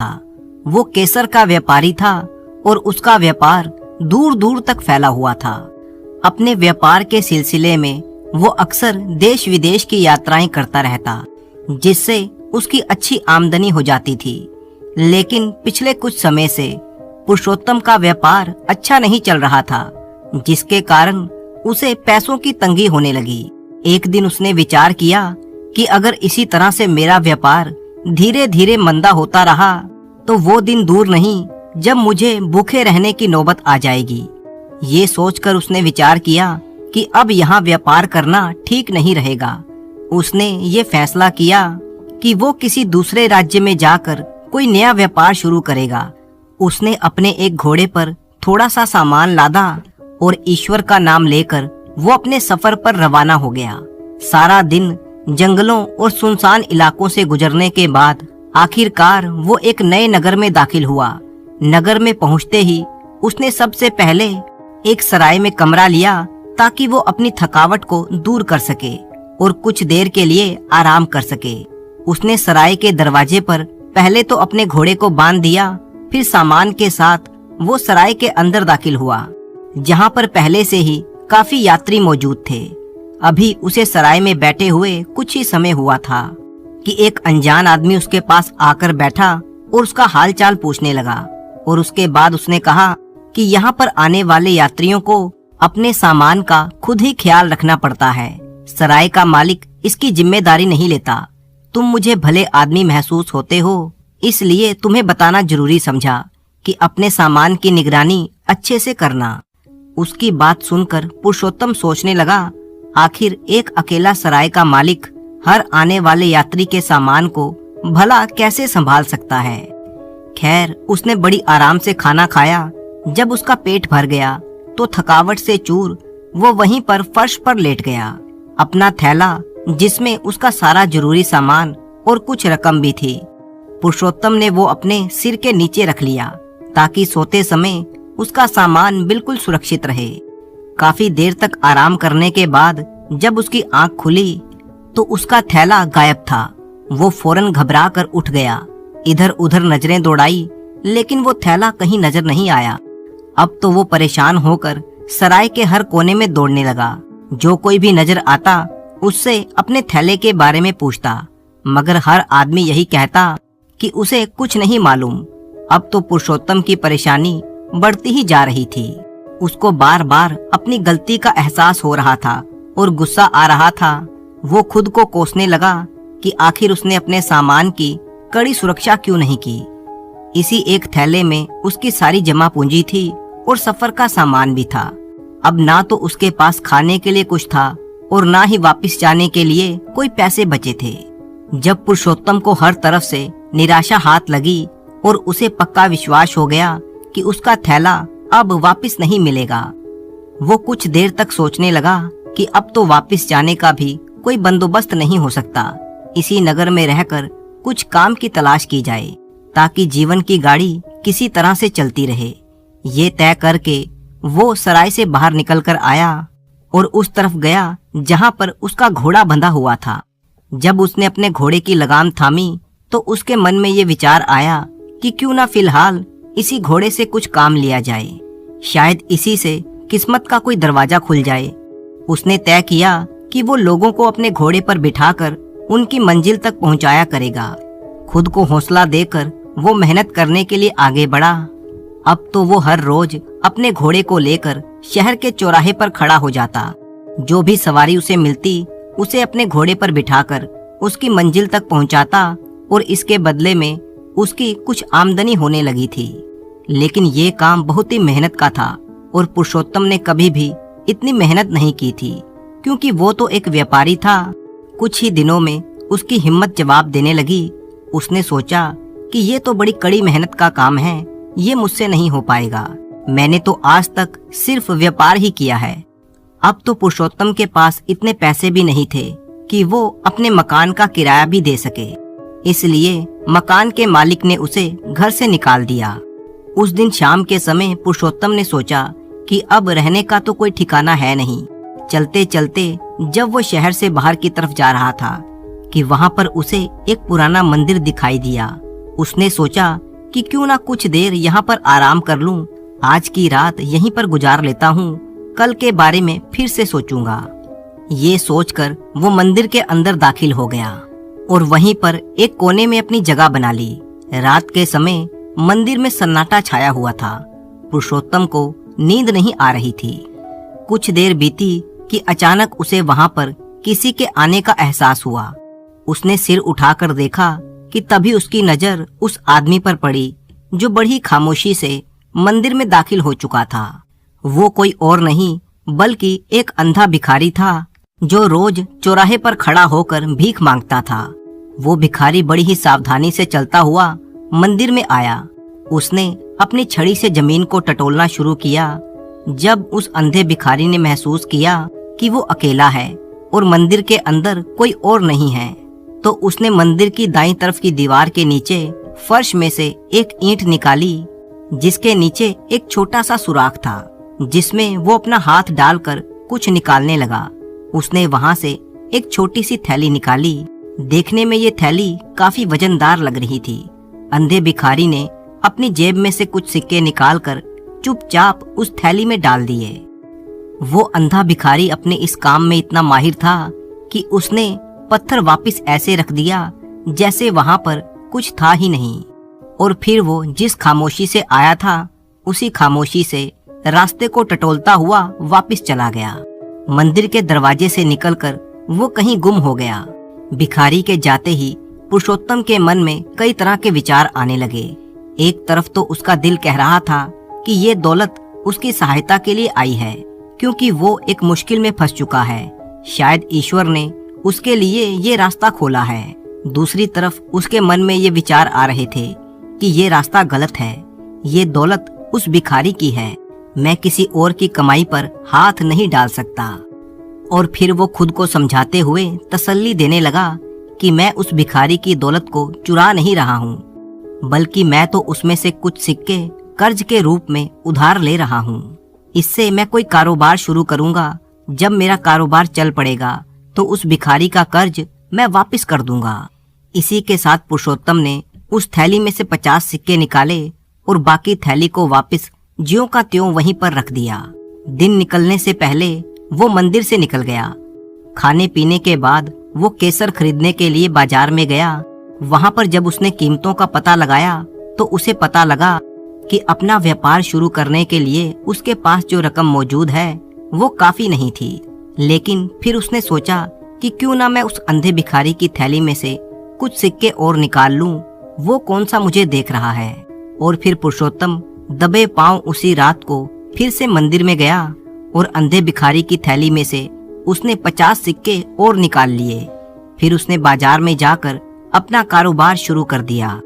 वो केसर का व्यापारी था और उसका व्यापार दूर दूर तक फैला हुआ था। अपने व्यापार के सिलसिले में वो अक्सर देश विदेश की यात्राएं करता रहता, जिससे उसकी अच्छी आमदनी हो जाती थी। लेकिन पिछले कुछ समय से पुरुषोत्तम का व्यापार अच्छा नहीं चल रहा था, जिसके कारण उसे पैसों की तंगी होने लगी। एक दिन उसने विचार किया कि अगर इसी तरह से मेरा व्यापार धीरे धीरे मंदा होता रहा तो वो दिन दूर नहीं जब मुझे भूखे रहने की नौबत आ जाएगी। ये सोचकर उसने विचार किया कि अब यहाँ व्यापार करना ठीक नहीं रहेगा। उसने ये फैसला किया कि वो किसी दूसरे राज्य में जाकर कोई नया व्यापार शुरू करेगा। उसने अपने एक घोड़े पर थोड़ा सा सामान लादा और ईश्वर का नाम लेकर वो अपने सफर पर रवाना हो गया। सारा दिन जंगलों और सुनसान इलाकों से गुजरने के बाद आखिरकार वो एक नए नगर में दाखिल हुआ। नगर में पहुंचते ही उसने सबसे पहले एक सराय में कमरा लिया ताकि वो अपनी थकावट को दूर कर सके और कुछ देर के लिए आराम कर सके। उसने सराय के दरवाजे पर पहले तो अपने घोड़े को बांध दिया, फिर सामान के साथ वो सराय के अंदर दाखिल हुआ, जहाँ पर पहले से ही काफी यात्री मौजूद थे। अभी उसे सराय में बैठे हुए कुछ ही समय हुआ था कि एक अनजान आदमी उसके पास आकर बैठा और उसका हालचाल पूछने लगा। और उसके बाद उसने कहा कि यहाँ पर आने वाले यात्रियों को अपने सामान का खुद ही ख्याल रखना पड़ता है। सराय का मालिक इसकी जिम्मेदारी नहीं लेता। तुम मुझे भले आदमी महसूस होते हो, इसलिए तुम्हें बताना जरूरी समझा कि अपने सामान की निगरानी अच्छे से करना। उसकी बात सुनकर पुरुषोत्तम सोचने लगा, आखिर एक अकेला सराय का मालिक हर आने वाले यात्री के सामान को भला कैसे संभाल सकता है। खैर, उसने बड़ी आराम से खाना खाया। जब उसका पेट भर गया तो थकावट से चूर वो वहीं पर फर्श पर लेट गया। अपना थैला जिसमें उसका सारा जरूरी सामान और कुछ रकम भी थी, पुरुषोत्तम ने वो अपने सिर के नीचे रख लिया ताकि सोते समय उसका सामान बिल्कुल सुरक्षित रहे। काफी देर तक आराम करने के बाद जब उसकी आंख खुली तो उसका थैला गायब था। वो फौरन घबरा कर उठ गया, इधर उधर नजरें दौड़ाई, लेकिन वो थैला कहीं नजर नहीं आया। अब तो वो परेशान होकर सराय के हर कोने में दौड़ने लगा। जो कोई भी नजर आता उससे अपने थैले के बारे में पूछता, मगर हर आदमी यही कहता कि उसे कुछ नहीं मालूम। अब तो पुरुषोत्तम की परेशानी बढ़ती ही जा रही थी। उसको बार बार अपनी गलती का एहसास हो रहा था और गुस्सा आ रहा था। वो खुद को कोसने लगा कि आखिर उसने अपने सामान की कड़ी सुरक्षा क्यों नहीं की। इसी एक थैले में उसकी सारी जमा पूंजी थी और सफर का सामान भी था। अब ना तो उसके पास खाने के लिए कुछ था और ना ही वापस जाने के लिए कोई पैसे बचे थे। जब पुरुषोत्तम को हर तरफ से निराशा हाथ लगी और उसे पक्का विश्वास हो गया कि उसका थैला अब वापस नहीं मिलेगा, वो कुछ देर तक सोचने लगा कि अब तो वापस जाने का भी कोई बंदोबस्त नहीं हो सकता। इसी नगर में रहकर कुछ काम की तलाश की जाए ताकि जीवन की गाड़ी किसी तरह से चलती रहे। ये तय करके वो सराय से बाहर निकलकर आया और उस तरफ गया जहाँ पर उसका घोड़ा बंधा हुआ था। जब उसने अपने घोड़े की लगाम थामी तो उसके मन में ये विचार आया कि क्यों ना फिलहाल इसी घोड़े से कुछ काम लिया जाए, शायद इसी से किस्मत का कोई दरवाजा खुल जाए। उसने तय किया कि वो लोगों को अपने घोड़े पर बिठाकर उनकी मंजिल तक पहुंचाया करेगा। खुद को हौसला देकर वो मेहनत करने के लिए आगे बढ़ा। अब तो वो हर रोज अपने घोड़े को लेकर शहर के चौराहे पर खड़ा हो जाता। जो भी सवारी उसे मिलती उसे अपने घोड़े पर बिठाकर उसकी मंजिल तक पहुंचाता और इसके बदले में उसकी कुछ आमदनी होने लगी थी। लेकिन ये काम बहुत ही मेहनत का था और पुरुषोत्तम ने कभी भी इतनी मेहनत नहीं की थी, क्योंकि वो तो एक व्यापारी था। कुछ ही दिनों में उसकी हिम्मत जवाब देने लगी। उसने सोचा कि ये तो बड़ी कड़ी मेहनत का काम है, ये मुझसे नहीं हो पाएगा। मैंने तो आज तक सिर्फ व्यापार ही किया है। अब तो पुरुषोत्तम के पास इतने पैसे भी नहीं थे कि वो अपने मकान का किराया भी दे सके। इसलिए मकान के मालिक ने उसे घर से निकाल दिया। उस दिन शाम के समय पुरुषोत्तम ने सोचा कि अब रहने का तो कोई ठिकाना है नहीं। चलते चलते जब वो शहर से बाहर की तरफ जा रहा था कि वहाँ पर उसे एक पुराना मंदिर दिखाई दिया। उसने सोचा कि क्यों ना कुछ देर यहाँ पर आराम कर लूं। आज की रात यहीं पर गुजार लेता हूँ, कल के बारे में फिर से सोचूंगा। ये सोचकर वो मंदिर के अंदर दाखिल हो गया और वहीं पर एक कोने में अपनी जगह बना ली। रात के समय मंदिर में सन्नाटा छाया हुआ था। पुरुषोत्तम को नींद नहीं आ रही थी। कुछ देर बीती कि अचानक उसे वहां पर किसी के आने का एहसास हुआ। उसने सिर उठाकर देखा कि तभी उसकी नजर उस आदमी पर पड़ी जो बड़ी खामोशी से मंदिर में दाखिल हो चुका था। वो कोई और नहीं बल्कि एक अंधा भिखारी था जो रोज चौराहे पर खड़ा होकर भीख मांगता था। वो भिखारी बड़ी ही सावधानी से चलता हुआ मंदिर में आया। उसने अपनी छड़ी से जमीन को टटोलना शुरू किया। जब उस अंधे भिखारी ने महसूस किया कि वो अकेला है और मंदिर के अंदर कोई और नहीं है, तो उसने मंदिर की दाईं तरफ की दीवार के नीचे फर्श में से एक ईंट निकाली, जिसके नीचे एक छोटा सा सुराख था, जिसमें वो अपना हाथ डालकर कुछ निकालने लगा। उसने वहां से एक छोटी सी थैली निकाली। देखने में ये थैली काफी वजनदार लग रही थी। अंधे भिखारी ने अपनी जेब में से कुछ सिक्के निकालकर चुपचाप उस थैली में डाल दिए। वो अंधा भिखारी अपने इस काम में इतना माहिर था कि उसने पत्थर वापस ऐसे रख दिया जैसे वहां पर कुछ था ही नहीं, और फिर वो जिस खामोशी से आया था उसी खामोशी से रास्ते को टटोलता हुआ वापस चला गया। मंदिर के दरवाजे से निकलकर वो कहीं गुम हो गया। भिखारी के जाते ही पुरुषोत्तम के मन में कई तरह के विचार आने लगे। एक तरफ तो उसका दिल कह रहा था कि ये दौलत उसकी सहायता के लिए आई है, क्योंकि वो एक मुश्किल में फंस चुका है। शायद ईश्वर ने उसके लिए ये रास्ता खोला है। दूसरी तरफ उसके मन में ये विचार आ रहे थे कि ये रास्ता गलत है, ये दौलत उस भिखारी की है, मैं किसी और की कमाई पर हाथ नहीं डाल सकता। और फिर वो खुद को समझाते हुए तसल्ली देने लगा कि मैं उस भिखारी की दौलत को चुरा नहीं रहा हूँ, बल्कि मैं तो उसमें से कुछ सिक्के कर्ज के रूप में उधार ले रहा हूँ। इससे मैं कोई कारोबार शुरू करूंगा। जब मेरा कारोबार चल पड़ेगा तो उस भिखारी का कर्ज मैं वापस कर दूंगा। इसी के साथ पुरुषोत्तम ने उस थैली में से 50 सिक्के निकाले और बाकी थैली को वापस ज्यों का त्यों वहीं पर रख दिया। दिन निकलने से पहले वो मंदिर से निकल गया। खाने पीने के बाद वो केसर खरीदने के लिए बाजार में गया। वहां पर जब उसने कीमतों का पता लगाया तो उसे पता लगा कि अपना व्यापार शुरू करने के लिए उसके पास जो रकम मौजूद है वो काफी नहीं थी। लेकिन फिर उसने सोचा कि क्यों ना मैं उस अंधे भिखारी की थैली में से कुछ सिक्के और निकाल लूं, वो कौन सा मुझे देख रहा है। और फिर पुरुषोत्तम दबे पांव उसी रात को फिर से मंदिर में गया और अंधे भिखारी की थैली में से उसने 50 सिक्के और निकाल लिए। फिर उसने बाजार में जाकर अपना कारोबार शुरू कर दिया।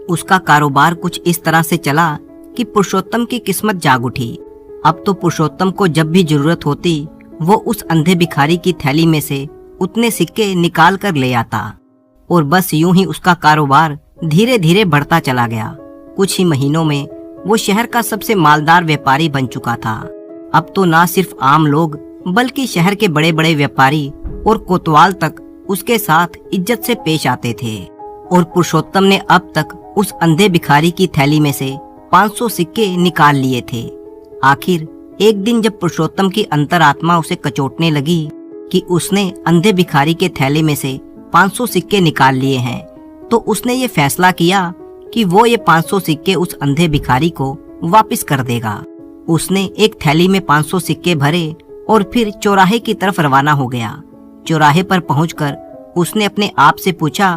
उसका कारोबार कुछ इस तरह से चला कि पुरुषोत्तम की किस्मत जाग उठी। अब तो पुरुषोत्तम को जब भी जरूरत होती वो उस अंधे भिखारी की थैली में से उतने सिक्के निकाल कर ले आता, और बस यूं ही उसका कारोबार धीरे धीरे बढ़ता चला गया। कुछ ही महीनों में वो शहर का सबसे मालदार व्यापारी बन चुका था। अब तो ना सिर्फ आम लोग बल्कि शहर के बड़े बड़े व्यापारी और कोतवाल तक उसके साथ इज्जत से पेश आते थे। और पुरुषोत्तम ने अब तक उस अंधे भिखारी की थैली में से 500 सिक्के निकाल लिए थे। आखिर एक दिन जब पुरुषोत्तम की अंतरात्मा उसे कचोटने लगी कि उसने अंधे भिखारी के थैले में से 500 सिक्के निकाल लिए हैं, तो उसने ये फैसला किया कि वो ये 500 सिक्के उस अंधे भिखारी को वापस कर देगा। उसने एक थैली में 500 सिक्के भरे और फिर चौराहे की तरफ रवाना हो गया। चौराहे पर पहुंचकर उसने अपने आप से पूछा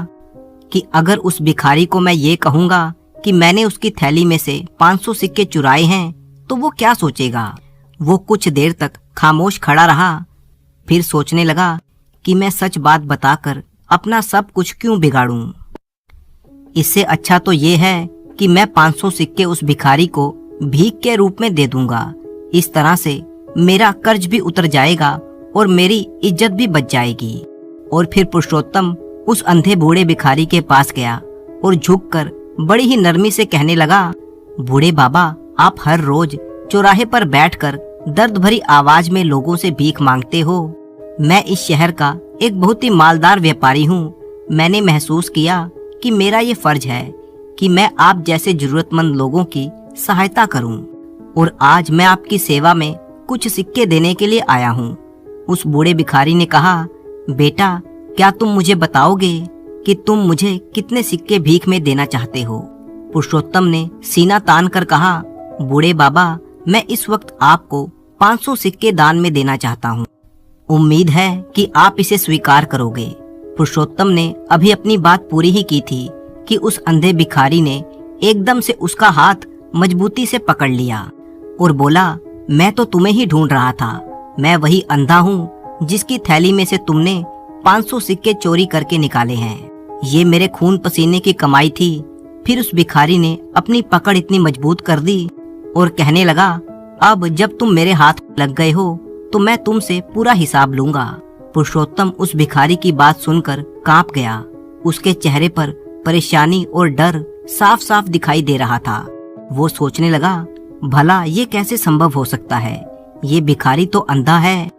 कि अगर उस भिखारी को मैं ये कहूंगा कि मैंने उसकी थैली में से 500 सिक्के चुराए हैं तो वो क्या सोचेगा। वो कुछ देर तक खामोश खड़ा रहा, फिर सोचने लगा कि मैं सच बात बताकर अपना सब कुछ क्यों बिगाड़ूं। इससे अच्छा तो ये है कि मैं 500 सिक्के उस भिखारी को भीख के रूप में दे दूंगा। इस तरह से मेरा कर्ज भी उतर जाएगा और मेरी इज्जत भी बच जाएगी। और फिर पुरुषोत्तम उस अंधे बूढ़े भिखारी के पास गया और झुककर बड़ी ही नरमी से कहने लगा, बूढ़े बाबा, आप हर रोज चौराहे पर बैठकर दर्द भरी आवाज में लोगों से भीख मांगते हो। मैं इस शहर का एक बहुत ही मालदार व्यापारी हूँ। मैंने महसूस किया कि मेरा ये फर्ज है कि मैं आप जैसे जरूरतमंद लोगों की सहायता करूं, और आज मैं आपकी सेवा में कुछ सिक्के देने के लिए आया हूं। उस बूढ़े भिखारी ने कहा, बेटा, क्या तुम मुझे बताओगे कि तुम मुझे कितने सिक्के भीख में देना चाहते हो? पुरुषोत्तम ने सीना तान कर कहा, बूढ़े बाबा, मैं इस वक्त आपको 500 सिक्के दान में देना चाहता हूँ। उम्मीद है कि आप इसे स्वीकार करोगे। पुरुषोत्तम ने अभी अपनी बात पूरी ही की थी कि उस अंधे भिखारी ने एकदम से उसका हाथ मजबूती से पकड़ लिया और बोला, मैं तो तुम्हें ही ढूंढ रहा था। मैं वही अंधा हूँ जिसकी थैली में से तुमने 500 सिक्के चोरी करके निकाले हैं। ये मेरे खून पसीने की कमाई थी। फिर उस भिखारी ने अपनी पकड़ इतनी मजबूत कर दी और कहने लगा, अब जब तुम मेरे हाथ लग गए हो तो मैं तुमसे पूरा हिसाब लूंगा। पुरुषोत्तम उस भिखारी की बात सुनकर कांप गया। उसके चेहरे पर परेशानी और डर साफ साफ दिखाई दे रहा था। वो सोचने लगा, भला ये कैसे संभव हो सकता है? ये भिखारी तो अंधा है।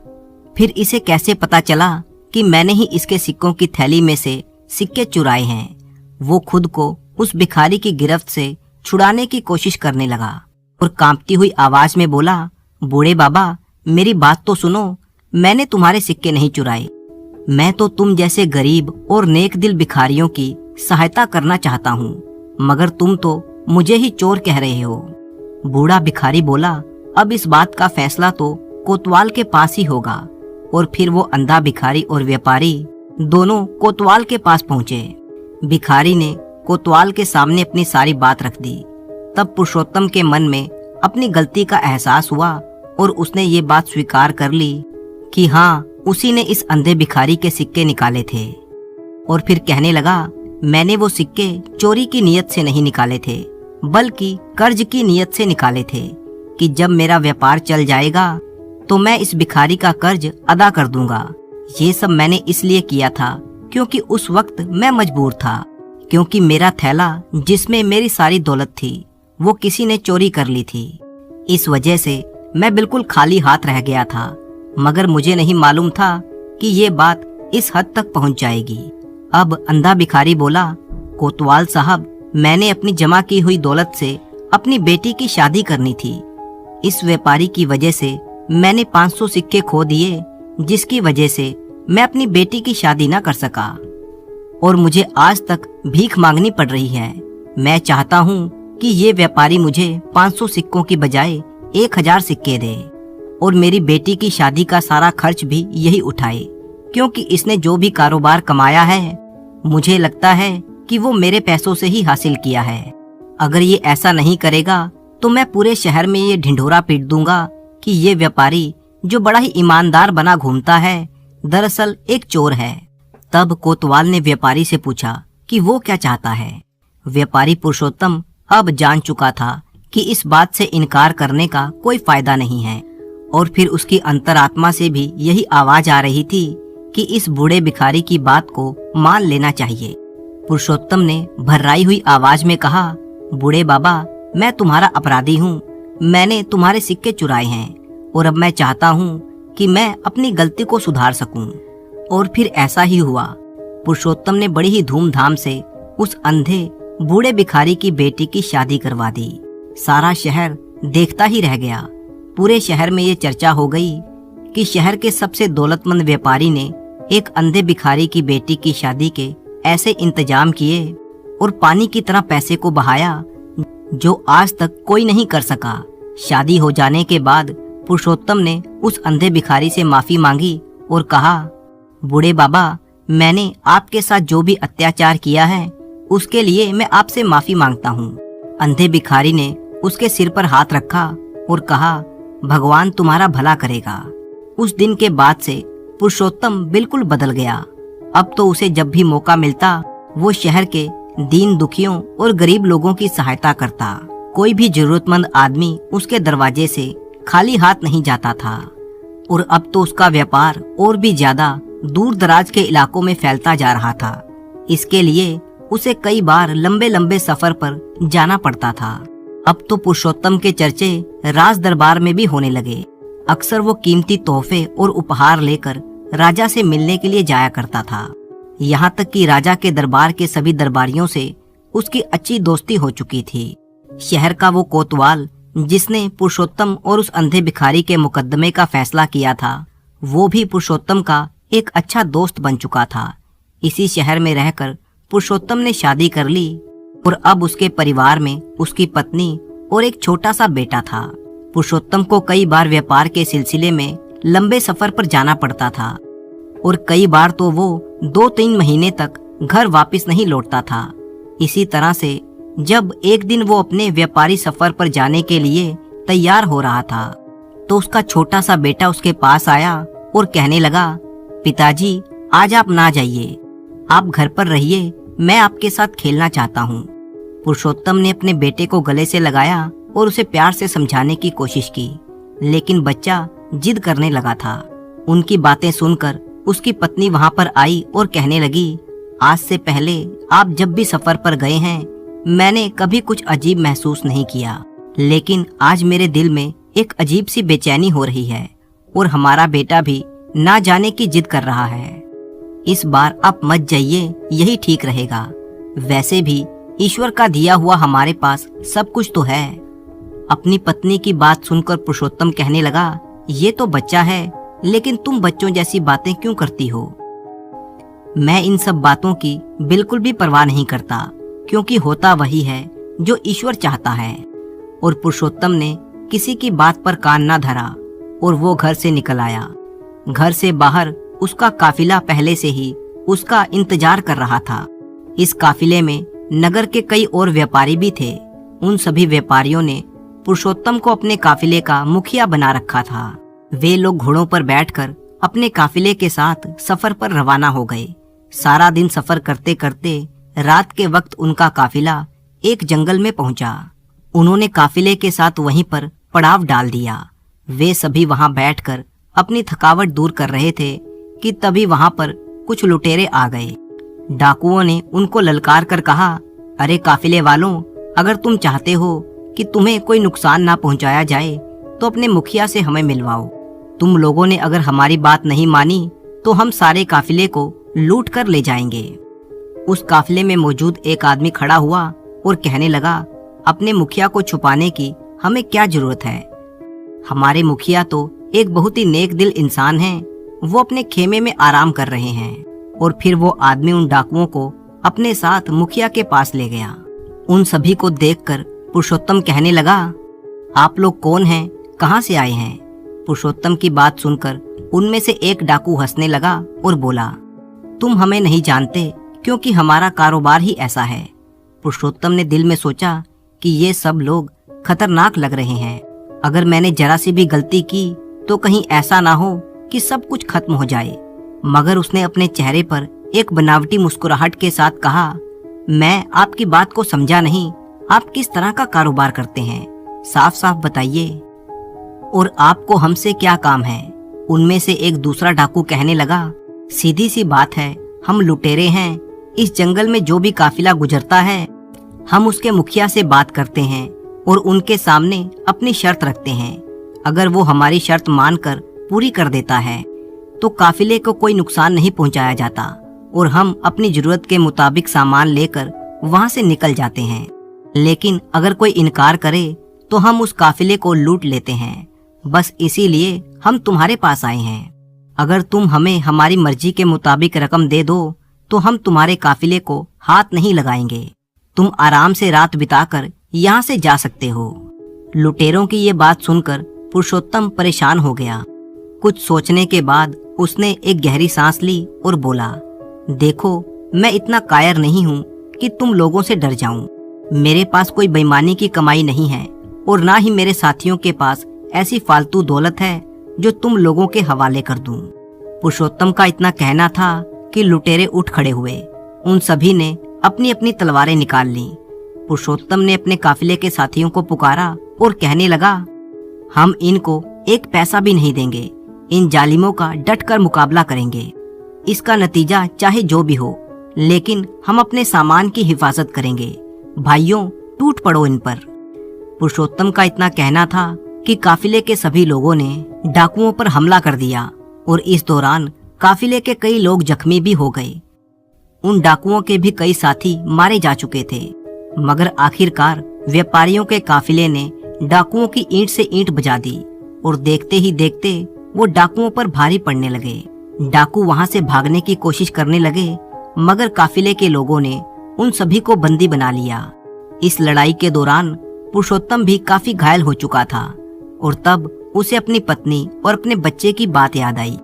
फिर इसे कैसे पता चला कि मैंने ही इसके सिक्कों की थैली में से सिक्के चुराए हैं? वो खुद को उस भिखारी की गिरफ्त से छुड़ाने की कोशिश करने लगा और कांपती हुई आवाज में बोला, बूढ़े बाबा, मेरी बात तो सुनो। मैंने तुम्हारे सिक्के नहीं चुराए। मैं तो तुम जैसे गरीब और नेक दिल भिखारियों की सहायता करना चाहता हूँ, मगर तुम तो मुझे ही चोर कह रहे हो। बूढ़ा भिखारी बोला, अब इस बात का फैसला तो कोतवाल के पास ही होगा। और फिर वो अंधा भिखारी और व्यापारी दोनों कोतवाल के पास पहुंचे। भिखारी ने कोतवाल के सामने अपनी सारी बात रख दी। तब पुरुषोत्तम के मन में अपनी गलती का एहसास हुआ और उसने ये बात स्वीकार कर ली कि हाँ, उसी ने इस अंधे भिखारी के सिक्के निकाले थे। और फिर कहने लगा, मैंने वो सिक्के चोरी की नीयत से नहीं निकाले थे, बल्कि कर्ज की नीयत से निकाले थे कि जब मेरा व्यापार चल जाएगा तो मैं इस भिखारी का कर्ज अदा कर दूंगा। ये सब मैंने इसलिए किया था क्योंकि उस वक्त मैं मजबूर था, क्योंकि मेरा थैला जिसमें मेरी सारी दौलत थी वो किसी ने चोरी कर ली थी। इस वजह से मैं बिल्कुल खाली हाथ रह गया था, मगर मुझे नहीं मालूम था कि ये बात इस हद तक पहुंच जाएगी। अब अंधा भिखारी बोला, कोतवाल साहब, मैंने अपनी जमा की हुई दौलत से अपनी बेटी की शादी करनी थी। इस व्यापारी की वजह से मैंने 500 सिक्के खो दिए, जिसकी वजह से मैं अपनी बेटी की शादी न कर सका और मुझे आज तक भीख मांगनी पड़ रही है। मैं चाहता हूँ कि ये व्यापारी मुझे 500 सिक्कों की बजाय 1000 सिक्के दे और मेरी बेटी की शादी का सारा खर्च भी यही उठाए, क्योंकि इसने जो भी कारोबार कमाया है मुझे लगता है कि वो मेरे पैसों से ही हासिल किया है। अगर ये ऐसा नहीं करेगा तो मैं पूरे शहर में ये ढिंढोरा पीट दूंगा कि ये व्यापारी जो बड़ा ही ईमानदार बना घूमता है दरअसल एक चोर है। तब कोतवाल ने व्यापारी से पूछा कि वो क्या चाहता है। व्यापारी पुरुषोत्तम अब जान चुका था कि इस बात से इनकार करने का कोई फायदा नहीं है, और फिर उसकी अंतरात्मा से भी यही आवाज आ रही थी कि इस बूढ़े भिखारी की बात को मान लेना चाहिए। पुरुषोत्तम ने भर्राई हुई आवाज में कहा, बूढ़े बाबा, मैं तुम्हारा अपराधी हूँ। मैंने तुम्हारे सिक्के चुराए हैं और अब मैं चाहता हूँ कि मैं अपनी गलती को सुधार सकूं। और फिर ऐसा ही हुआ। पुरुषोत्तम ने बड़ी ही धूमधाम से उस अंधे बूढ़े भिखारी की बेटी की शादी करवा दी। सारा शहर देखता ही रह गया। पूरे शहर में ये चर्चा हो गई कि शहर के सबसे दौलतमंद व्यापारी ने एक अंधे भिखारी की बेटी की शादी के ऐसे इंतजाम किए और पानी की तरह पैसे को बहाया जो आज तक कोई नहीं कर सका। शादी हो जाने के बाद पुरुषोत्तम ने उस अंधे भिखारी से माफी मांगी और कहा, बूढ़े बाबा, मैंने आपके साथ जो भी अत्याचार किया है उसके लिए मैं आपसे माफी मांगता हूँ। अंधे भिखारी ने उसके सिर पर हाथ रखा और कहा, भगवान तुम्हारा भला करेगा। उस दिन के बाद से पुरुषोत्तम बिल्कुल बदल गया। अब तो उसे जब भी मौका मिलता वो शहर के दीन दुखियों और गरीब लोगों की सहायता करता। कोई भी जरूरतमंद आदमी उसके दरवाजे से खाली हाथ नहीं जाता था। और अब तो उसका व्यापार और भी ज्यादा दूर दराज के इलाकों में फैलता जा रहा था। इसके लिए उसे कई बार लंबे लंबे सफर पर जाना पड़ता था। अब तो पुरुषोत्तम के चर्चे राज दरबार में भी होने लगे। अक्सर वो कीमती तोहफे और उपहार लेकर राजा से मिलने के लिए जाया करता था। यहाँ तक कि राजा के दरबार के सभी दरबारियों से उसकी अच्छी दोस्ती हो चुकी थी। शहर का वो कोतवाल जिसने पुरुषोत्तम और उस अंधे भिखारी के मुकदमे का फैसला किया था, वो भी पुरुषोत्तम का एक अच्छा दोस्त बन चुका था। इसी शहर में रहकर पुरुषोत्तम ने शादी कर ली और अब उसके परिवार में उसकी पत्नी और एक छोटा सा बेटा था। पुरुषोत्तम को कई बार व्यापार के सिलसिले में लंबे सफर पर जाना पड़ता था और कई बार तो वो 2-3 महीने तक घर वापस नहीं लौटता था। इसी तरह से जब एक दिन वो अपने व्यापारी सफर पर जाने के लिए तैयार हो रहा था, तो उसका छोटा सा बेटा उसके पास आया और कहने लगा, पिताजी आज आप ना जाइए, आप घर पर रहिए, मैं आपके साथ खेलना चाहता हूँ। पुरुषोत्तम ने अपने बेटे को गले से लगाया और उसे प्यार से समझाने की कोशिश की, लेकिन बच्चा जिद करने लगा था। उनकी बातें सुनकर उसकी पत्नी वहां पर आई और कहने लगी, आज से पहले आप जब भी सफर पर गए हैं, मैंने कभी कुछ अजीब महसूस नहीं किया, लेकिन आज मेरे दिल में एक अजीब सी बेचैनी हो रही है और हमारा बेटा भी ना जाने की जिद कर रहा है। इस बार आप मत जाइए, यही ठीक रहेगा। वैसे भी ईश्वर का दिया हुआ हमारे पास सब कुछ तो है। अपनी पत्नी की बात सुनकर पुरुषोत्तम कहने लगा, ये तो बच्चा है, लेकिन तुम बच्चों जैसी बातें क्यों करती हो? मैं इन सब बातों की बिल्कुल भी परवाह नहीं करता, क्योंकि होता वही है जो ईश्वर चाहता है। और पुरुषोत्तम ने किसी की बात पर कान न धरा और वो घर से निकल आया। घर से बाहर उसका काफिला पहले से ही उसका इंतजार कर रहा था। इस काफिले में नगर के कई और व्यापारी भी थे। उन सभी व्यापारियों ने पुरुषोत्तम को अपने काफिले का मुखिया बना रखा था। वे लोग घोड़ों पर बैठकर अपने काफिले के साथ सफर पर रवाना हो गए। सारा दिन सफर करते करते रात के वक्त उनका काफिला एक जंगल में पहुंचा। उन्होंने काफिले के साथ वहीं पर पड़ाव डाल दिया। वे सभी वहां बैठकर अपनी थकावट दूर कर रहे थे कि तभी वहां पर कुछ लुटेरे आ गए। डाकुओं ने उनको ललकार कर कहा, अरे काफिले वालों, अगर तुम चाहते हो कि तुम्हें कोई नुकसान ना पहुंचाया जाए तो अपने मुखिया से हमें मिलवाओ। तुम लोगों ने अगर हमारी बात नहीं मानी तो हम सारे काफिले को लूट कर ले जाएंगे। उस काफिले में मौजूद एक आदमी खड़ा हुआ और कहने लगा, अपने मुखिया को छुपाने की हमें क्या जरूरत है? हमारे मुखिया तो एक बहुत ही नेक दिल इंसान हैं। वो अपने खेमे में आराम कर रहे हैं। और फिर वो आदमी उन डाकुओं को अपने साथ मुखिया के पास ले गया। उन सभी को देखकर पुरुषोत्तम कहने लगा, आप लोग कौन हैं, कहाँ से आए हैं? पुरुषोत्तम की बात सुनकर उनमें से एक डाकू हंसने लगा और बोला, तुम हमें नहीं जानते क्योंकि हमारा कारोबार ही ऐसा है। पुरुषोत्तम ने दिल में सोचा कि ये सब लोग खतरनाक लग रहे हैं। अगर मैंने जरा सी भी गलती की तो कहीं ऐसा ना हो कि सब कुछ खत्म हो जाए। मगर उसने अपने चेहरे पर एक बनावटी मुस्कुराहट के साथ कहा, मैं आपकी बात को समझा नहीं। आप किस तरह का कारोबार करते हैं, साफ साफ बताइए, और आपको हमसे क्या काम है? उनमें से एक दूसरा डाकू कहने लगा, सीधी सी बात है, हम लुटेरे हैं। इस जंगल में जो भी काफिला गुजरता है, हम उसके मुखिया से बात करते हैं और उनके सामने अपनी शर्त रखते हैं। अगर वो हमारी शर्त मानकर पूरी कर देता है तो काफिले को कोई नुकसान नहीं पहुंचाया जाता और हम अपनी जरूरत के मुताबिक सामान लेकर वहां से निकल जाते हैं। लेकिन अगर कोई इनकार करे तो हम उस काफिले को लूट लेते हैं। बस इसीलिए हम तुम्हारे पास आए हैं। अगर तुम हमें हमारी मर्जी के मुताबिक रकम दे दो तो हम तुम्हारे काफिले को हाथ नहीं लगाएंगे। तुम आराम से रात बिताकर यहाँ से जा सकते हो। लुटेरों की ये बात सुनकर पुरुषोत्तम परेशान हो गया। कुछ सोचने के बाद उसने एक गहरी सांस ली और बोला, देखो, मैं इतना कायर नहीं हूँ कि तुम लोगों से डर जाऊं। मेरे पास कोई बेईमानी की कमाई नहीं है और ना ही मेरे साथियों के पास ऐसी फालतू दौलत है जो तुम लोगों के हवाले कर दूं। पुरुषोत्तम का इतना कहना था कि लुटेरे उठ खड़े हुए। उन सभी ने अपनी अपनी तलवारें निकाल ली। पुरुषोत्तम ने अपने काफिले के साथियों को पुकारा और कहने लगा, हम इनको एक पैसा भी नहीं देंगे। इन जालिमों का डटकर मुकाबला करेंगे। इसका नतीजा चाहे जो भी हो, लेकिन हम अपने सामान की हिफाजत करेंगे। भाइयों, टूट पड़ो इन पर। पुरुषोत्तम का इतना कहना था कि काफिले के सभी लोगों ने डाकुओं पर हमला कर दिया और इस दौरान काफिले के कई लोग जख्मी भी हो गए। उन डाकुओं के भी कई साथी मारे जा चुके थे। मगर आखिरकार व्यापारियों के काफिले ने डाकुओं की ईंट से ईंट बजा दी और देखते ही देखते वो डाकुओं पर भारी पड़ने लगे। डाकू वहां से भागने की कोशिश करने लगे, मगर काफिले के लोगों ने उन सभी को बंदी बना लिया। इस लड़ाई के दौरान पुरुषोत्तम भी काफी घायल हो चुका था और तब उसे अपनी पत्नी और अपने बच्चे की बात याद आई।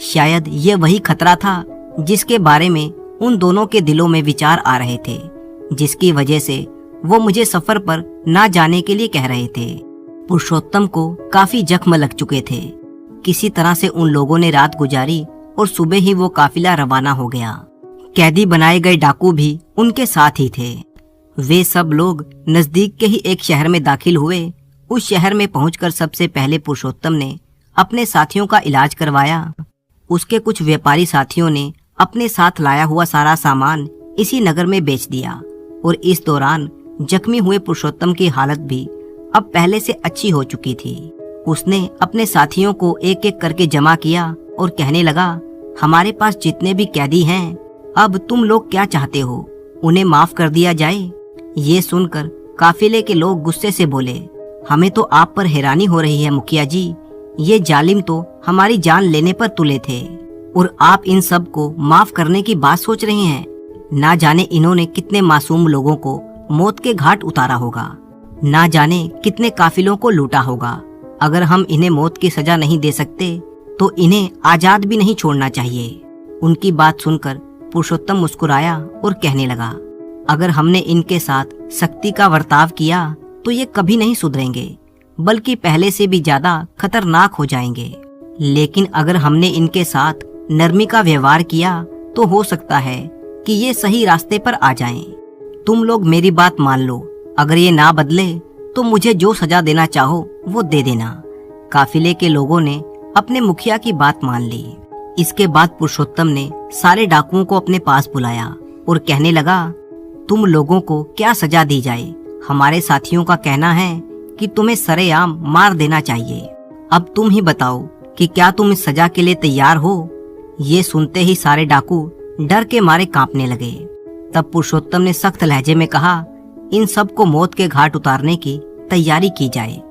शायद ये वही खतरा था जिसके बारे में उन दोनों के दिलों में विचार आ रहे थे, जिसकी वजह से वो मुझे सफर पर ना जाने के लिए कह रहे थे। पुरुषोत्तम को काफी जख्म लग चुके थे। किसी तरह से उन लोगों ने रात गुजारी और सुबह ही वो काफिला रवाना हो गया। कैदी बनाए गए डाकू भी उनके साथ ही थे। वे सब लोग नजदीक के ही एक शहर में दाखिल हुए। उस शहर में पहुंचकर सबसे पहले पुरुषोत्तम ने अपने साथियों का इलाज करवाया। उसके कुछ व्यापारी साथियों ने अपने साथ लाया हुआ सारा सामान इसी नगर में बेच दिया और इस दौरान जख्मी हुए पुरुषोत्तम की हालत भी अब पहले से अच्छी हो चुकी थी। उसने अपने साथियों को एक एक करके जमा किया और कहने लगा, हमारे पास जितने भी कैदी हैं, अब तुम लोग क्या चाहते हो, उन्हें माफ कर दिया जाए? ये सुनकर काफिले के लोग गुस्से से बोले, हमें तो आप पर हैरानी हो रही है मुखिया जी, ये जालिम तो हमारी जान लेने पर तुले थे और आप इन सब को माफ करने की बात सोच रहे हैं। ना जाने इन्होंने कितने मासूम लोगों को मौत के घाट उतारा होगा, ना जाने कितने काफिलों को लूटा होगा। अगर हम इन्हें मौत की सजा नहीं दे सकते तो इन्हें आजाद भी नहीं छोड़ना चाहिए। उनकी बात सुनकर पुरुषोत्तम मुस्कुराया और कहने लगा, अगर हमने इनके साथ सख्ती का बर्ताव किया तो ये कभी नहीं सुधरेंगे, बल्कि पहले से भी ज्यादा खतरनाक हो जाएंगे। लेकिन अगर हमने इनके साथ नरमी का व्यवहार किया तो हो सकता है कि ये सही रास्ते पर आ जाएं। तुम लोग मेरी बात मान लो, अगर ये ना बदले तो मुझे जो सजा देना चाहो वो दे देना। काफिले के लोगों ने अपने मुखिया की बात मान ली। इसके बाद पुरुषोत्तम ने सारे डाकुओं को अपने पास बुलाया और कहने लगा, तुम लोगों को क्या सजा दी जाए? हमारे साथियों का कहना है कि तुम्हें सरेआम मार देना चाहिए। अब तुम ही बताओ कि क्या तुम इस सजा के लिए तैयार हो? ये सुनते ही सारे डाकू डर के मारे कांपने लगे। तब पुरुषोत्तम ने सख्त लहजे में कहा, इन सब को मौत के घाट उतारने की तैयारी की जाए।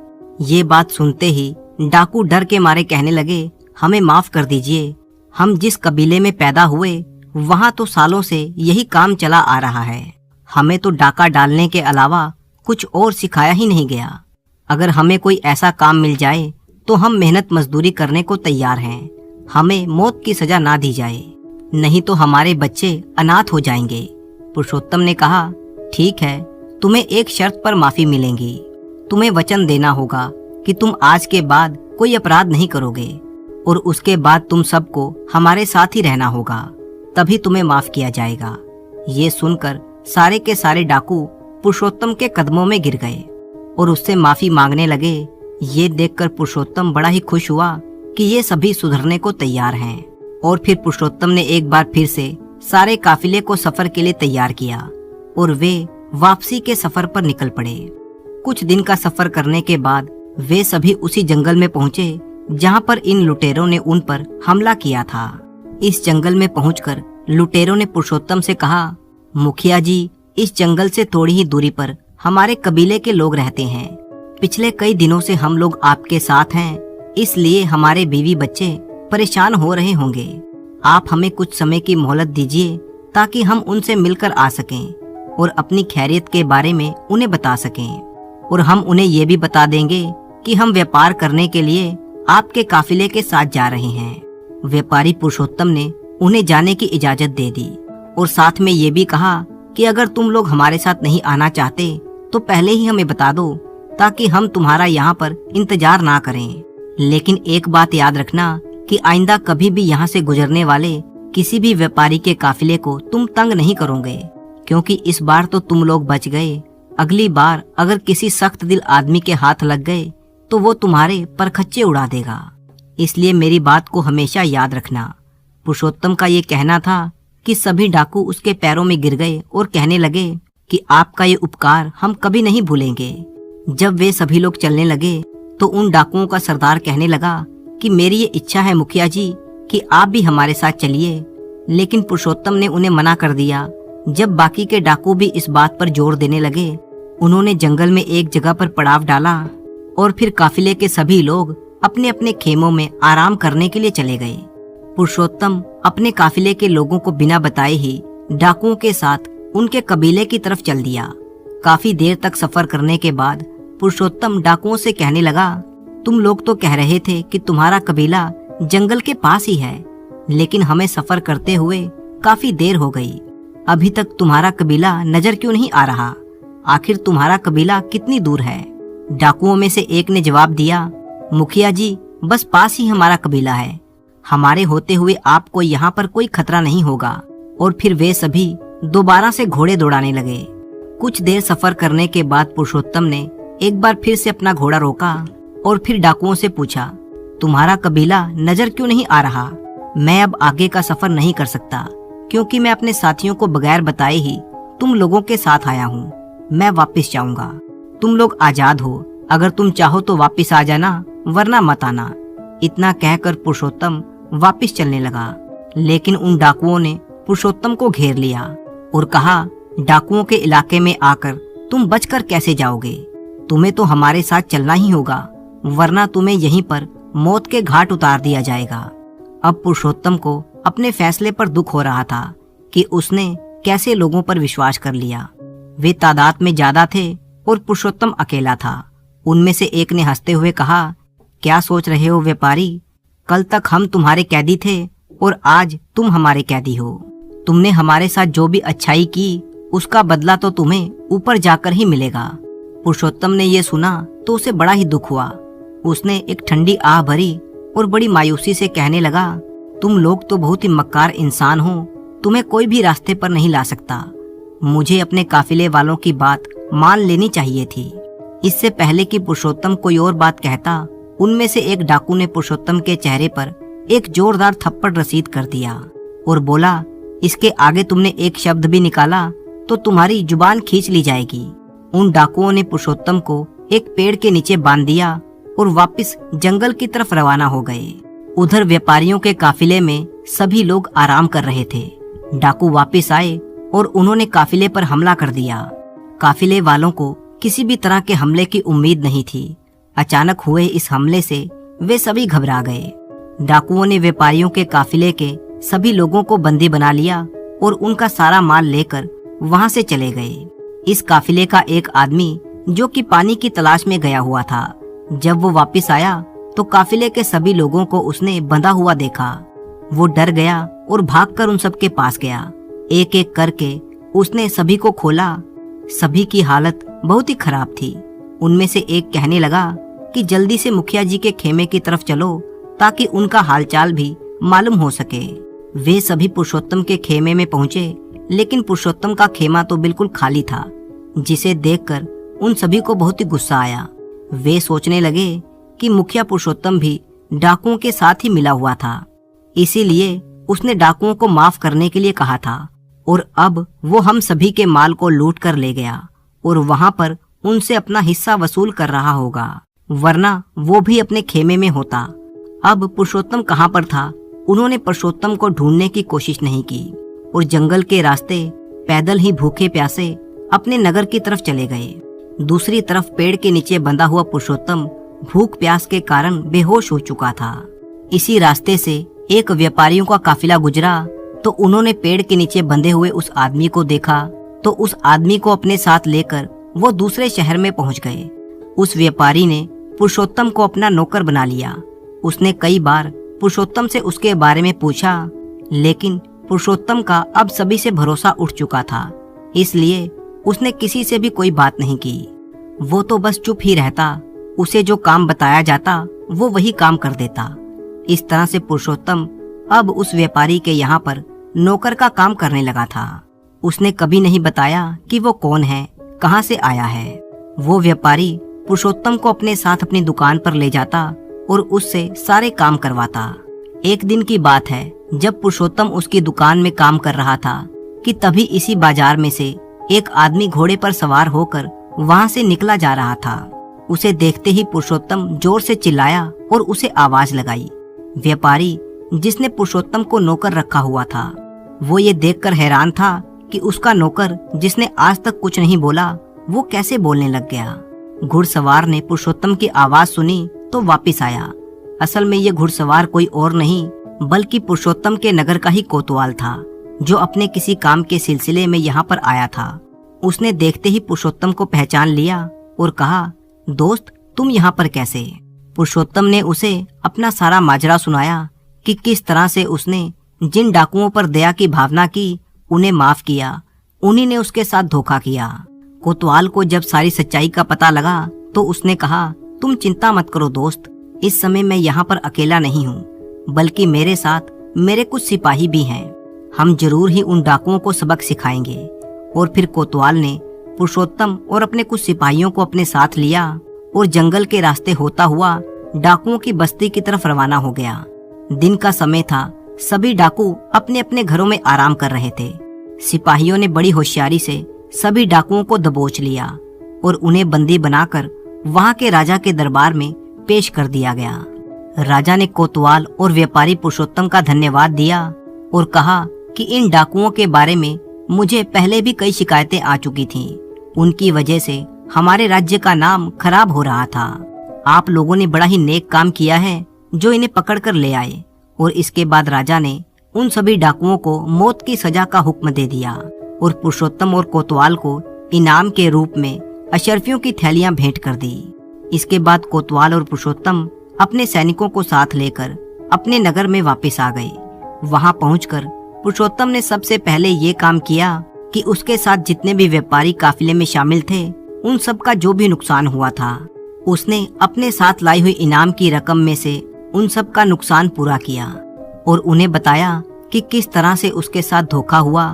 ये बात सुनते ही डाकू डर के मारे कहने लगे, हमें माफ कर दीजिए, हम जिस कबीले में पैदा हुए वहाँ तो सालों से यही काम चला आ रहा है। हमें तो डाका डालने के अलावा कुछ और सिखाया ही नहीं गया। अगर हमें कोई ऐसा काम मिल जाए तो हम मेहनत मजदूरी करने को तैयार हैं। हमें मौत की सजा ना दी जाए, नहीं तो हमारे बच्चे अनाथ हो जाएंगे। पुरुषोत्तम ने कहा, ठीक है, तुम्हें एक शर्त पर माफी मिलेगी। तुम्हें वचन देना होगा कि तुम आज के बाद कोई अपराध नहीं करोगे और उसके बाद तुम सबको हमारे साथ ही रहना होगा, तभी तुम्हें माफ किया जाएगा। ये सुनकर सारे के सारे डाकू पुरुषोत्तम के कदमों में गिर गए और उससे माफी मांगने लगे। ये देखकर पुरुषोत्तम बड़ा ही खुश हुआ कि ये सभी सुधरने को तैयार हैं। और फिर पुरुषोत्तम ने एक बार फिर से सारे काफिले को सफर के लिए तैयार किया और वे वापसी के सफर पर निकल पड़े। कुछ दिन का सफर करने के बाद वे सभी उसी जंगल में पहुंचे जहां पर इन लुटेरों ने उन पर हमला किया था। इस जंगल में पहुंचकर लुटेरों ने पुरुषोत्तम से कहा, मुखिया जी, इस जंगल से थोड़ी ही दूरी पर हमारे कबीले के लोग रहते हैं। पिछले कई दिनों से हम लोग आपके साथ हैं, इसलिए हमारे बीवी बच्चे परेशान हो रहे होंगे। आप हमें कुछ समय की मोहलत दीजिए ताकि हम उनसे मिलकर आ सकें और अपनी खैरियत के बारे में उन्हें बता सकें, और हम उन्हें ये भी बता देंगे कि हम व्यापार करने के लिए आपके काफिले के साथ जा रहे हैं। व्यापारी पुरुषोत्तम ने उन्हें जाने की इजाजत दे दी और साथ में ये भी कहा कि अगर तुम लोग हमारे साथ नहीं आना चाहते तो पहले ही हमें बता दो ताकि हम तुम्हारा यहाँ पर इंतजार ना करें। लेकिन एक बात याद रखना कि आइंदा कभी भी यहाँ से गुजरने वाले किसी भी व्यापारी के काफिले को तुम तंग नहीं करोगे, क्योंकि इस बार तो तुम लोग बच गए। अगली बार अगर किसी सख्त दिल आदमी के हाथ लग गए तो वो तुम्हारे परखच्चे उड़ा देगा। इसलिए मेरी बात को हमेशा याद रखना। पुरुषोत्तम का ये कहना था कि सभी डाकू उसके पैरों में गिर गए और कहने लगे कि आपका ये उपकार हम कभी नहीं भूलेंगे। जब वे सभी लोग चलने लगे तो उन डाकुओं का सरदार कहने लगा कि मेरी ये इच्छा है मुखिया जी कि आप भी हमारे साथ चलिए। लेकिन पुरुषोत्तम ने उन्हें मना कर दिया। जब बाकी के डाकू भी इस बात पर जोर देने लगे, उन्होंने जंगल में एक जगह पर पड़ाव डाला और फिर काफिले के सभी लोग अपने अपने खेमों में आराम करने के लिए चले गए। पुरुषोत्तम अपने काफिले के लोगों को बिना बताए ही डाकुओं के साथ उनके कबीले की तरफ चल दिया। काफी देर तक सफर करने के बाद पुरुषोत्तम डाकुओं से कहने लगा, तुम लोग तो कह रहे थे कि तुम्हारा कबीला जंगल के पास ही है, लेकिन हमें सफर करते हुए काफी देर हो गई। अभी तक तुम्हारा कबीला नजर क्यों नहीं आ रहा? आखिर तुम्हारा कबीला कितनी दूर है? डाकुओं में से एक ने जवाब दिया, मुखिया जी, बस पास ही हमारा कबीला है। हमारे होते हुए आपको यहाँ पर कोई खतरा नहीं होगा। और फिर वे सभी दोबारा से घोड़े दौड़ाने लगे। कुछ देर सफर करने के बाद पुरुषोत्तम ने एक बार फिर से अपना घोड़ा रोका और फिर डाकुओं से पूछा, तुम्हारा कबीला नजर क्यों नहीं आ रहा? मैं अब आगे का सफर नहीं कर सकता, क्योंकि मैं अपने साथियों को बगैर बताए ही तुम लोगों के साथ आया हूँ। मैं वापस जाऊंगा। तुम लोग आजाद हो। अगर तुम चाहो तो वापस आ जाना, वरना मत आना। इतना कहकर पुरुषोत्तम वापस चलने लगा, लेकिन उन डाकुओं ने पुरुषोत्तम को घेर लिया और कहा, डाकुओं के इलाके में आकर तुम बचकर कैसे जाओगे? तुम्हें तो हमारे साथ चलना ही होगा, वरना तुम्हें यहीं पर मौत के घाट उतार दिया जाएगा। अब पुरुषोत्तम को अपने फैसले पर दुख हो रहा था कि उसने कैसे लोगों पर विश्वास कर लिया। वे तादाद में ज्यादा थे और पुरुषोत्तम अकेला था। उनमें से एक ने हंसते हुए कहा, क्या सोच रहे हो व्यापारी? कल तक हम तुम्हारे कैदी थे और आज तुम हमारे कैदी हो। तुमने हमारे साथ जो भी अच्छाई की, उसका बदला तो तुम्हें ऊपर जाकर ही मिलेगा। पुरुषोत्तम ने यह सुना तो उसे बड़ा ही दुख हुआ। उसने एक ठंडी आह भरी और बड़ी मायूसी से कहने लगा, तुम लोग तो बहुत ही मक्कार इंसान हो। तुम्हें कोई भी रास्ते पर नहीं ला सकता। मुझे अपने काफिले वालों की बात मान लेनी चाहिए थी। इससे पहले कि पुरुषोत्तम कोई और बात कहता, उनमें से एक डाकू ने पुरुषोत्तम के चेहरे पर एक जोरदार थप्पड़ रसीद कर दिया और बोला, इसके आगे तुमने एक शब्द भी निकाला तो तुम्हारी जुबान खींच ली जाएगी। उन डाकुओं ने पुरुषोत्तम को एक पेड़ के नीचे बांध दिया और वापस जंगल की तरफ रवाना हो गए। उधर व्यापारियों के काफिले में सभी लोग आराम कर रहे थे। डाकू वापस आए और उन्होंने काफिले पर हमला कर दिया। काफिले वालों को किसी भी तरह के हमले की उम्मीद नहीं थी। अचानक हुए इस हमले से वे सभी घबरा गए। डाकुओं ने व्यापारियों के काफिले के सभी लोगों को बंदी बना लिया और उनका सारा माल लेकर वहां से चले गए। इस काफिले का एक आदमी जो कि पानी की तलाश में गया हुआ था, जब वो वापस आया तो काफिले के सभी लोगों को उसने बंधा हुआ देखा। वो डर गया और भागकर उन सब के पास गया। एक एक करके उसने सभी को खोला। सभी की हालत बहुत ही खराब थी। उनमें से एक कहने लगा कि जल्दी से मुखिया जी के खेमे की तरफ चलो, ताकि उनका हालचाल भी मालूम हो सके। वे सभी पुरुषोत्तम के खेमे में पहुंचे, लेकिन पुरुषोत्तम का खेमा तो बिल्कुल खाली था, जिसे देखकर उन सभी को बहुत ही गुस्सा आया। वे सोचने लगे कि मुखिया पुरुषोत्तम भी डाकुओं के साथ ही मिला हुआ था, इसीलिए उसने डाकुओं को माफ करने के लिए कहा था और अब वो हम सभी के माल को लूट कर ले गया और वहां पर उनसे अपना हिस्सा वसूल कर रहा होगा, वरना वो भी अपने खेमे में होता। अब पुरुषोत्तम कहाँ पर था? उन्होंने पुरुषोत्तम को ढूंढने की कोशिश नहीं की और जंगल के रास्ते पैदल ही भूखे प्यासे अपने नगर की तरफ चले गए। दूसरी तरफ पेड़ के नीचे बंधा हुआ पुरुषोत्तम भूख प्यास के कारण बेहोश हो चुका था। इसी रास्ते से एक व्यापारियों का काफिला गुजरा तो उन्होंने पेड़ के नीचे बंधे हुए उस आदमी को देखा, तो उस आदमी को अपने साथ लेकर वो दूसरे शहर में पहुंच गए। उस व्यापारी ने पुरुषोत्तम को अपना नौकर बना लिया। उसने कई बार पुरुषोत्तम से उसके बारे में पूछा, लेकिन पुरुषोत्तम का अब सभी से भरोसा उठ चुका था, इसलिए उसने किसी से भी कोई बात नहीं की। वो तो बस चुप ही रहता। उसे जो काम बताया जाता वो वही काम कर देता। इस तरह से पुरुषोत्तम अब उस व्यापारी के यहाँ पर नौकर का काम करने लगा था। उसने कभी नहीं बताया कि वो कौन है, कहाँ से आया है। वो व्यापारी पुरुषोत्तम को अपने साथ अपनी दुकान पर ले जाता और उससे सारे काम करवाता। एक दिन की बात है, जब पुरुषोत्तम उसकी दुकान में काम कर रहा था कि तभी इसी बाजार में से एक आदमी घोड़े पर सवार होकर वहां से निकला जा रहा था। उसे देखते ही पुरुषोत्तम जोर से चिल्लाया और उसे आवाज लगाई। व्यापारी, जिसने पुरुषोत्तम को नौकर रखा हुआ था, वो ये देखकर हैरान था कि उसका नौकर, जिसने आज तक कुछ नहीं बोला, वो कैसे बोलने लग गया। घुड़सवार ने पुरुषोत्तम की आवाज सुनी तो वापस आया। असल में ये घुड़सवार कोई और नहीं बल्कि पुरुषोत्तम के नगर का ही कोतवाल था, जो अपने किसी काम के सिलसिले में यहाँ पर आया था। उसने देखते ही पुरुषोत्तम को पहचान लिया और कहा, दोस्त तुम यहाँ पर कैसे? पुरुषोत्तम ने उसे अपना सारा माजरा सुनाया कि किस तरह से उसने जिन डाकुओं पर दया की भावना की उन्हें माफ किया, उन्हीं ने उसके साथ धोखा किया। कोतवाल को जब सारी सच्चाई का पता लगा तो उसने कहा, तुम चिंता मत करो दोस्त, इस समय मैं यहाँ पर अकेला नहीं हूँ, बल्कि मेरे साथ मेरे कुछ सिपाही भी हैं। हम जरूर ही उन डाकुओं को सबक सिखाएंगे। और फिर कोतवाल ने पुरुषोत्तम और अपने कुछ सिपाहियों को अपने साथ लिया और जंगल के रास्ते होता हुआ डाकुओं की बस्ती की तरफ रवाना हो गया। दिन का समय था, सभी डाकू अपने अपने घरों में आराम कर रहे थे। सिपाहियों ने बड़ी होशियारी से सभी डाकुओं को दबोच लिया और उन्हें बंदी बनाकर वहां के राजा के दरबार में पेश कर दिया गया। राजा ने कोतवाल और व्यापारी पुरुषोत्तम का धन्यवाद दिया और कहा कि इन डाकुओं के बारे में मुझे पहले भी कई शिकायतें आ चुकी थीं। उनकी वजह से हमारे राज्य का नाम खराब हो रहा था। आप लोगों ने बड़ा ही नेक काम किया है जो इन्हें पकड़ कर ले आए। और इसके बाद राजा ने उन सभी डाकुओं को मौत की सजा का हुक्म दे दिया और पुरुषोत्तम और कोतवाल को इनाम के रूप में अशर्फियों की थैलियां भेंट कर दी। इसके बाद कोतवाल और पुरुषोत्तम अपने सैनिकों को साथ लेकर अपने नगर में वापस आ गए। वहां पहुंचकर पुरुषोत्तम ने सबसे पहले ये काम किया कि उसके साथ जितने भी व्यापारी काफिले में शामिल थे उन सब का जो भी नुकसान हुआ था, उसने अपने साथ लाई हुई इनाम की रकम में से उन सब का नुकसान पूरा किया और उन्हें बताया कि किस तरह से उसके साथ धोखा हुआ।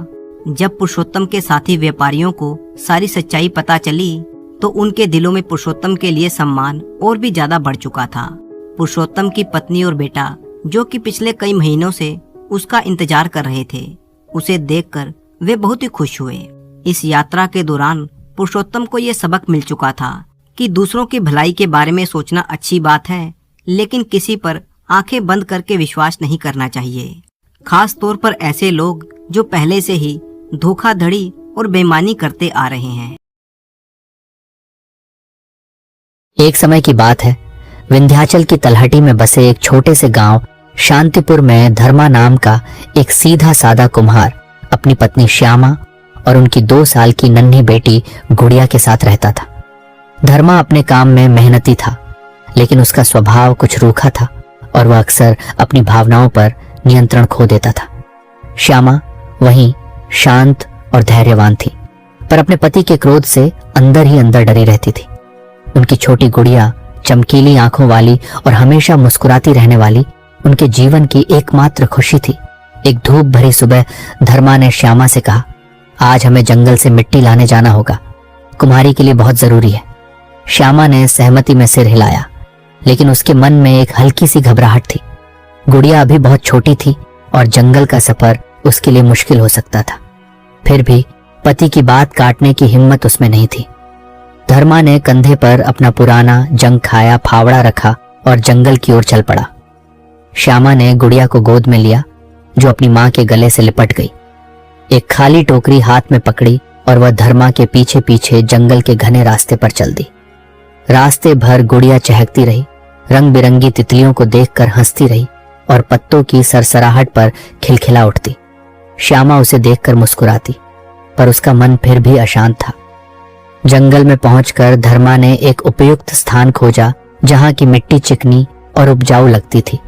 जब पुरुषोत्तम के साथी व्यापारियों को सारी सच्चाई पता चली तो उनके दिलों में पुरुषोत्तम के लिए सम्मान और भी ज्यादा बढ़ चुका था। पुरुषोत्तम की पत्नी और बेटा, जो कि पिछले कई महीनों से उसका इंतजार कर रहे थे, उसे देखकर वे बहुत ही खुश हुए। इस यात्रा के दौरान पुरुषोत्तम को यह सबक मिल चुका था कि दूसरों की भलाई के बारे में सोचना अच्छी बात है, लेकिन किसी पर आंखें बंद करके विश्वास नहीं करना चाहिए, खास तौर पर ऐसे लोग जो पहले से ही धोखाधड़ी और बेईमानी करते आ रहे हैं। एक समय की बात है, विंध्याचल की तलहटी में बसे एक छोटे से गांव शांतिपुर में धर्मा नाम का एक सीधा सादा कुम्हार अपनी पत्नी श्यामा और उनकी 2 साल की नन्ही बेटी गुड़िया के साथ रहता था। धर्मा अपने काम में मेहनती था, लेकिन उसका स्वभाव कुछ रूखा था और वह अक्सर अपनी भावनाओं पर नियंत्रण खो देता था। श्यामा वहीं शांत और धैर्यवान थी, पर अपने पति के क्रोध से अंदर ही अंदर डरी रहती थी। उनकी छोटी गुड़िया चमकीली आंखों वाली और हमेशा मुस्कुराती रहने वाली उनके जीवन की एकमात्र खुशी थी। एक धूप भरी सुबह धर्मा ने श्यामा से कहा, आज हमें जंगल से मिट्टी लाने जाना होगा, कुम्हारी के लिए बहुत जरूरी है। श्यामा ने सहमति में सिर हिलाया, लेकिन उसके मन में एक हल्की सी घबराहट थी। गुड़िया अभी बहुत छोटी थी और जंगल का सफर उसके लिए मुश्किल हो सकता था। फिर भी पति की बात काटने की हिम्मत उसमें नहीं थी। धर्मा ने कंधे पर अपना पुराना जंग खाया फावड़ा रखा और जंगल की ओर चल पड़ा। श्यामा ने गुड़िया को गोद में लिया, जो अपनी मां के गले से लिपट गई। एक खाली टोकरी हाथ में पकड़ी और वह धर्मा के पीछे पीछे जंगल के घने रास्ते पर चल दी। रास्ते भर गुड़िया चहकती रही, रंग बिरंगी तितलियों को देखकर हंसती रही और पत्तों की सरसराहट पर खिलखिला उठती। श्यामा उसे देखकर मुस्कुराती, पर उसका मन फिर भी अशांत था। जंगल में पहुंचकर धर्मा ने एक उपयुक्त स्थान खोजा जहां की मिट्टी चिकनी और उपजाऊ लगती थी।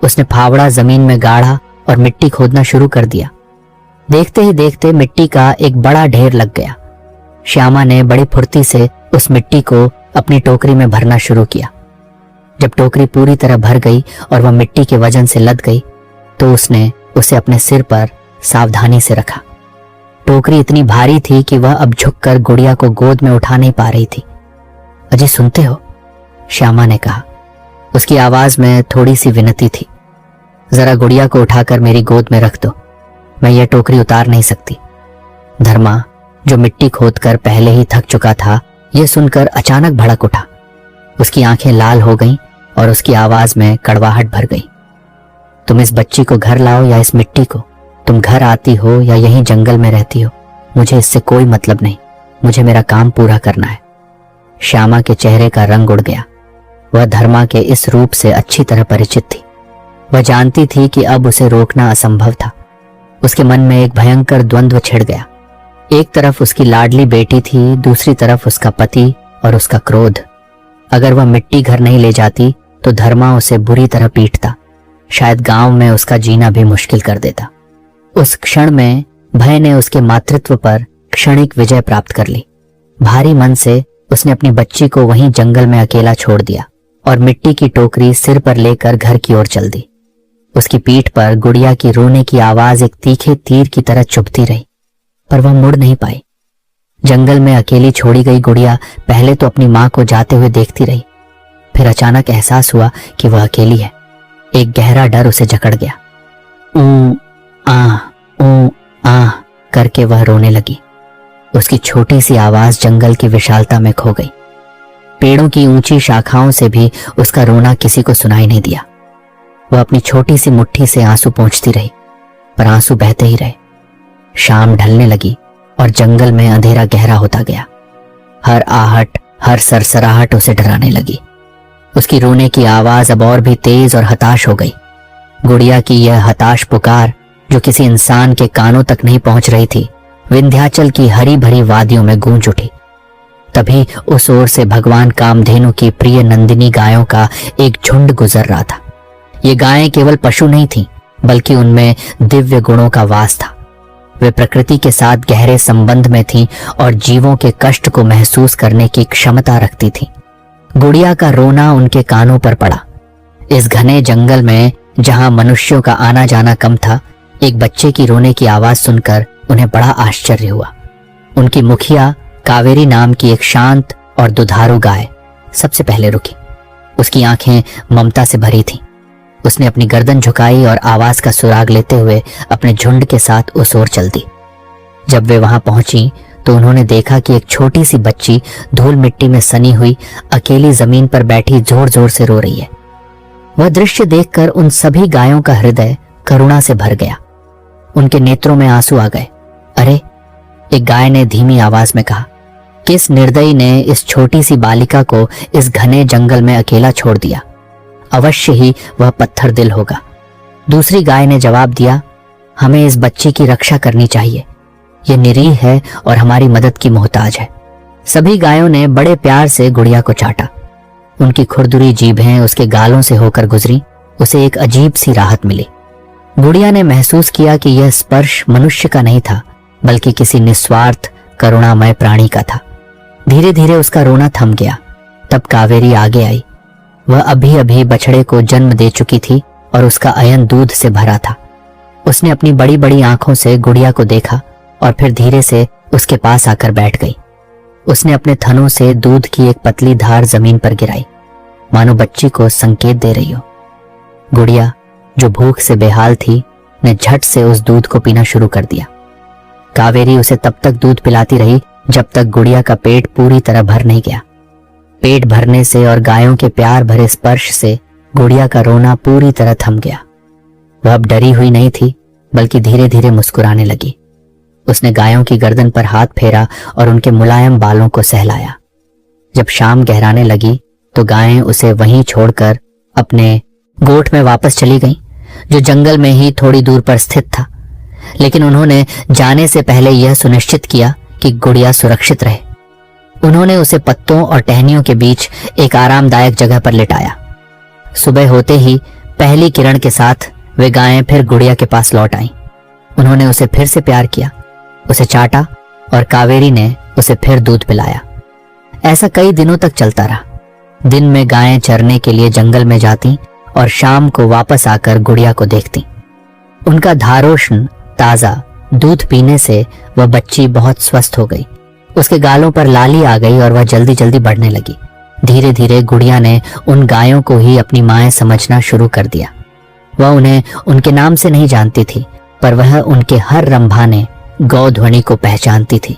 उसने फावड़ा जमीन में गाड़ा और मिट्टी खोदना शुरू कर दिया। देखते ही देखते मिट्टी का एक बड़ा ढेर लग गया। श्यामा ने बड़ी फुर्ती से उस मिट्टी को अपनी टोकरी में भरना शुरू किया। जब टोकरी पूरी तरह भर गई और वह मिट्टी के वजन से लद गई, तो उसने उसे अपने सिर पर सावधानी से रखा। टोकरी इतनी भारी थी कि वह अब झुककर गुड़िया को गोद में उठा नहीं पा रही थी। अजी सुनते हो? श्यामा ने कहा। उसकी आवाज में थोड़ी सी विनती थी। जरा गुड़िया को उठाकर मेरी गोद में रख दो, मैं यह टोकरी उतार नहीं सकती। धर्मा, जो मिट्टी खोदकर पहले ही थक चुका था, यह सुनकर अचानक भड़क उठा। उसकी आंखें लाल हो गईं और उसकी आवाज में कड़वाहट भर गई। तुम इस बच्ची को घर लाओ या इस मिट्टी को, तुम घर आती हो या यहीं जंगल में रहती हो, मुझे इससे कोई मतलब नहीं, मुझे मेरा काम पूरा करना है। श्यामा के चेहरे का रंग उड़ गया। वह धर्मा के इस रूप से अच्छी तरह परिचित थी। वह जानती थी कि अब उसे रोकना असंभव था। उसके मन में एक भयंकर द्वंद्व छिड़ गया। एक तरफ उसकी लाडली बेटी थी, दूसरी तरफ उसका पति और उसका क्रोध। अगर वह मिट्टी घर नहीं ले जाती तो धर्मा उसे बुरी तरह पीटता, शायद गांव में उसका जीना भी मुश्किल कर देता। उस क्षण में भय ने उसके मातृत्व पर क्षणिक विजय प्राप्त कर ली। भारी मन से उसने अपनी बच्ची को वहीं जंगल में अकेला छोड़ दिया और मिट्टी की टोकरी सिर पर लेकर घर की ओर चल दी। उसकी पीठ पर गुड़िया की रोने की आवाज एक तीखे तीर की तरह चुभती रही, पर वह मुड़ नहीं पाई। जंगल में अकेली छोड़ी गई गुड़िया पहले तो अपनी मां को जाते हुए देखती रही, फिर अचानक एहसास हुआ कि वह अकेली है। एक गहरा डर उसे जकड़ गया। ऊ आ करके वह रोने लगी। उसकी छोटी सी आवाज जंगल की विशालता में खो गई। पेड़ों की ऊंची शाखाओं से भी उसका रोना किसी को सुनाई नहीं दिया। वह अपनी छोटी सी मुट्ठी से आंसू पोंछती रही, पर आंसू बहते ही रहे। शाम ढलने लगी और जंगल में अंधेरा गहरा होता गया। हर आहट, हर सरसराहट उसे डराने लगी। उसकी रोने की आवाज अब और भी तेज और हताश हो गई। गुड़िया की यह हताश पुकार, जो किसी इंसान के कानों तक नहीं पहुंच रही थी, विंध्याचल की हरी भरी वादियों में गूंज उठी। तभी उस ओर से भगवान कामधेनु की प्रिय नंदिनी गायों का एक झुंड गुजर रहा था। ये गायें केवल पशु नहीं थीं, बल्कि उनमें दिव्य गुणों का वास था। वे प्रकृति के साथ गहरे संबंध में थीं और जीवों के कष्ट को महसूस करने की क्षमता रखती थीं। गुड़िया का रोना उनके कानों पर पड़ा। इस घने जंगल में जहां मनुष्यों का आना जाना कम था, एक बच्चे की रोने की आवाज सुनकर उन्हें बड़ा आश्चर्य हुआ। उनकी मुखिया कावेरी नाम की एक शांत और दुधारू गाय सबसे पहले रुकी। उसकी आंखें ममता से भरी थीं। उसने अपनी गर्दन झुकाई और आवाज का सुराग लेते हुए अपने झुंड के साथ उस ओर चल दी। जब वे वहां पहुंची तो उन्होंने देखा कि एक छोटी सी बच्ची धूल मिट्टी में सनी हुई अकेली जमीन पर बैठी जोर जोर से रो रही है। वह दृश्य देखकर उन सभी गायों का हृदय करुणा से भर गया। उनके नेत्रों में आंसू आ गए। अरे, एक गाय ने धीमी आवाज में कहा, किस निर्दयी ने इस छोटी सी बालिका को इस घने जंगल में अकेला छोड़ दिया? अवश्य ही वह पत्थर दिल होगा। दूसरी गाय ने जवाब दिया, हमें इस बच्ची की रक्षा करनी चाहिए। यह निरीह है और हमारी मदद की मोहताज है। सभी गायों ने बड़े प्यार से गुड़िया को चाटा। उनकी खुरदुरी जीभें उसके गालों से होकर गुजरी। उसे एक अजीब सी राहत मिली। गुड़िया ने महसूस किया कि यह स्पर्श मनुष्य का नहीं था, बल्कि किसी निस्वार्थ करुणामय प्राणी का था। धीरे धीरे उसका रोना थम गया। तब कावेरी आगे आई। वह अभी अभी बछड़े को जन्म दे चुकी थी और उसका अयन दूध से भरा था। उसने अपनी बड़ी बड़ी आंखों से गुड़िया को देखा और फिर धीरे से उसके पास आकर बैठ गई। उसने अपने थनों से दूध की एक पतली धार जमीन पर गिराई, मानो बच्ची को संकेत दे रही हो। गुड़िया, जो भूख से बेहाल थी, ने झट से उस दूध को पीना शुरू कर दिया। कावेरी उसे तब तक दूध पिलाती रही जब तक गुड़िया का पेट पूरी तरह भर नहीं गया। पेट भरने से और गायों के प्यार भरे स्पर्श से गुड़िया का रोना पूरी तरह थम गया। वह अब डरी हुई नहीं थी, बल्कि धीरे धीरे मुस्कुराने लगी। उसने गायों की गर्दन पर हाथ फेरा और उनके मुलायम बालों को सहलाया। जब शाम गहराने लगी तो गायें उसे वहीं छोड़कर अपने गोठ में वापस चली गईं, जो जंगल में ही थोड़ी दूर पर स्थित था। लेकिन उन्होंने जाने से पहले यह सुनिश्चित किया कि गुड़िया सुरक्षित रहे। उन्होंने उसे पत्तों और टहनियों के बीच एक आरामदायक जगह पर लिटाया। सुबह होते ही पहली किरण के साथ वे गायें फिर गुड़िया के पास लौट आईं। उन्होंने उसे फिर से प्यार किया, उसे चाटा और कावेरी ने उसे फिर दूध पिलाया। ऐसा कई दिनों तक चलता रहा। दिन में गायें चरने के लिए जंगल में जाती और शाम को वापस आकर गुड़िया को देखती। उनका धारोष्ण ताजा दूध पीने से वह बच्ची बहुत स्वस्थ हो गई। उसके गालों पर लाली आ गई और वह जल्दी जल्दी बढ़ने लगी। धीरे धीरे गुड़िया ने उन गायों को ही अपनी माएं समझना शुरू कर दिया। वह उन्हें उनके नाम से नहीं जानती थी, पर वह उनके हर रंभाने गौ ध्वनि को पहचानती थी।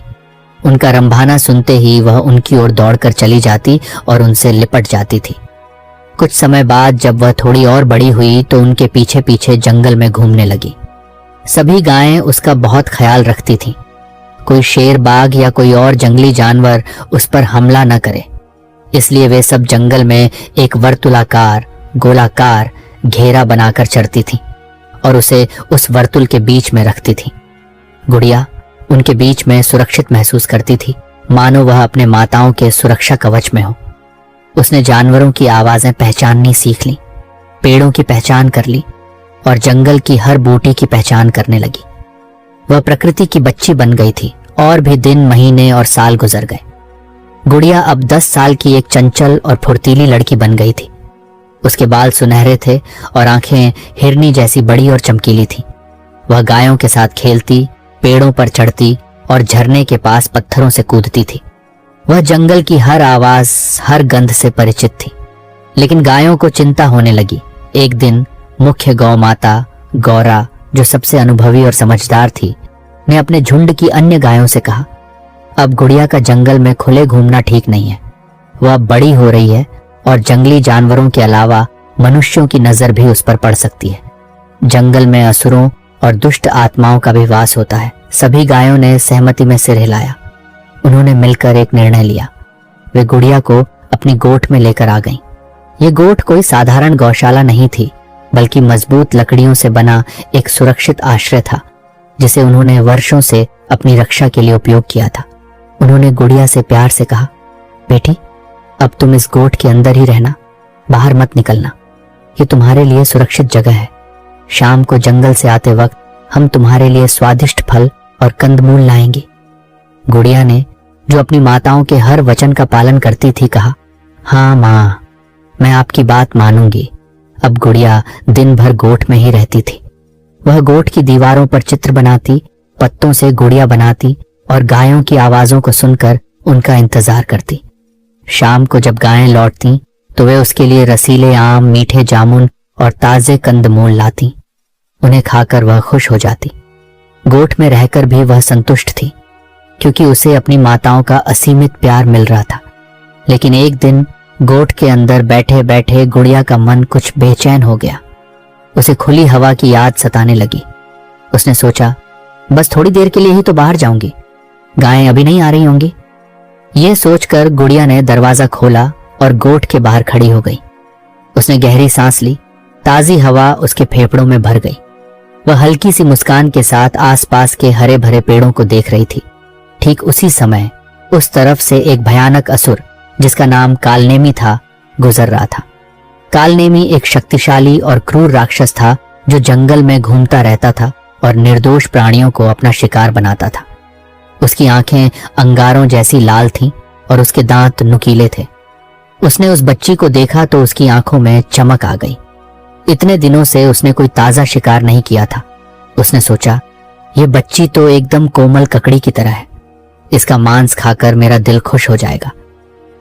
उनका रंभाना सुनते ही वह उनकी ओर दौड़कर चली जाती और उनसे लिपट जाती थी। कुछ समय बाद जब वह थोड़ी और बड़ी हुई तो उनके पीछे पीछे जंगल में घूमने लगी। सभी गायें उसका बहुत ख्याल रखती थीं। कोई शेर, बाघ या कोई और जंगली जानवर उस पर हमला न करे, इसलिए वे सब जंगल में एक वर्तुलाकार गोलाकार घेरा बनाकर चरती थीं और उसे उस वर्तुल के बीच में रखती थीं। गुड़िया उनके बीच में सुरक्षित महसूस करती थी, मानो वह अपने माताओं के सुरक्षा कवच में हो। उसने जानवरों की आवाजें पहचाननी सीख ली, पेड़ों की पहचान कर ली और जंगल की हर बूटी की पहचान करने लगी। वह प्रकृति की बच्ची बन गई थी और भी दिन, महीने और साल गुजर गए। गुड़िया अब 10 साल की एक चंचल और फुर्तीली लड़की बन गई थी। उसके बाल सुनहरे थे और आंखें हिरनी जैसी बड़ी और चमकीली थीं। वह गायों के साथ खेलती, पेड़ों पर चढ़ती और झरने के पास पत्थरों से कूदती थी। वह जंगल की हर आवाज, हर गंध से परिचित थी। लेकिन गायों को चिंता होने लगी। एक दिन मुख्य गौ माता गौरा, जो सबसे अनुभवी और समझदार थी, ने अपने झुंड की अन्य गायों से कहा, अब गुड़िया का जंगल में खुले घूमना ठीक नहीं है। वह बड़ी हो रही है और जंगली जानवरों के अलावा मनुष्यों की नजर भी उस पर पड़ सकती है। जंगल में असुरों और दुष्ट आत्माओं का भी वास होता है। सभी गायों ने सहमति में सिर हिलाया। उन्होंने मिलकर एक निर्णय लिया। वे गुड़िया को अपनी गोठ में लेकर आ गईं। ये गोठ कोई साधारण गौशाला नहीं थी, बल्कि मजबूत लकड़ियों से बना एक सुरक्षित आश्रय था, जिसे उन्होंने वर्षों से अपनी रक्षा के लिए उपयोग किया था। उन्होंने गुड़िया से प्यार से कहा, बेटी, अब तुम इस गोठ के अंदर ही रहना, बाहर मत निकलना। ये तुम्हारे लिए सुरक्षित जगह है। शाम को जंगल से आते वक्त हम तुम्हारे लिए स्वादिष्ट फल और कंदमूल लाएंगे। गुड़िया ने, जो अपनी माताओं के हर वचन का पालन करती थी, कहा, हाँ माँ, मैं आपकी बात मानूंगी। अब गुड़िया दिन भर गोठ में ही रहती थी। वह गोठ की दीवारों पर चित्र बनाती, पत्तों से गुड़िया बनाती और गायों की आवाजों को सुनकर उनका इंतजार करती। शाम को जब गायें लौटती तो वे उसके लिए रसीले आम, मीठे जामुन और ताजे कंदमूल लाती। उन्हें खाकर वह खुश हो जाती। गोठ में रहकर भी वह संतुष्ट थी, क्योंकि उसे अपनी माताओं का असीमित प्यार मिल रहा था। लेकिन एक दिन गोठ के अंदर बैठे बैठे गुड़िया का मन कुछ बेचैन हो गया। उसे खुली हवा की याद सताने लगी। उसने सोचा, बस थोड़ी देर के लिए ही तो बाहर जाऊंगी, गायें अभी नहीं आ रही होंगी। यह सोचकर गुड़िया ने दरवाजा खोला और गोठ के बाहर खड़ी हो गई। उसने गहरी सांस ली। ताजी हवा उसके फेफड़ों में भर गई। वह हल्की सी मुस्कान के साथ आसपास के हरे भरे पेड़ों को देख रही थी। ठीक उसी समय उस तरफ से एक भयानक असुर, जिसका नाम कालनेमी था, गुजर रहा था। कालनेमी एक शक्तिशाली और क्रूर राक्षस था, जो जंगल में घूमता रहता था और निर्दोष प्राणियों को अपना शिकार बनाता था। उसकी आंखें अंगारों जैसी लाल थीं और उसके दांत नुकीले थे। उसने उस बच्ची को देखा तो उसकी आंखों में चमक आ गई। इतने दिनों से उसने कोई ताजा शिकार नहीं किया था। उसने सोचा, यह बच्ची तो एकदम कोमल ककड़ी की तरह है। इसका मांस खाकर मेरा दिल खुश हो जाएगा।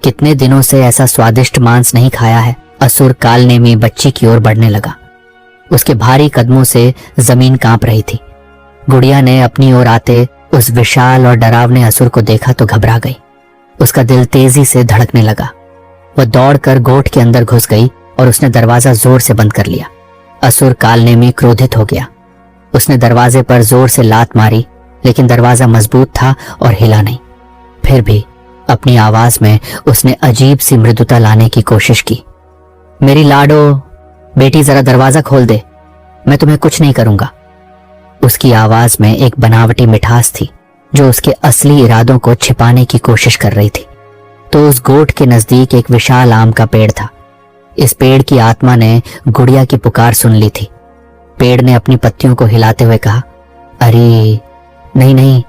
कितने दिनों से ऐसा स्वादिष्ट मांस नहीं खाया है। असुर कालनेमी बच्ची की ओर बढ़ने लगा। उसके भारी कदमों से जमीन कांप रही थी। गुड़िया ने अपनी ओर आते उस विशाल और डरावने असुर को देखा तो घबरा गई। उसका दिल तेजी से धड़कने लगा। वह दौड़कर गोठ के अंदर घुस गई और उसने दरवाजा जोर से बंद कर लिया। असुर कालनेमी क्रोधित हो गया। उसने दरवाजे पर जोर से लात मारी, लेकिन दरवाजा मजबूत था और हिला नहीं। फिर भी अपनी आवाज में उसने अजीब सी मृदुता लाने की कोशिश की। मेरी लाडो, बेटी जरा दरवाजा खोल दे, मैं तुम्हें कुछ नहीं करूंगा। उसकी आवाज में एक बनावटी मिठास थी, जो उसके असली इरादों को छिपाने की कोशिश कर रही थी। तो उस गोठ के नजदीक एक विशाल आम का पेड़ था। इस पेड़ की आत्मा ने गुड़िया की पुकार सुन ली थी। पेड़ ने अपनी पत्तियों को हिलाते हुए कहा, अरे नहीं नहीं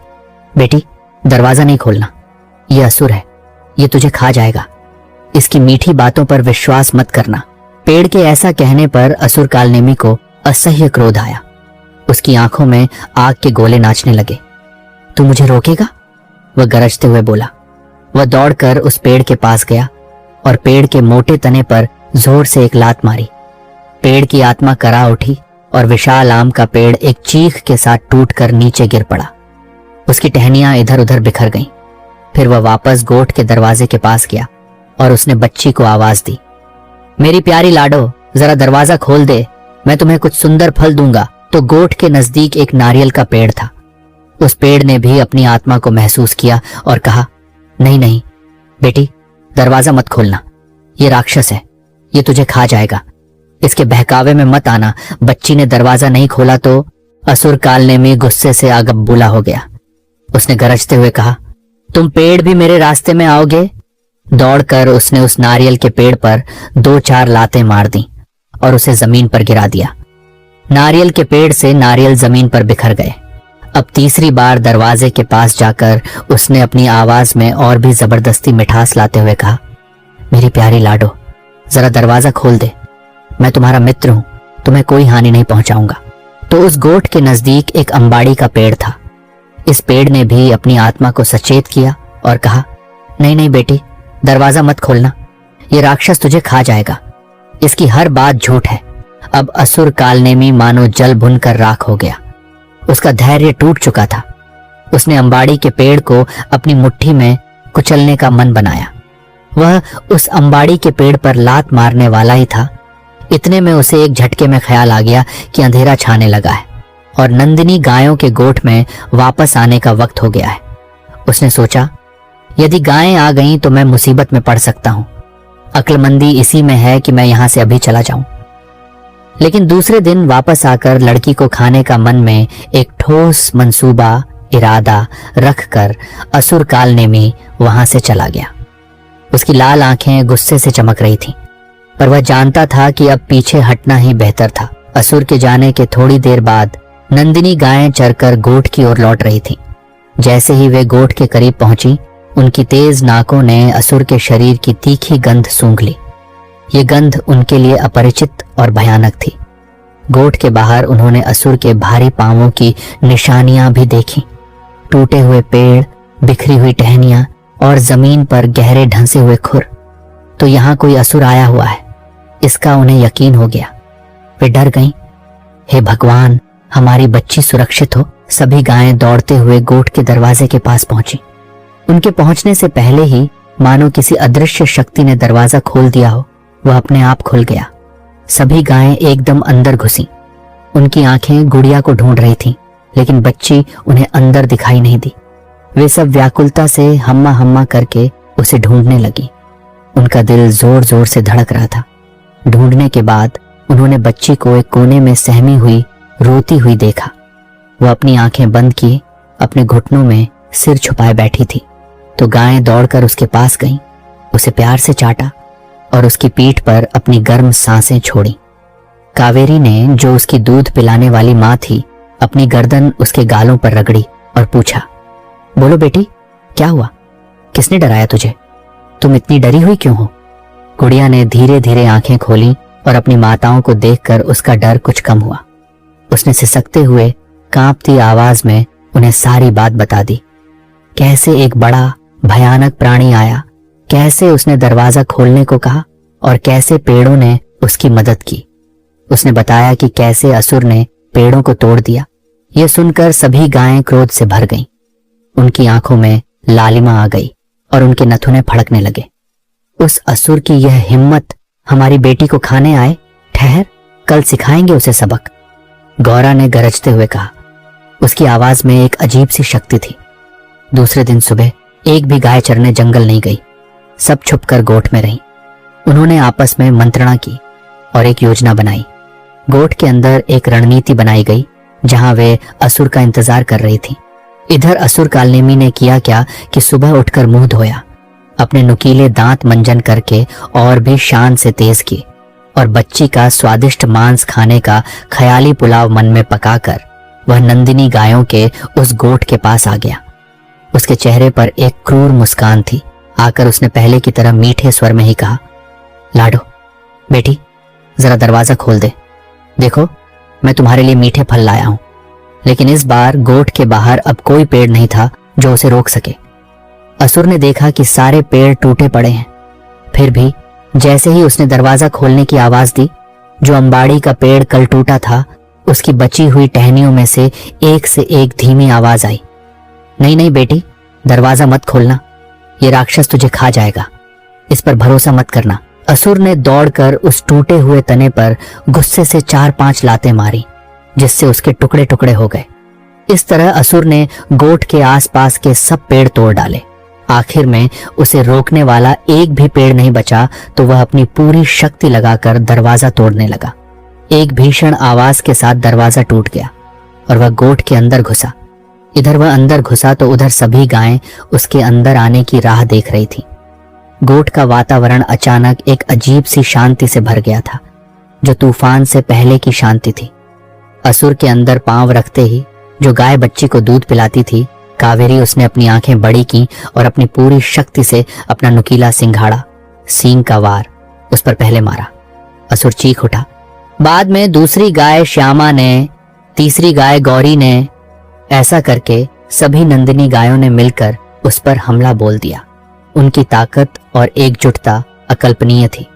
बेटी, दरवाजा नहीं खोलना। यह असुर है, यह तुझे खा जाएगा। इसकी मीठी बातों पर विश्वास मत करना। पेड़ के ऐसा कहने पर असुर कालनेमी को असह्य क्रोध आया। उसकी आंखों में आग के गोले नाचने लगे। तू मुझे रोकेगा? वह गरजते हुए बोला। वह दौड़कर उस पेड़ के पास गया और पेड़ के मोटे तने पर जोर से एक लात मारी। पेड़ की आत्मा करा उठी और विशाल आम का पेड़ एक चीख के साथ टूटकर नीचे गिर पड़ा। उसकी टहनियां इधर उधर बिखर गईं। फिर वह वापस गोठ के दरवाजे के पास गया और उसने बच्ची को आवाज दी, मेरी प्यारी लाडो, जरा दरवाजा खोल दे, मैं तुम्हें कुछ सुंदर फल दूंगा तो गोठ के नजदीक एक नारियल का पेड़ था। उस पेड़ ने भी अपनी आत्मा को महसूस किया और कहा, नहीं नहीं बेटी, दरवाजा मत खोलना, ये राक्षस है, ये तुझे खा जाएगा, इसके बहकावे में मत आना। बच्ची ने दरवाजा नहीं खोला तो असुर कालनेमी गुस्से से आगबबूला हो गया। उसने गरजते हुए कहा, तुम पेड़ भी मेरे रास्ते में आओगे? दौड़कर उसने उस नारियल के पेड़ पर 2-4 लातें मार दी और उसे जमीन पर गिरा दिया। नारियल के पेड़ से नारियल जमीन पर बिखर गए। अब तीसरी बार दरवाजे के पास जाकर उसने अपनी आवाज में और भी जबरदस्ती मिठास लाते हुए कहा, मेरी प्यारी लाडो, जरा दरवाजा खोल दे, मैं तुम्हारा मित्र हूं, तुम्हें कोई हानि नहीं पहुंचाऊंगा। तो उस गोठ के नजदीक एक अंबाड़ी का पेड़ था। इस पेड़ ने भी अपनी आत्मा को सचेत किया और कहा, नहीं नहीं बेटी, दरवाजा मत खोलना, ये राक्षस तुझे खा जाएगा, इसकी हर बात झूठ है। अब असुर कालनेमी मानो जल भुनकर राख हो गया। उसका धैर्य टूट चुका था। उसने अंबाड़ी के पेड़ को अपनी मुट्ठी में कुचलने का मन बनाया। वह उस अंबाड़ी के पेड़ पर लात मारने वाला ही था। इतने में उसे एक झटके में ख्याल आ गया कि अंधेरा छाने लगा है और नंदिनी गायों के गोठ में वापस आने का वक्त हो गया है। उसने सोचा, यदि गायें आ गईं तो मैं मुसीबत में पड़ सकता हूं। अक्लमंदी इसी में है कि मैं यहां से अभी चला जाऊं। लेकिन दूसरे दिन वापस आकर लड़की को खाने का मन में एक ठोस मंसूबा इरादा रखकर असुर कालनेमी वहां से चला गया। उसकी लाल आंखें गुस्से से चमक रही थीं, पर वह जानता था कि अब पीछे हटना ही बेहतर था। असुर के जाने के थोड़ी देर बाद नंदिनी गायें चरकर गोठ की ओर लौट रही थीं। जैसे ही वे गोठ के करीब पहुंची, उनकी तेज नाकों ने असुर के शरीर की तीखी गंध सूंघ ली। ये गंध उनके लिए अपरिचित और भयानक थी। गोठ के बाहर उन्होंने असुर के भारी पांवों की निशानियां भी देखी। टूटे हुए पेड़, बिखरी हुई टहनियां और जमीन पर गहरे ढंसे हुए खुर। तो यहां कोई असुर आया हुआ है, इसका उन्हें यकीन हो गया। वे डर गईं। हे भगवान, हमारी बच्ची सुरक्षित हो। सभी गायें दौड़ते हुए गोठ के दरवाजे के पास पहुंची। उनके पहुंचने से पहले ही मानो किसी अदृश्य शक्ति ने दरवाजा खोल दिया हो। वह अपने आप खुल गया। सभी गायें एकदम अंदर घुसी। उनकी आंखें गुड़िया को ढूंढ रही थीं, लेकिन बच्ची उन्हें अंदर दिखाई नहीं दी। वे सब व्याकुलता से हम्मा हम्मा करके उसे ढूंढने लगी। उनका दिल जोर जोर से धड़क रहा था। ढूंढने के बाद उन्होंने बच्ची को एक कोने में सहमी हुई रोती हुई देखा। वह अपनी आंखें बंद किए अपने घुटनों में सिर छुपाए बैठी थी। तो गायें दौड़कर उसके पास गईं, उसे प्यार से चाटा और उसकी पीठ पर अपनी गर्म सांसें छोड़ी। कावेरी ने, जो उसकी दूध पिलाने वाली मां थी, अपनी गर्दन उसके गालों पर रगड़ी और पूछा, बोलो बेटी, क्या हुआ? किसने डराया तुझे? तुम इतनी डरी हुई क्यों हो? गुड़िया ने धीरे धीरे आंखें खोली और अपनी माताओं को देखकर उसका डर कुछ कम हुआ। उसने सिसकते हुए कांपती आवाज में उन्हें सारी बात बता दी। कैसे एक बड़ा भयानक प्राणी आया, कैसे उसने दरवाजा खोलने को कहा और कैसे पेड़ों ने उसकी मदद की। उसने बताया कि कैसे असुर ने पेड़ों को तोड़ दिया। यह सुनकर सभी गायें क्रोध से भर गईं। उनकी आंखों में लालिमा आ गई और उनके नथुने फड़कने लगे। उस असुर की यह हिम्मत हमारी बेटी को खाने आए? ठहर, कल सिखाएंगे उसे सबक, गौरा ने गरजते हुए कहा। उसकी आवाज में एक अजीब सी शक्ति थी। दूसरे दिन सुबह एक भी गाय चरने जंगल नहीं गई। सब छुपकर गोठ में रहीं। उन्होंने आपस में मंत्रणा की और एक योजना बनाई। गोठ के अंदर एक रणनीति बनाई गई जहां वे असुर का इंतजार कर रही थी। इधर असुर कालनेमी ने किया क्या कि सुबह उठकर मुंह धोया, अपने नुकीले दांत मंजन करके और भी शान से तेज की और बच्ची का स्वादिष्ट मांस खाने का ख्याली पुलाव मन में पकाकर वह नंदिनी गायों के उस गोठ के पास आ गया। उसके चेहरे पर एक क्रूर मुस्कान थी। आकर उसने पहले की तरह मीठे स्वर में ही कहा, लाडो बेटी, जरा दरवाजा खोल दे। देखो, मैं तुम्हारे लिए मीठे फल लाया हूं। लेकिन इस बार गोठ के बाहर अब कोई पेड़ नहीं था जो उसे रोक सके। असुर ने देखा कि सारे पेड़ टूटे पड़े हैं। फिर भी जैसे ही उसने दरवाजा खोलने की आवाज दी, जो अंबाड़ी का पेड़ कल टूटा था, उसकी बची हुई टहनियों में से एक धीमी आवाज आई, नहीं नहीं बेटी, दरवाजा मत खोलना, ये राक्षस तुझे खा जाएगा, इस पर भरोसा मत करना। असुर ने दौड़कर उस टूटे हुए तने पर गुस्से से 4-5 लातें मारी, जिससे उसके टुकड़े टुकड़े हो गए। इस तरह असुर ने गोठ के आसपास के सब पेड़ तोड़ डाले। आखिर में उसे रोकने वाला एक भी पेड़ नहीं बचा तो वह अपनी पूरी शक्ति लगाकर दरवाजा तोड़ने लगा। एक भीषण आवाज के साथ दरवाजा टूट गया और वह गोठ के अंदर घुसा। इधर वह अंदर घुसा तो उधर सभी गायें उसके अंदर आने की राह देख रही थी। गोठ का वातावरण अचानक एक अजीब सी शांति से भर गया था, जो तूफान से पहले की शांति थी। असुर के अंदर पांव रखते ही जो गाय बच्ची को दूध पिलाती थी, कावेरी, उसने अपनी आंखें बड़ी की और अपनी पूरी शक्ति से अपना नुकीला सिंघाड़ा, सींग का वार उस पर पहले मारा। असुर चीख उठा। बाद में दूसरी गाय श्यामा ने, तीसरी गाय गौरी ने, ऐसा करके सभी नंदिनी गायों ने मिलकर उस पर हमला बोल दिया। उनकी ताकत और एकजुटता अकल्पनीय थी।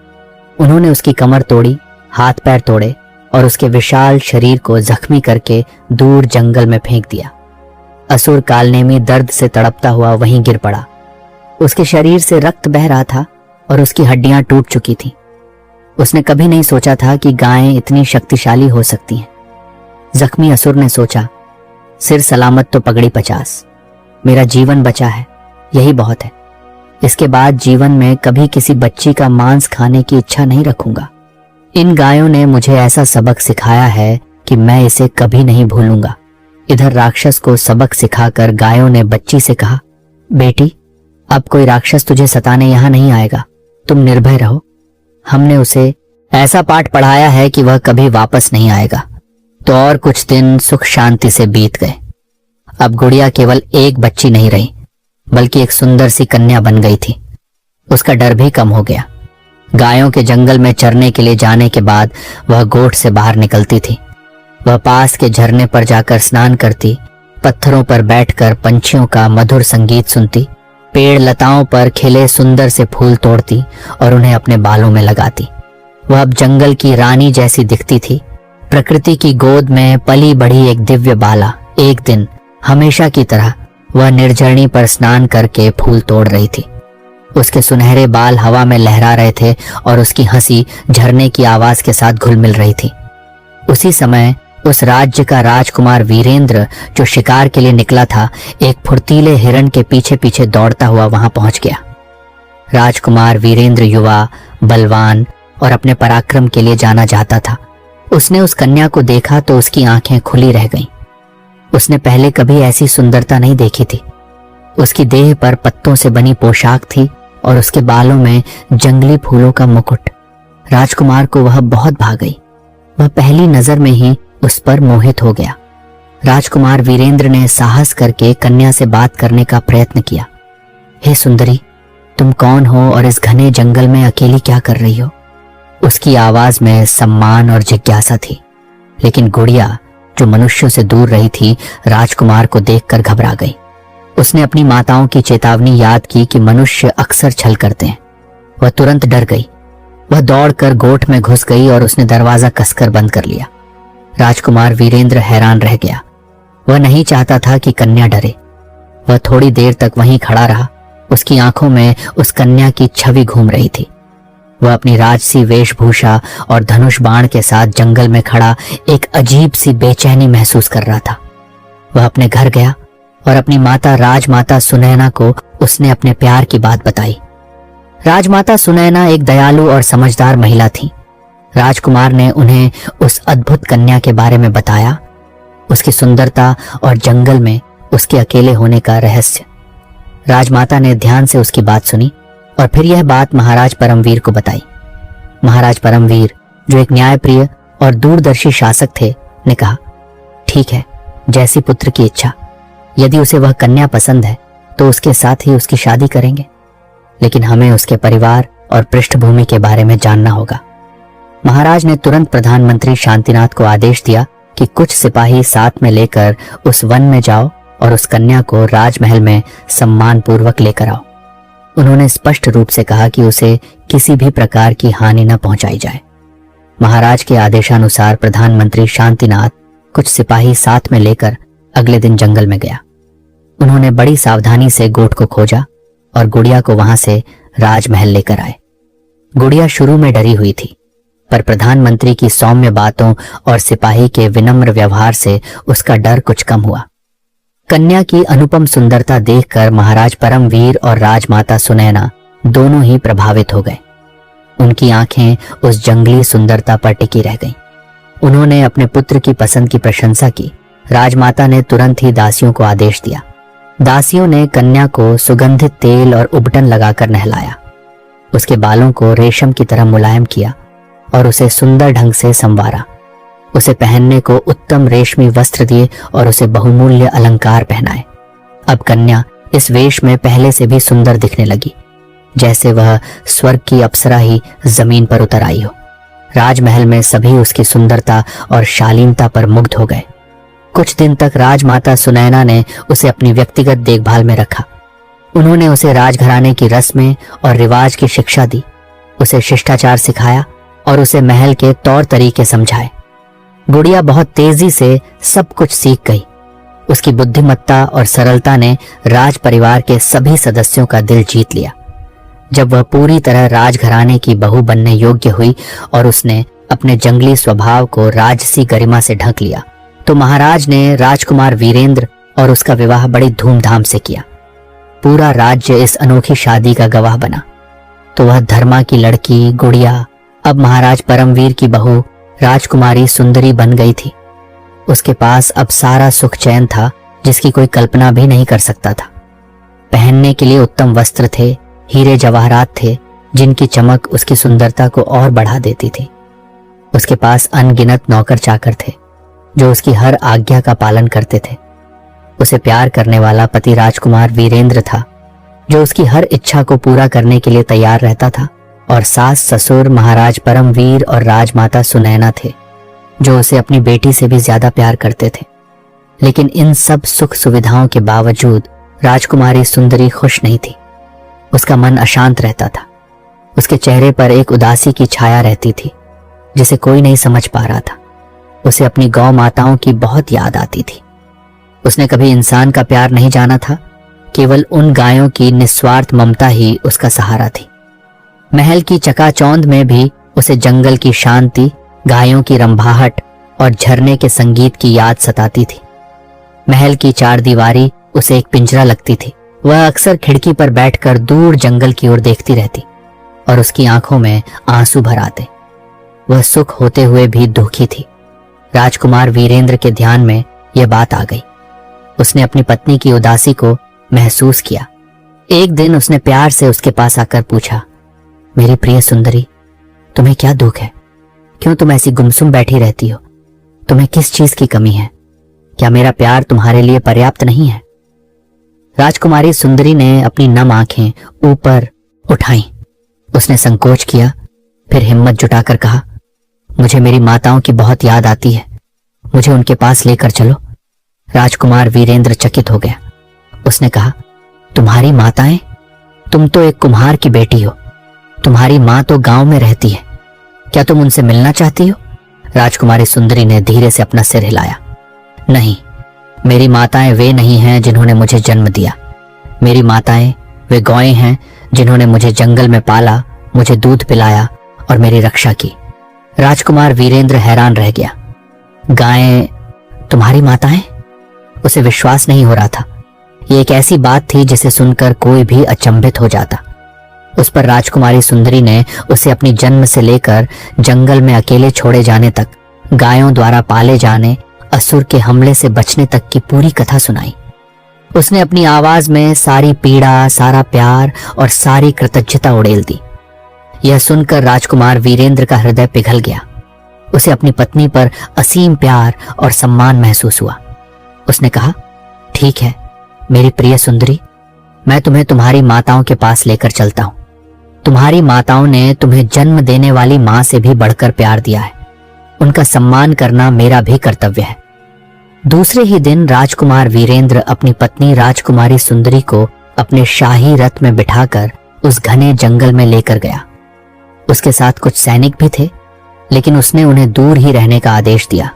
उन्होंने उसकी कमर तोड़ी, हाथ पैर तोड़े और उसके विशाल शरीर को जख्मी करके दूर जंगल में फेंक दिया। असुर कालनेमी दर्द से तड़पता हुआ वहीं गिर पड़ा। उसके शरीर से रक्त बह रहा था और उसकी हड्डियां टूट चुकी थीं। उसने कभी नहीं सोचा था कि गायें इतनी शक्तिशाली हो सकती हैं। जख्मी असुर ने सोचा, सिर सलामत तो पगड़ी 50, मेरा जीवन बचा है, यही बहुत है। इसके बाद जीवन में कभी किसी बच्ची का मांस खाने की इच्छा नहीं रखूंगा। इन गायों ने मुझे ऐसा सबक सिखाया है कि मैं इसे कभी नहीं भूलूंगा। इधर राक्षस को सबक सिखाकर गायों ने बच्ची से कहा, बेटी, अब कोई राक्षस तुझे सताने यहां नहीं आएगा, तुम निर्भय रहो। हमने उसे ऐसा पाठ पढ़ाया है कि वह कभी वापस नहीं आएगा। तो और कुछ दिन सुख शांति से बीत गए। अब गुड़िया केवल एक बच्ची नहीं रही, बल्कि एक सुंदर सी कन्या बन गई थी। उसका डर भी कम हो गया। गायों के जंगल में चरने के लिए जाने के बाद वह गोठ से बाहर निकलती थी। वह पास के झरने पर जाकर स्नान करती, पत्थरों पर बैठकर पंछियों का मधुर संगीत सुनती, पेड़ लताओं पर खिले सुंदर से फूल तोड़ती और उन्हें अपने बालों में लगाती। वह अब जंगल की रानी जैसी दिखती थी। प्रकृति की गोद में पली बढ़ी एक दिव्य बाला। एक दिन हमेशा की तरह वह निर्जरणी पर स्नान करके फूल तोड़ रही थी। उसके सुनहरे बाल हवा में लहरा रहे थे और उसकी हंसी झरने की आवाज के साथ घुल मिल रही थी। उसी समय उस राज्य का राजकुमार वीरेंद्र, जो शिकार के लिए निकला था, एक फुर्तीले हिरण के पीछे पीछे दौड़ता हुआ वहां पहुंच गया। राजकुमार वीरेंद्र युवा, बलवान और अपने पराक्रम के लिए जाना जाता था। उसने उस कन्या को देखा तो उसकी आंखें खुली रह गईं। उसने पहले कभी ऐसी सुंदरता नहीं देखी थी। उसकी देह पर पत्तों से बनी पोशाक थी और उसके बालों में जंगली फूलों का मुकुट। राजकुमार को वह बहुत भा गई। वह पहली नजर में ही उस पर मोहित हो गया। राजकुमार वीरेंद्र ने साहस करके कन्या से बात करने का प्रयत्न किया। हे सुंदरी, तुम कौन हो और इस घने जंगल में अकेली क्या कर रही हो? उसकी आवाज में सम्मान और जिज्ञासा थी। लेकिन गुड़िया, जो मनुष्यों से दूर रही थी, राजकुमार को देखकर घबरा गई। उसने अपनी माताओं की चेतावनी याद की कि मनुष्य अक्सर छल करते हैं। वह तुरंत डर गई। वह दौड़कर गोठ में घुस गई और उसने दरवाजा कसकर बंद कर लिया। राजकुमार वीरेंद्र हैरान रह गया। वह नहीं चाहता था कि कन्या डरे। वह थोड़ी देर तक वहीं खड़ा रहा। उसकी आंखों में उस कन्या की छवि घूम रही थी। वह अपनी राजसी वेशभूषा और धनुष बाण के साथ जंगल में खड़ा एक अजीब सी बेचैनी महसूस कर रहा था। वह अपने घर गया और अपनी माता राजमाता सुनैना को उसने अपने प्यार की बात बताई। राजमाता सुनैना एक दयालु और समझदार महिला थी। राजकुमार ने उन्हें उस अद्भुत कन्या के बारे में बताया, उसकी सुंदरता और जंगल में उसके अकेले होने का रहस्य। राजमाता ने ध्यान से उसकी बात सुनी और फिर यह बात महाराज परमवीर को बताई। महाराज परमवीर, जो एक न्यायप्रिय और दूरदर्शी शासक थे, ने कहा, ठीक है, जैसी पुत्र की इच्छा। यदि उसे वह कन्या पसंद है तो उसके साथ ही उसकी शादी करेंगे, लेकिन हमें उसके परिवार और पृष्ठभूमि के बारे में जानना होगा। महाराज ने तुरंत प्रधानमंत्री शांतिनाथ को आदेश दिया कि कुछ सिपाही साथ में लेकर उस वन में जाओ और उस कन्या को राजमहल में सम्मान पूर्वक लेकर आओ। उन्होंने स्पष्ट रूप से कहा कि उसे किसी भी प्रकार की हानि न पहुंचाई जाए। महाराज के आदेशानुसार प्रधानमंत्री शांतिनाथ कुछ सिपाही साथ में लेकर अगले दिन जंगल में गया। उन्होंने बड़ी सावधानी से गोठ को खोजा और गुड़िया को वहां से राजमहल लेकर आए। गुड़िया शुरू में डरी हुई थी। पर प्रधानमंत्री की सौम्य बातों और सिपाही के विनम्र व्यवहार से उसका डर कुछ कम हुआ। कन्या की अनुपम सुंदरता देखकर महाराज परमवीर और राजमाता सुनैना दोनों ही प्रभावित हो गए। उनकी आंखें उस जंगली सुंदरता पर टिकी रह गईं। उन्होंने अपने पुत्र की पसंद की प्रशंसा की। राजमाता ने तुरंत ही दासियों को आदेश दिया। दासियों ने कन्या को सुगंधित तेल और उबटन लगाकर नहलाया, उसके बालों को रेशम की तरह मुलायम किया और उसे सुंदर ढंग से संवारा। उसे पहनने को उत्तम रेशमी वस्त्र दिए और उसे बहुमूल्य अलंकार पहनाए। अब कन्या इस वेश में पहले से भी सुंदर दिखने लगी, जैसे वह स्वर्ग की अप्सरा ही जमीन पर उतर आई हो। राजमहल में सभी उसकी सुंदरता और शालीनता पर मुग्ध हो गए। कुछ दिन तक राजमाता सुनैना ने उसे अपनी व्यक्तिगत देखभाल में रखा। उन्होंने उसे राजघराने की रस्में और रिवाज की शिक्षा दी, उसे शिष्टाचार सिखाया और उसे महल के तौर तरीके समझाए। गुड़िया बहुत तेजी से सब कुछ सीख गई। उसकी बुद्धिमत्ता और सरलता ने राज परिवार के सभी सदस्यों का दिल जीत लिया। जब वह पूरी तरह राजघराने की बहू बनने योग्य हुई और उसने अपने जंगली स्वभाव को राजसी गरिमा से ढक लिया, तो महाराज ने राजकुमार वीरेंद्र और उसका विवाह बड़ी धूमधाम से किया। पूरा राज्य इस अनोखी शादी का गवाह बना। तो वह धर्मा की लड़की गुड़िया अब महाराज परमवीर की बहू राजकुमारी सुंदरी बन गई थी। उसके पास अब सारा सुख चैन था जिसकी कोई कल्पना भी नहीं कर सकता था। पहनने के लिए उत्तम वस्त्र थे, हीरे जवाहरात थे जिनकी चमक उसकी सुंदरता को और बढ़ा देती थी। उसके पास अनगिनत नौकर चाकर थे जो उसकी हर आज्ञा का पालन करते थे। उसे प्यार करने वाला पति राजकुमार वीरेंद्र था जो उसकी हर इच्छा को पूरा करने के लिए तैयार रहता था, और सास ससुर महाराज परमवीर और राजमाता सुनैना थे जो उसे अपनी बेटी से भी ज्यादा प्यार करते थे। लेकिन इन सब सुख सुविधाओं के बावजूद राजकुमारी सुंदरी खुश नहीं थी। उसका मन अशांत रहता था। उसके चेहरे पर एक उदासी की छाया रहती थी जिसे कोई नहीं समझ पा रहा था। उसे अपनी गौ माताओं की बहुत याद आती थी। उसने कभी इंसान का प्यार नहीं जाना था, केवल उन गायों की निस्वार्थ ममता ही उसका सहारा थी। महल की चकाचौंध में भी उसे जंगल की शांति, गायों की रंभाहट और झरने के संगीत की याद सताती थी। महल की चारदीवारी उसे एक पिंजरा लगती थी। वह अक्सर खिड़की पर बैठकर दूर जंगल की ओर देखती रहती और उसकी आंखों में आंसू भर आते। वह सुख होते हुए भी दुखी थी। राजकुमार वीरेंद्र के ध्यान में यह बात आ गई। उसने अपनी पत्नी की उदासी को महसूस किया। एक दिन उसने प्यार से उसके पास आकर पूछा, मेरी प्रिय सुंदरी, तुम्हें क्या दुख है? क्यों तुम ऐसी गुमसुम बैठी रहती हो? तुम्हें किस चीज की कमी है? क्या मेरा प्यार तुम्हारे लिए पर्याप्त नहीं है? राजकुमारी सुंदरी ने अपनी नम आंखें ऊपर उठाई। उसने संकोच किया, फिर हिम्मत जुटाकर कहा, मुझे मेरी माताओं की बहुत याद आती है, मुझे उनके पास लेकर चलो। राजकुमार वीरेंद्र चकित हो गया। उसने कहा, तुम्हारी माताएं? तुम तो एक कुम्हार की बेटी हो। तुम्हारी माँ तो गांव में रहती है। क्या तुम उनसे मिलना चाहती हो? राजकुमारी सुंदरी ने धीरे से अपना सिर हिलाया। नहीं, मेरी माताएं वे नहीं हैं जिन्होंने मुझे जन्म दिया। मेरी माताएं वे गौएं हैं जिन्होंने मुझे जंगल में पाला, मुझे दूध पिलाया और मेरी रक्षा की। राजकुमार वीरेंद्र हैरान रह गया। गायें तुम्हारी माताएं? उसे विश्वास नहीं हो रहा था। ये एक ऐसी बात थी जिसे सुनकर कोई भी अचंभित हो जाता। उस पर राजकुमारी सुंदरी ने उसे अपनी जन्म से लेकर जंगल में अकेले छोड़े जाने तक, गायों द्वारा पाले जाने, असुर के हमले से बचने तक की पूरी कथा सुनाई। उसने अपनी आवाज में सारी पीड़ा, सारा प्यार और सारी कृतज्ञता उड़ेल दी। यह सुनकर राजकुमार वीरेंद्र का हृदय पिघल गया। उसे अपनी पत्नी पर असीम प्यार और सम्मान महसूस हुआ। उसने कहा, ठीक है मेरी प्रिय सुंदरी, मैं तुम्हें तुम्हारी माताओं के पास लेकर चलता हूं। तुम्हारी माताओं ने तुम्हें जन्म देने वाली मां से भी बढ़कर प्यार दिया है। उनका सम्मान करना मेरा भी कर्तव्य है। दूसरे ही दिन राजकुमार वीरेंद्र अपनी पत्नी राजकुमारी सुंदरी को अपने शाही रथ में बिठाकर उस घने जंगल में लेकर गया। उसके साथ कुछ सैनिक भी थे, लेकिन उसने उन्हें दूर ही रहने का आदेश दिया।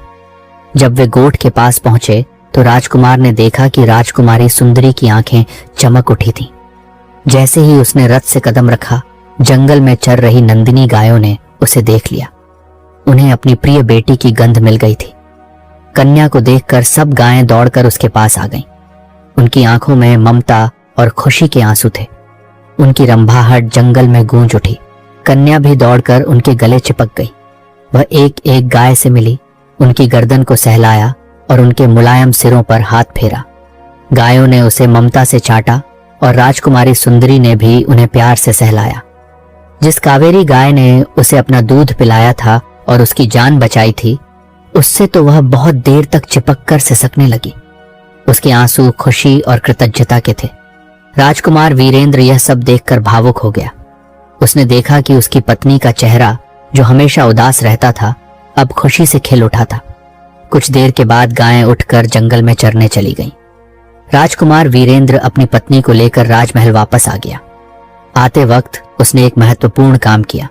जब वे गोठ के पास पहुंचे तो राजकुमार ने देखा कि राजकुमारी सुंदरी की आंखें चमक उठी थीं। जैसे ही उसने रथ से कदम रखा, जंगल में चर रही नंदिनी गायों ने उसे देख लिया। उन्हें अपनी प्रिय बेटी की गंध मिल गई थी। कन्या को देखकर सब गायें दौड़कर उसके पास आ गईं। उनकी आंखों में ममता और खुशी के आंसू थे। उनकी रंभाहट जंगल में गूंज उठी। कन्या भी दौड़कर उनके गले चिपक गई। वह एक एक गाय से मिली, उनकी गर्दन को सहलाया और उनके मुलायम सिरों पर हाथ फेरा। गायों ने उसे ममता से चाटा और राजकुमारी सुंदरी ने भी उन्हें प्यार से सहलाया। जिस कावेरी गाय ने उसे अपना दूध पिलाया था और उसकी जान बचाई थी, उससे तो वह बहुत देर तक चिपक कर सिसकने लगी। उसके आंसू खुशी और कृतज्ञता के थे। राजकुमार वीरेंद्र यह सब देखकर भावुक हो गया। उसने देखा कि उसकी पत्नी का चेहरा, जो हमेशा उदास रहता था, अब खुशी से खिल उठा था। कुछ देर के बाद गायें उठकर जंगल में चरने चली गईं। राजकुमार वीरेंद्र अपनी पत्नी को लेकर राजमहल वापस आ गया। आते वक्त उसने एक महत्वपूर्ण काम किया।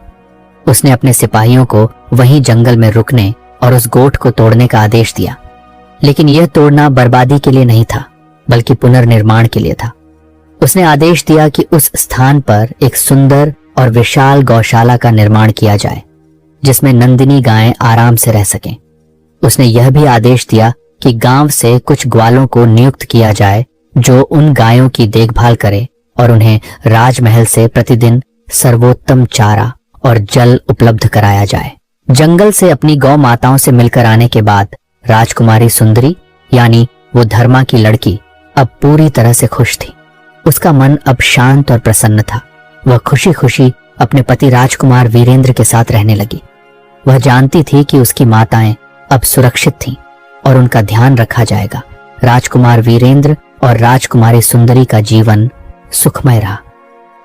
उसने अपने सिपाहियों को वहीं जंगल में रुकने और उस गोठ को तोड़ने का आदेश दिया। लेकिन यह तोड़ना बर्बादी के लिए नहीं था, बल्कि पुनर्निर्माण के लिए था। उसने आदेश दिया कि उस स्थान पर एक सुंदर और विशाल गौशाला का निर्माण किया जाए, जिसमें नंदिनी गायें आराम से रह सकें। उसने यह भी आदेश दिया कि गांव से कुछ ग्वालों को नियुक्त किया जाए, जो उन गायों की देखभाल करे और उन्हें राजमहल से प्रतिदिन सर्वोत्तम चारा और जल उपलब्ध कराया जाए। जंगल से अपनी गौ माताओं से मिलकर आने के बाद राजकुमारी सुंदरी, यानी वो धर्मा की लड़की, अब पूरी तरह से खुश थी। उसका मन अब शांत और प्रसन्न था। वह खुशी खुशी अपने पति राजकुमार वीरेंद्र के साथ रहने लगी। वह जानती थी कि उसकी माताएं अब सुरक्षित थीं और उनका ध्यान रखा जाएगा। राजकुमार वीरेंद्र और राजकुमारी सुंदरी का जीवन सुखमय रहा।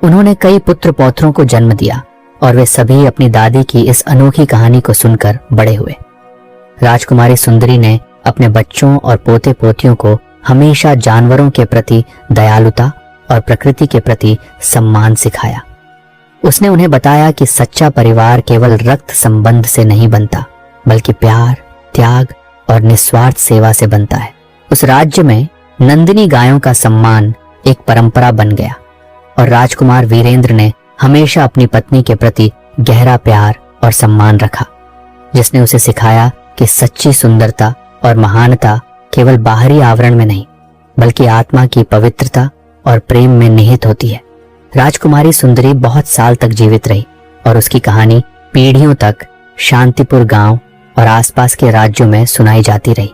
उन्होंने कई पुत्र पौत्रों को जन्म दिया और वे सभी अपनी दादी की इस अनोखी कहानी को सुनकर बड़े हुए। राजकुमारी सुंदरी ने अपने बच्चों और पोते पोतियों को हमेशा जानवरों के प्रति दयालुता और प्रकृति के प्रति सम्मान सिखाया। उसने उन्हें बताया कि सच्चा परिवार केवल रक्त संबंध से नहीं बनता, बल्कि प्यार, त्याग और निस्वार्थ सेवा से बनता है। उस राज्य में नंदिनी गायों का सम्मान एक परंपरा बन गया और राजकुमार वीरेंद्र ने हमेशा अपनी पत्नी के प्रति गहरा प्यार और सम्मान रखा, जिसने उसे सिखाया कि सच्ची सुंदरता और महानता केवल बाहरी आवरण में नहीं, बल्कि आत्मा की पवित्रता और प्रेम में निहित होती है। राजकुमारी सुंदरी बहुत साल तक जीवित रही और उसकी कहानी पीढ़ियों तक शांतिपुर गांव और आसपास के राज्यों में सुनाई जाती रही।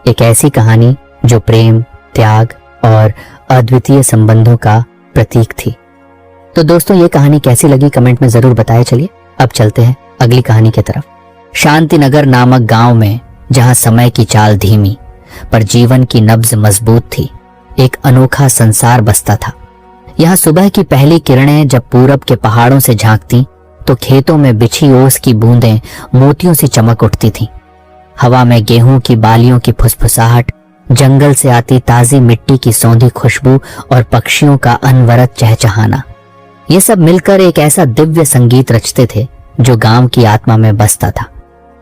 एक ऐसी कहानी जो प्रेम, त्याग और अद्वितीय संबंधों का प्रतीक थी। तो दोस्तों, ये कहानी कैसी लगी कमेंट में जरूर बताएं। चलिए अब चलते हैं अगली कहानी की तरफ। शांतिनगर नामक गांव में, जहां समय की चाल धीमी पर जीवन की नब्ज मजबूत थी, एक अनोखा संसार बसता था। यहाँ सुबह की पहली किरणें जब पूरब के पहाड़ों से झांकती, तो खेतों में बिछी ओस की बूंदें मोतियों से चमक उठती थीं। हवा में गेहूं की बालियों की फुसफुसाहट, जंगल से आती ताजी मिट्टी की सौंधी खुशबू और पक्षियों का अनवरत चहचहाना, ये सब मिलकर एक ऐसा दिव्य संगीत रचते थे जो गांव की आत्मा में बसता था।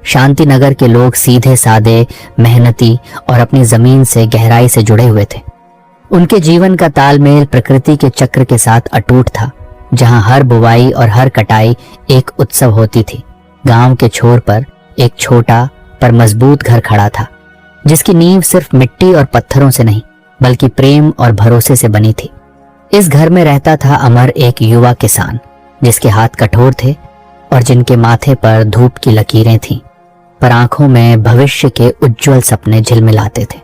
शांतिनगर के लोग सीधे सादे, मेहनती और अपनी जमीन से गहराई से जुड़े हुए थे। उनके जीवन का तालमेल प्रकृति के चक्र के साथ अटूट था, जहां हर बुवाई और हर कटाई एक उत्सव होती थी। गांव के छोर पर एक छोटा पर मजबूत घर खड़ा था, जिसकी नींव सिर्फ मिट्टी और पत्थरों से नहीं, बल्कि प्रेम और भरोसे से बनी थी। इस घर में रहता था अमर, एक युवा किसान, जिसके हाथ कठोर थे और जिनके माथे पर धूप की लकीरें थीं, पर आंखों में भविष्य के उज्जवल सपने झिलमिलाते थे।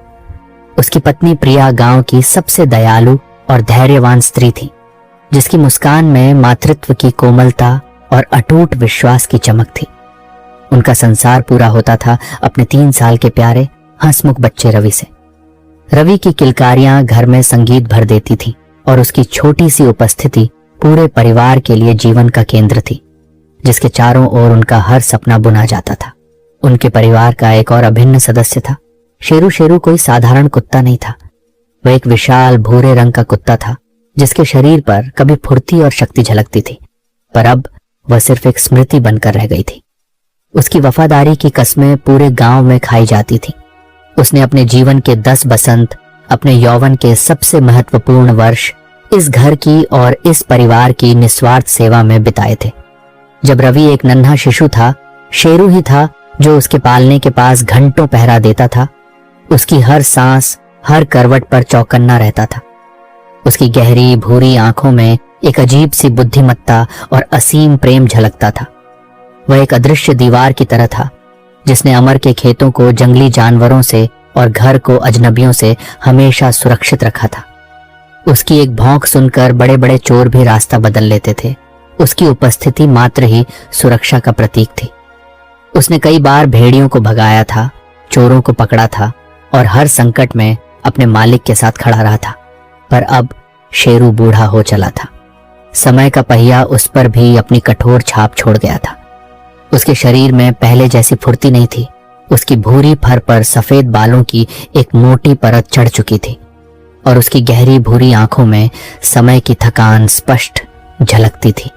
उसकी पत्नी प्रिया गांव की सबसे दयालु और धैर्यवान स्त्री थी, जिसकी मुस्कान में मातृत्व की कोमलता और अटूट विश्वास की चमक थी। उनका संसार पूरा होता था अपने 3 साल के प्यारे हंसमुख बच्चे रवि से। रवि की किलकारियां घर में संगीत भर देती थी और उसकी छोटी सी उपस्थिति पूरे परिवार के लिए जीवन का केंद्र थी, जिसके चारों ओर उनका हर सपना बुना जाता था। उनके परिवार का एक और अभिन्न सदस्य था। शेरू। शेरू कोई साधारण कुत्ता नहीं था। वह एक विशाल भूरे रंग का कुत्ता था, जिसके शरीर पर कभी फुर्ती और शक्ति झलकती थी, पर अब वह सिर्फ एक स्मृति बनकर रह गई थी। उसकी वफादारी की कस्में पूरे गांव में खाई जाती थी। उसने अपने जीवन के 10 बसंत, अपने यौवन के सबसे महत्वपूर्ण वर्ष इस घर की और इस परिवार की निस्वार्थ सेवा में बिताए थे। जब रवि एक नन्हा शिशु था, शेरू ही था जो उसके पालने के पास घंटों पहरा देता था। उसकी हर सांस, हर करवट पर चौकन्ना रहता था। उसकी गहरी भूरी आंखों में एक अजीब सी बुद्धिमत्ता और असीम प्रेम झलकता था। वह एक अदृश्य दीवार की तरह था जिसने अमर के खेतों को जंगली जानवरों से और घर को अजनबियों से हमेशा सुरक्षित रखा था। उसकी एक भौंक सुनकर बड़े बड़े चोर भी रास्ता बदल लेते थे। उसकी उपस्थिति मात्र ही सुरक्षा का प्रतीक थी। उसने कई बार भेड़ियों को भगाया था, चोरों को पकड़ा था और हर संकट में अपने मालिक के साथ खड़ा रहा था। पर अब शेरू बूढ़ा हो चला था। समय का पहिया उस पर भी अपनी कठोर छाप छोड़ गया था। उसके शरीर में पहले जैसी फुर्ती नहीं थी। उसकी भूरी फर पर सफेद बालों की एक मोटी परत चढ़ चुकी थी और उसकी गहरी भूरी आंखों में समय की थकान स्पष्ट झलकती थी।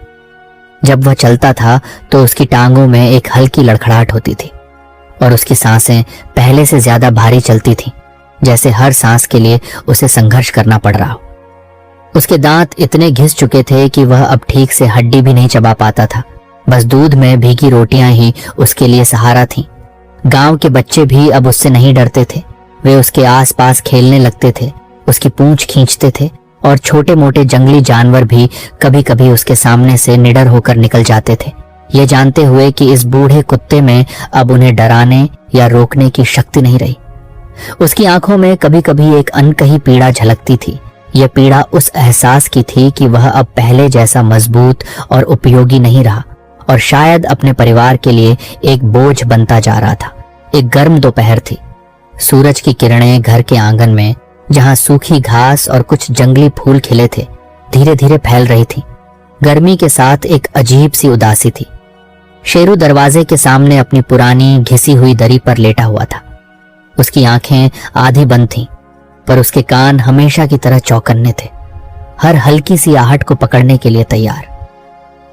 जब वह चलता था तो उसकी टांगों में एक हल्की लड़खड़ाहट होती थी और उसकी सांसें पहले से ज्यादा भारी चलती थीं, जैसे हर सांस के लिए उसे संघर्ष करना पड़ रहा हो। उसके दांत इतने घिस चुके थे कि वह अब ठीक से हड्डी भी नहीं चबा पाता था। बस दूध में भीगी रोटियां ही उसके लिए सहारा थीं। गांव के बच्चे भी अब उससे नहीं डरते थे। वे उसके आसपास खेलने लगते थे, उसकी पूंछ खींचते थे और छोटे मोटे जंगली जानवर भी कभी कभी उसके सामने से निडर होकर निकल जाते थे, ये जानते हुए कि इस बूढ़े कुत्ते में अब उन्हें डराने या रोकने की शक्ति नहीं रही। उसकी आंखों में कभी कभी एक अनकही पीड़ा झलकती थी। यह पीड़ा उस एहसास की थी कि वह अब पहले जैसा मजबूत और उपयोगी नहीं रहा और शायद अपने परिवार के लिए एक बोझ बनता जा रहा था। एक गर्म दोपहर थी। सूरज की किरणें घर के आंगन में, जहां सूखी घास और कुछ जंगली फूल खिले थे, धीरे धीरे फैल रही थी। गर्मी के साथ एक अजीब सी उदासी थी। शेरू दरवाजे के सामने अपनी पुरानी घिसी हुई दरी पर लेटा हुआ था। उसकी आंखें आधी बंद थीं, पर उसके कान हमेशा की तरह चौकन्ने थे, हर हल्की सी आहट को पकड़ने के लिए तैयार।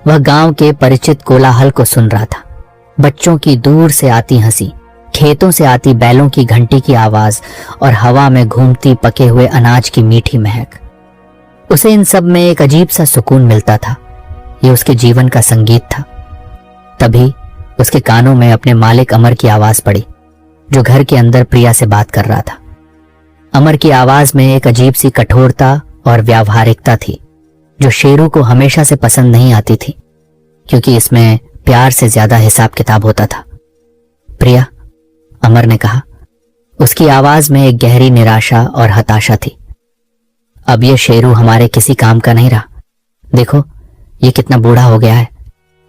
वह गांव के परिचित कोलाहल को सुन रहा था। बच्चों की दूर से आती हंसी, खेतों से आती बैलों की घंटी की आवाज और हवा में घूमती पके हुए अनाज की मीठी महक। उसे इन सब में एक अजीब सा सुकून मिलता था। यह उसके जीवन का संगीत था। तभी उसके कानों में अपने मालिक अमर की आवाज पड़ी, जो घर के अंदर प्रिया से बात कर रहा था। अमर की आवाज में एक अजीब सी कठोरता और व्यावहारिकता थी, जो शेरू को हमेशा से पसंद नहीं आती थी, क्योंकि इसमें प्यार से ज्यादा हिसाब किताब होता था। प्रिया, अमर ने कहा। उसकी आवाज में एक गहरी निराशा और हताशा थी। अब यह शेरू हमारे किसी काम का नहीं रहा। देखो, ये कितना बूढ़ा हो गया है।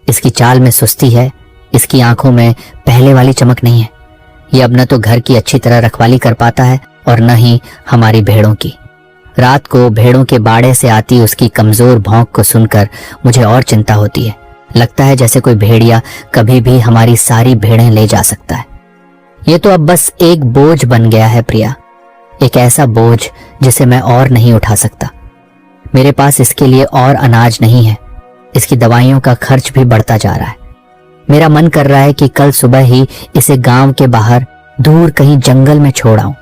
इसकी चाल में सुस्ती है, इसकी आंखों में पहले वाली चमक नहीं है। ये अब न तो घर की अच्छी तरह रखवाली कर पाता है और न ही हमारी भेड़ों की। रात को भेड़ों के बाड़े से आती उसकी कमजोर भौंक को सुनकर मुझे और चिंता होती है। लगता है जैसे कोई भेड़िया कभी भी हमारी सारी भेड़ें ले जा सकता है। ये तो अब बस एक बोझ बन गया है प्रिया, एक ऐसा बोझ जिसे मैं और नहीं उठा सकता। मेरे पास इसके लिए और अनाज नहीं है। इसकी दवाइयों का खर्च भी बढ़ता जा रहा है। मेरा मन कर रहा है कि कल सुबह ही इसे गांव के बाहर दूर कहीं जंगल में छोड़ आऊं,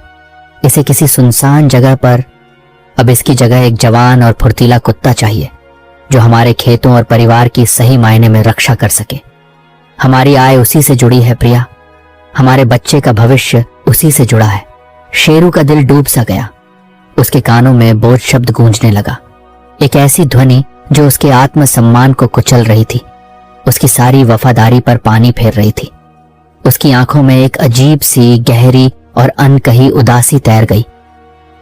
इसे किसी सुनसान जगह पर। अब इसकी जगह एक जवान और फुर्तीला कुत्ता चाहिए, जो हमारे खेतों और परिवार की सही मायने में रक्षा कर सके। हमारी आय उसी से जुड़ी है प्रिया, हमारे बच्चे का भविष्य उसी से जुड़ा है। शेरू का दिल डूब सा गया। उसके कानों में बोझ शब्द गूंजने लगा, एक ऐसी ध्वनि जो उसके आत्मसम्मान को कुचल रही थी, उसकी सारी वफादारी पर पानी फेर रही थी। उसकी आंखों में एक अजीब सी गहरी और अनकही उदासी तैर गई।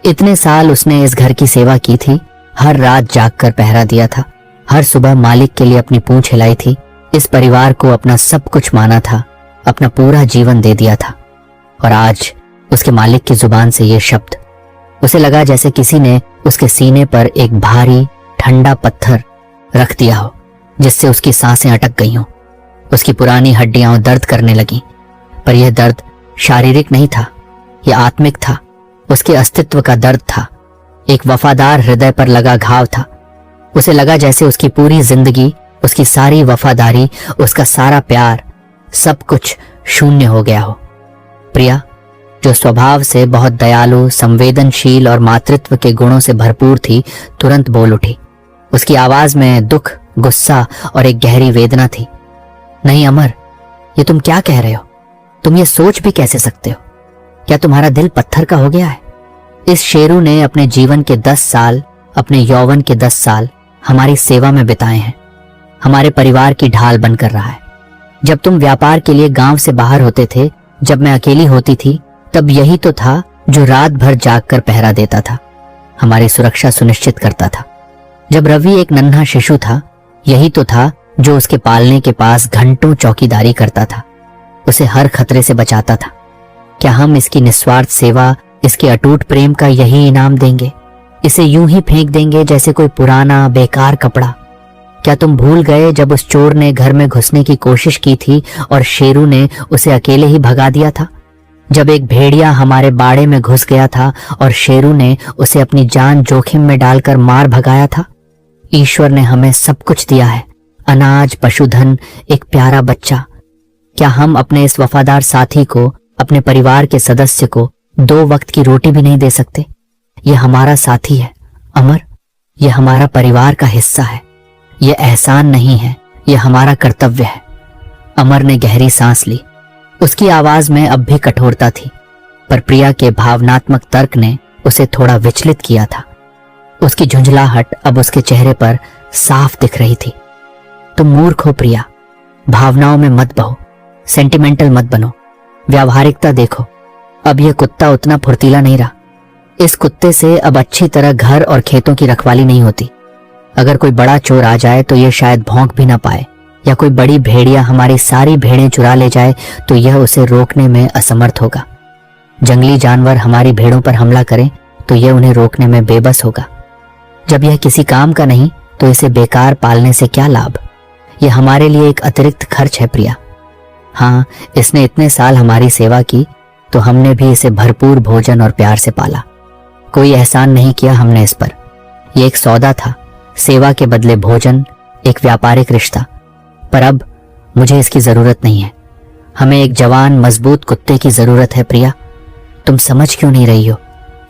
इतने साल उसने इस घर की सेवा की थी, हर रात जागकर पहरा दिया था, हर सुबह मालिक के लिए अपनी पूंछ हिलाई थी, इस परिवार को अपना सब कुछ माना था, अपना पूरा जीवन दे दिया था। और आज उसके मालिक की जुबान से ये शब्द। उसे लगा जैसे किसी ने उसके सीने पर एक भारी ठंडा पत्थर रख दिया हो, जिससे उसकी सांसें अटक गई हों। उसकी पुरानी हड्डियां दर्द करने लगी, पर यह दर्द शारीरिक नहीं था, यह आत्मिक था। उसके अस्तित्व का दर्द था, एक वफादार हृदय पर लगा घाव था। उसे लगा जैसे उसकी पूरी जिंदगी, उसकी सारी वफादारी, उसका सारा प्यार, सब कुछ शून्य हो गया हो। प्रिया, जो स्वभाव से बहुत दयालु, संवेदनशील और मातृत्व के गुणों से भरपूर थी, तुरंत बोल उठी। उसकी आवाज में दुख, गुस्सा और एक गहरी वेदना थी। नहीं अमर, ये तुम क्या कह रहे हो? तुम ये सोच भी कैसे सकते हो? क्या तुम्हारा दिल पत्थर का हो गया है? इस शेरू ने अपने जीवन के 10 साल, अपने यौवन के 10 साल हमारी सेवा में बिताए हैं। हमारे परिवार की ढाल बनकर रहा है। जब तुम व्यापार के लिए गांव से बाहर होते थे, जब मैं अकेली होती थी, तब यही तो था जो रात भर जागकर पहरा देता था, हमारी सुरक्षा सुनिश्चित करता था। जब रवि एक नन्हा शिशु था, यही तो था जो उसके पालने के पास घंटों चौकीदारी करता था, उसे हर खतरे से बचाता था। क्या हम इसकी निस्वार्थ सेवा, इसके अटूट प्रेम का यही इनाम देंगे? इसे यूं ही फेंक देंगे जैसे कोई पुराना बेकार कपड़ा? क्या तुम भूल गए जब उस चोर ने घर में घुसने की कोशिश की थी और शेरू ने उसे अकेले ही भगा दिया था? जब एक भेड़िया हमारे बाड़े में घुस गया था और शेरू ने उसे अपनी जान जोखिम में डालकर मार भगाया था? ईश्वर ने हमें सब कुछ दिया है, अनाज, पशुधन, एक प्यारा बच्चा। क्या हम अपने इस वफादार साथी को, अपने परिवार के सदस्य को 2 वक्त की रोटी भी नहीं दे सकते? यह हमारा साथी है, अमर। यह हमारा परिवार का हिस्सा है। यह एहसान नहीं है, यह हमारा कर्तव्य है। अमर ने गहरी सांस ली। उसकी आवाज में अब भी कठोरता थी, पर प्रिया के भावनात्मक तर्क ने उसे थोड़ा विचलित किया था। उसकी झुंझलाहट अब उसके चेहरे पर साफ दिख रही थी। तुम मूर्ख हो प्रिया, भावनाओं में मत बहो, सेंटिमेंटल मत बनो, व्यावहारिकता देखो। अब यह कुत्ता उतना फुर्तीला नहीं रहा। इस कुत्ते से अब अच्छी तरह घर और खेतों की रखवाली नहीं होती। अगर कोई बड़ा चोर आ जाए तो यह शायद भौंक भी ना पाए, या कोई बड़ी भेड़िया हमारी सारी भेड़ें चुरा ले जाए तो यह उसे रोकने में असमर्थ होगा। जंगली जानवर हमारी भेड़ों पर हमला करें तो यह उन्हें रोकने में बेबस होगा। जब यह किसी काम का नहीं तो इसे बेकार पालने से क्या लाभ? यह हमारे लिए एक अतिरिक्त खर्च है प्रिया। हाँ, इसने इतने साल हमारी सेवा की तो हमने भी इसे भरपूर भोजन और प्यार से पाला। कोई एहसान नहीं किया हमने इस पर। यह एक सौदा था, सेवा के बदले भोजन, एक व्यापारिक रिश्ता। पर अब मुझे इसकी जरूरत नहीं है। हमें एक जवान मजबूत कुत्ते की जरूरत है प्रिया। तुम समझ क्यों नहीं रही हो?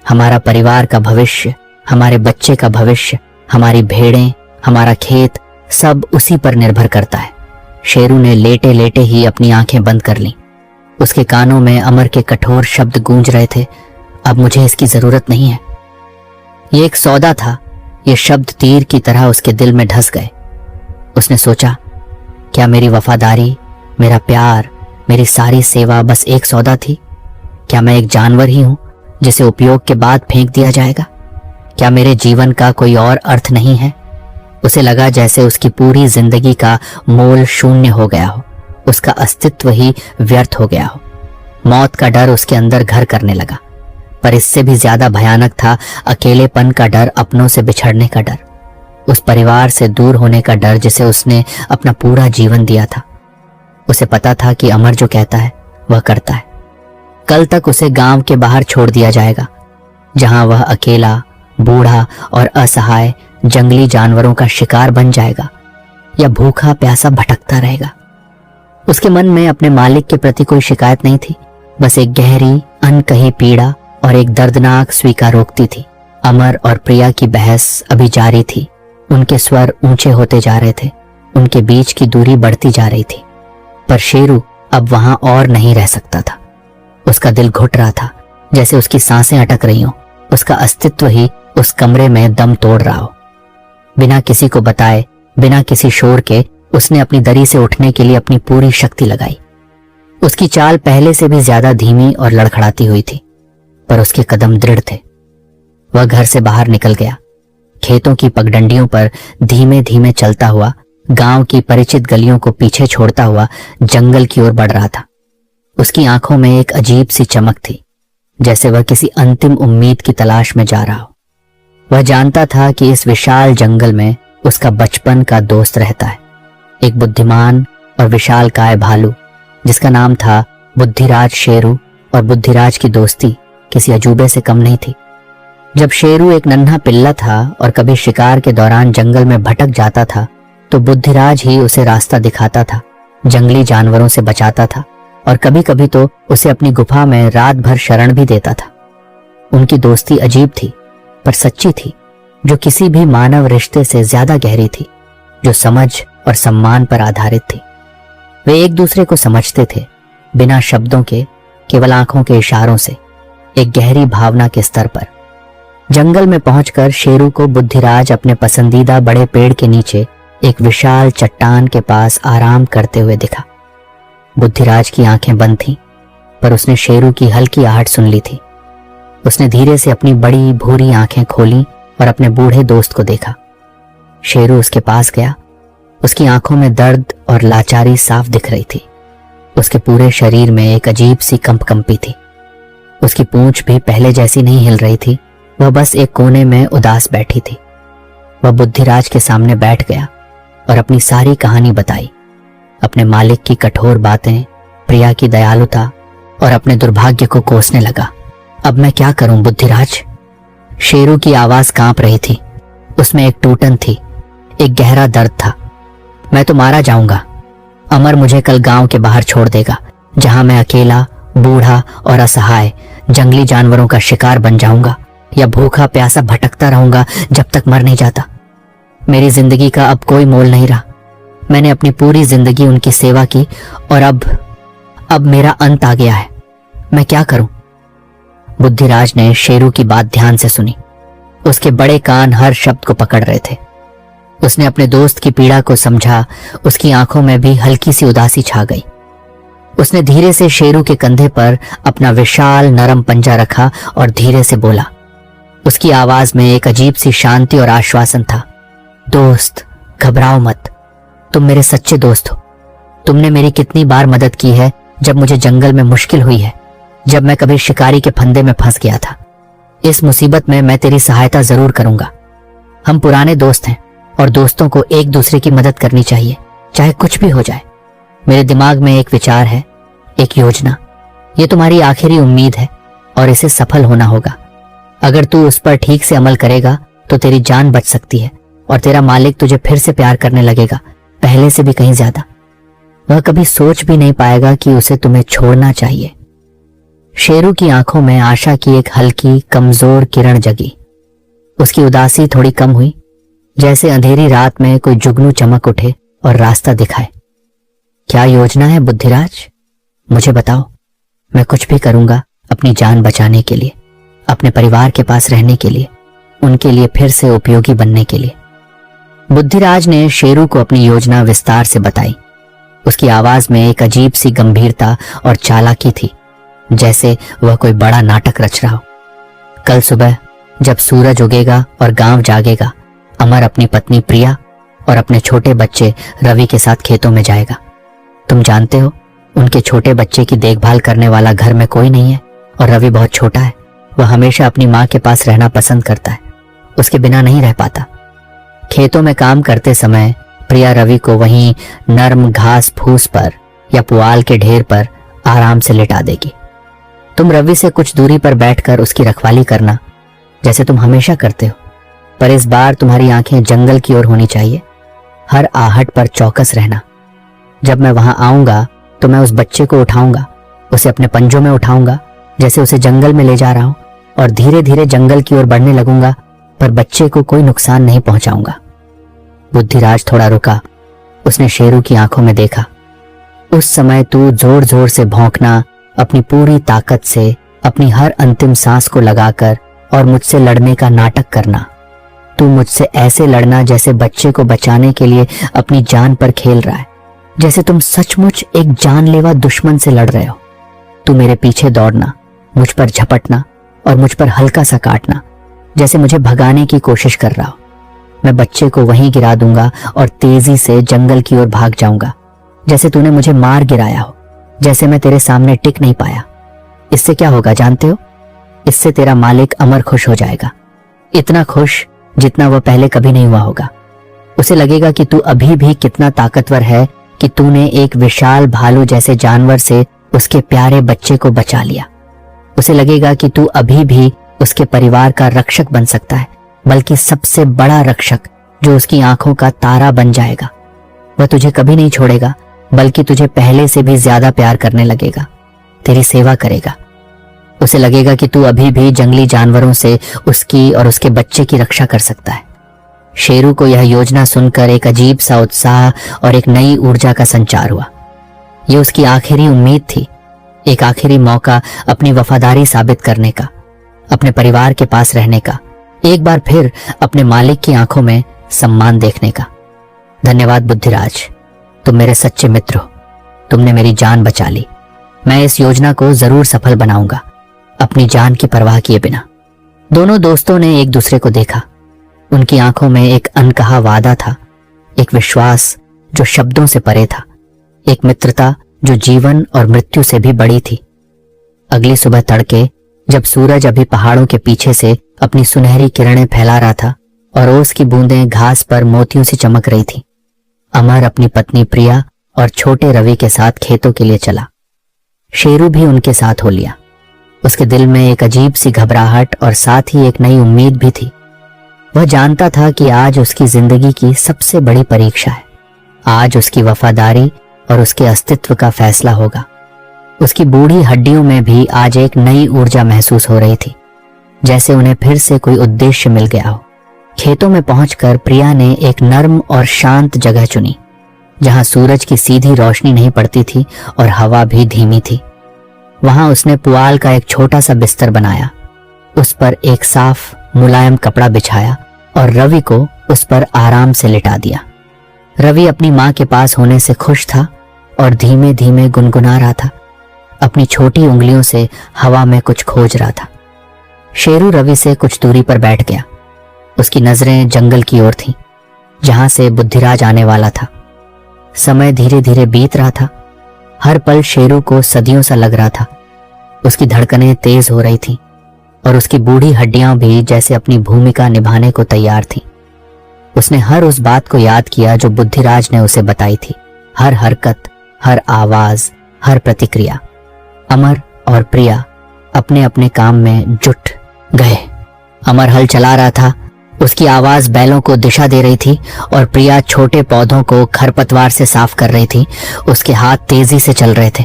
हमारा परिवार का भविष्य, हमारे बच्चे का भविष्य, हमारी भेड़ें, हमारा खेत, सब उसी पर निर्भर करता है। शेरू ने लेटे लेटे ही अपनी आंखें बंद कर लीं। उसके कानों में अमर के कठोर शब्द गूंज रहे थे, अब मुझे इसकी जरूरत नहीं है। ये एक सौदा था। ये शब्द तीर की तरह उसके दिल में ढस गए। उसने सोचा, क्या मेरी वफादारी, मेरा प्यार, मेरी सारी सेवा बस एक सौदा थी? क्या मैं एक जानवर ही हूं जिसे उपयोग के बाद फेंक दिया जाएगा? क्या मेरे जीवन का कोई और अर्थ नहीं है? उसे लगा जैसे उसकी पूरी जिंदगी का मोल शून्य हो गया हो, उसका अस्तित्व ही व्यर्थ हो गया हो। मौत का डर उसके अंदर घर करने लगा। पर इससे भी ज्यादा भयानक था अकेलेपन का डर, अपनों से बिछड़ने का डर, उस परिवार से दूर होने का डर जिसे उसने अपना पूरा जीवन दिया था। उसे पता था कि अमर जो कहता है वह करता है। कल तक उसे गांव के बाहर छोड़ दिया जाएगा, जहां वह अकेला, बूढ़ा और असहाय जंगली जानवरों का शिकार बन जाएगा, या भूखा प्यासा भटकता रहेगा। उसके मन में अपने मालिक के प्रति कोई शिकायत नहीं थी, बस एक गहरी अनकही पीड़ा और एक दर्दनाक स्वीकारोक्ति थी। अमर और प्रिया की बहस अभी जारी थी। उनके स्वर ऊंचे होते जा रहे थे, उनके बीच की दूरी बढ़ती जा रही थी। पर शेरू अब वहां और नहीं रह सकता था। उसका दिल घुट रहा था, जैसे उसकी सांसें अटक रही हों, उसका अस्तित्व ही उस कमरे में दम तोड़ रहा हो। बिना किसी को बताए, बिना किसी शोर के उसने अपनी दरी से उठने के लिए अपनी पूरी शक्ति लगाई। उसकी चाल पहले से भी ज्यादा धीमी और लड़खड़ाती हुई थी, पर उसके कदम दृढ़ थे। वह घर से बाहर निकल गया, खेतों की पगडंडियों पर धीमे धीमे चलता हुआ, गांव की परिचित गलियों को पीछे छोड़ता हुआ जंगल की ओर बढ़ रहा था। उसकी आंखों में एक अजीब सी चमक थी, जैसे वह किसी अंतिम उम्मीद की तलाश में जा रहा हो। वह जानता था कि इस विशाल जंगल में उसका बचपन का दोस्त रहता है, एक बुद्धिमान और विशालकाय भालू जिसका नाम था बुद्धिराज शेरू, और बुद्धिराज की दोस्ती किसी अजूबे से कम नहीं थी। जब शेरू एक नन्हा पिल्ला था और कभी शिकार के दौरान जंगल में भटक जाता था, तो बुद्धिराज ही उसे रास्ता दिखाता था, जंगली जानवरों से बचाता था, और कभी कभी तो उसे अपनी गुफा में रात भर शरण भी देता था। उनकी दोस्ती अजीब थी, पर सच्ची थी, जो किसी भी मानव रिश्ते से ज्यादा गहरी थी, जो समझ और सम्मान पर आधारित थी। वे एक दूसरे को समझते थे, बिना शब्दों के, केवल आंखों के इशारों से, एक गहरी भावना के स्तर पर। जंगल में पहुंचकर शेरू को बुद्धिराज अपने पसंदीदा बड़े पेड़ के नीचे एक विशाल चट्टान के पास आराम करते हुए दिखा। बुद्धिराज की आंखें बंद थीं, पर उसने शेरू की हल्की आहट सुन ली थी। उसने धीरे से अपनी बड़ी भूरी आंखें खोली और अपने बूढ़े दोस्त को देखा। शेरू उसके पास गया। उसकी आंखों में दर्द और लाचारी साफ दिख रही थी। उसके पूरे शरीर में एक अजीब सी कंपकंपी थी। उसकी पूंछ भी पहले जैसी नहीं हिल रही थी, वह बस एक कोने में उदास बैठी थी। वह बुद्धिराज के सामने बैठ गया और अपनी सारी कहानी बताई, अपने मालिक की कठोर बातें, प्रिया की दयालुता और अपने दुर्भाग्य को कोसने लगा। अब मैं क्या करूं बुद्धिराज? शेरू की आवाज कांप रही थी। उसमें एक टूटन थी, एक गहरा दर्द था। मैं तो मारा जाऊंगा। अमर मुझे कल गांव के बाहर छोड़ देगा, जहां मैं अकेला, बूढ़ा और असहाय जंगली जानवरों का शिकार बन जाऊंगा, या भूखा प्यासा भटकता रहूंगा जब तक मर नहीं जाता। मेरी जिंदगी का अब कोई मोल नहीं रहा। मैंने अपनी पूरी जिंदगी उनकी सेवा की और अब मेरा अंत आ गया है। मैं क्या करूं? बुद्धिराज ने शेरू की बात ध्यान से सुनी। उसके बड़े कान हर शब्द को पकड़ रहे थे। उसने अपने दोस्त की पीड़ा को समझा। उसकी आंखों में भी हल्की सी उदासी छा गई। उसने धीरे से शेरू के कंधे पर अपना विशाल नरम पंजा रखा और धीरे से बोला। उसकी आवाज में एक अजीब सी शांति और आश्वासन था। दोस्त, घबराओ मत। तुम मेरे सच्चे दोस्त हो। तुमने मेरी कितनी बार मदद की है जब मुझे जंगल में मुश्किल हुई है, जब मैं कभी शिकारी के फंदे में फंस गया था। इस मुसीबत में मैं तेरी सहायता जरूर करूंगा। हम पुराने दोस्त हैं और दोस्तों को एक दूसरे की मदद करनी चाहिए, चाहे कुछ भी हो जाए। मेरे दिमाग में एक विचार है, एक योजना। ये तुम्हारी आखिरी उम्मीद है और इसे सफल होना होगा। अगर तू उस पर ठीक से अमल करेगा तो तेरी जान बच सकती है और तेरा मालिक तुझे फिर से प्यार करने लगेगा, पहले से भी कहीं ज्यादा। वह कभी सोच भी नहीं पाएगा कि उसे तुम्हें छोड़ना चाहिए। शेरू की आंखों में आशा की एक हल्की कमजोर किरण जगी। उसकी उदासी थोड़ी कम हुई, जैसे अंधेरी रात में कोई जुगनू चमक उठे और रास्ता दिखाए। क्या योजना है बुद्धिराज? मुझे बताओ। मैं कुछ भी करूंगा अपनी जान बचाने के लिए, अपने परिवार के पास रहने के लिए, उनके लिए फिर से उपयोगी बनने के लिए। बुद्धिराज ने शेरू को अपनी योजना विस्तार से बताई। उसकी आवाज में एक अजीब सी गंभीरता और चालाकी थी, जैसे वह कोई बड़ा नाटक रच रहा हो। कल सुबह जब सूरज उगेगा और गांव जागेगा, अमर अपनी पत्नी प्रिया और अपने छोटे बच्चे रवि के साथ खेतों में जाएगा। तुम जानते हो, उनके छोटे बच्चे की देखभाल करने वाला घर में कोई नहीं है और रवि बहुत छोटा है। वह हमेशा अपनी माँ के पास रहना पसंद करता है, उसके बिना नहीं रह पाता। खेतों में काम करते समय प्रिया रवि को वहीं नर्म घास फूस पर या पुआल के ढेर पर आराम से लिटा देगी। तुम रवि से कुछ दूरी पर बैठकर उसकी रखवाली करना, जैसे तुम हमेशा करते हो, पर इस बार तुम्हारी आंखें जंगल की ओर होनी चाहिए। हर आहट पर चौकस रहना। जब मैं वहां आऊंगा तो मैं उस बच्चे को उठाऊंगा, उसे अपने पंजों में उठाऊंगा, जैसे उसे जंगल में ले जा रहा हूं, और धीरे धीरे जंगल की ओर बढ़ने लगूंगा, पर बच्चे को कोई नुकसान नहीं पहुंचाऊंगा। बुद्धिराज थोड़ा रुका। उसने शेरू की आंखों में देखा। उस समय तू जोर जोर से भौंकना, अपनी पूरी ताकत से, अपनी हर अंतिम सांस को लगाकर और मुझसे लड़ने का नाटक करना। तू मुझसे ऐसे लड़ना जैसे बच्चे को बचाने के लिए अपनी जान पर खेल रहा है, जैसे तुम सचमुच एक जानलेवा दुश्मन से लड़ रहे हो। तू मेरे पीछे दौड़ना, मुझ पर झपटना और मुझ पर हल्का सा काटना, जैसे मुझे भगाने की कोशिश कर रहा हो। मैं बच्चे को वहीं गिरा दूंगा और तेजी से जंगल की ओर भाग जाऊंगा, जैसे तूने मुझे मार गिराया हो, जैसे मैं तेरे सामने टिक नहीं पाया। इससे क्या होगा जानते हो? इससे तेरा मालिक अमर खुश हो जाएगा, इतना खुश जितना वह पहले कभी नहीं हुआ होगा। उसे लगेगा कि तू अभी भी कितना ताकतवर है, कि तूने एक विशाल भालू जैसे जानवर से उसके प्यारे बच्चे को बचा लिया। उसे लगेगा कि तू अभी भी उसके परिवार का रक्षक बन सकता है, बल्कि सबसे बड़ा रक्षक, जो उसकी आंखों का तारा बन जाएगा। वह तुझे कभी नहीं छोड़ेगा, बल्कि तुझे पहले से भी ज्यादा प्यार करने लगेगा, तेरी सेवा करेगा। उसे लगेगा कि तू अभी भी जंगली जानवरों से उसकी और उसके बच्चे की रक्षा कर सकता है। शेरू को यह योजना सुनकर एक अजीब सा उत्साह और एक नई ऊर्जा का संचार हुआ। ये उसकी आखिरी उम्मीद थी, एक आखिरी मौका अपनी वफादारी साबित करने का, अपने परिवार के पास रहने का, एक बार फिर अपने मालिक की आंखों में सम्मान देखने का। धन्यवाद बुद्धिराज, तुम मेरे सच्चे मित्र हो, तुमने मेरी जान बचा ली। मैं इस योजना को जरूर सफल बनाऊंगा, अपनी जान की परवाह किए बिना। दोनों दोस्तों ने एक दूसरे को देखा। उनकी आंखों में एक अनकहा वादा था, एक विश्वास जो शब्दों से परे था, एक मित्रता जो जीवन और मृत्यु से भी बड़ी थी। अगली सुबह तड़के, जब सूरज अभी पहाड़ों के पीछे से अपनी सुनहरी किरणें फैला रहा था और ओस की बूंदें घास पर मोतियों से चमक रही थी, अमर अपनी पत्नी प्रिया और छोटे रवि के साथ खेतों के लिए चला। शेरू भी उनके साथ हो लिया। उसके दिल में एक अजीब सी घबराहट और साथ ही एक नई उम्मीद भी थी। वह जानता था कि आज उसकी जिंदगी की सबसे बड़ी परीक्षा है। आज उसकी वफादारी और उसके अस्तित्व का फैसला होगा। उसकी बूढ़ी हड्डियों में भी आज एक नई ऊर्जा महसूस हो रही थी, जैसे उन्हें फिर से कोई उद्देश्य मिल गया हो। खेतों में पहुंचकर प्रिया ने एक नर्म और शांत जगह चुनी, जहां सूरज की सीधी रोशनी नहीं पड़ती थी और हवा भी धीमी थी। वहां उसने पुआल का एक छोटा सा बिस्तर बनाया, उस पर एक साफ मुलायम कपड़ा बिछाया और रवि को उस पर आराम से लिटा दिया। रवि अपनी मां के पास होने से खुश था और धीमे धीमे गुनगुना रहा था, अपनी छोटी उंगलियों से हवा में कुछ खोज रहा था। शेरू रवि से कुछ दूरी पर बैठ गया। उसकी नजरें जंगल की ओर थीं, जहां से बुद्धिराज आने वाला था। समय धीरे धीरे बीत रहा था। हर पल शेरू को सदियों सा लग रहा था। उसकी धड़कनें तेज हो रही थीं और उसकी बूढ़ी हड्डियां भी जैसे अपनी भूमिका निभाने को तैयार थीं। उसने हर उस बात को याद किया जो बुद्धिराज ने उसे बताई थी। हर हरकत, हर आवाज, हर प्रतिक्रिया। अमर और प्रिया अपने अपने काम में जुट गए। अमर हल चला रहा था, उसकी आवाज बैलों को दिशा दे रही थी और प्रिया छोटे पौधों को खरपतवार से साफ कर रही थी। उसके हाथ तेजी से चल रहे थे।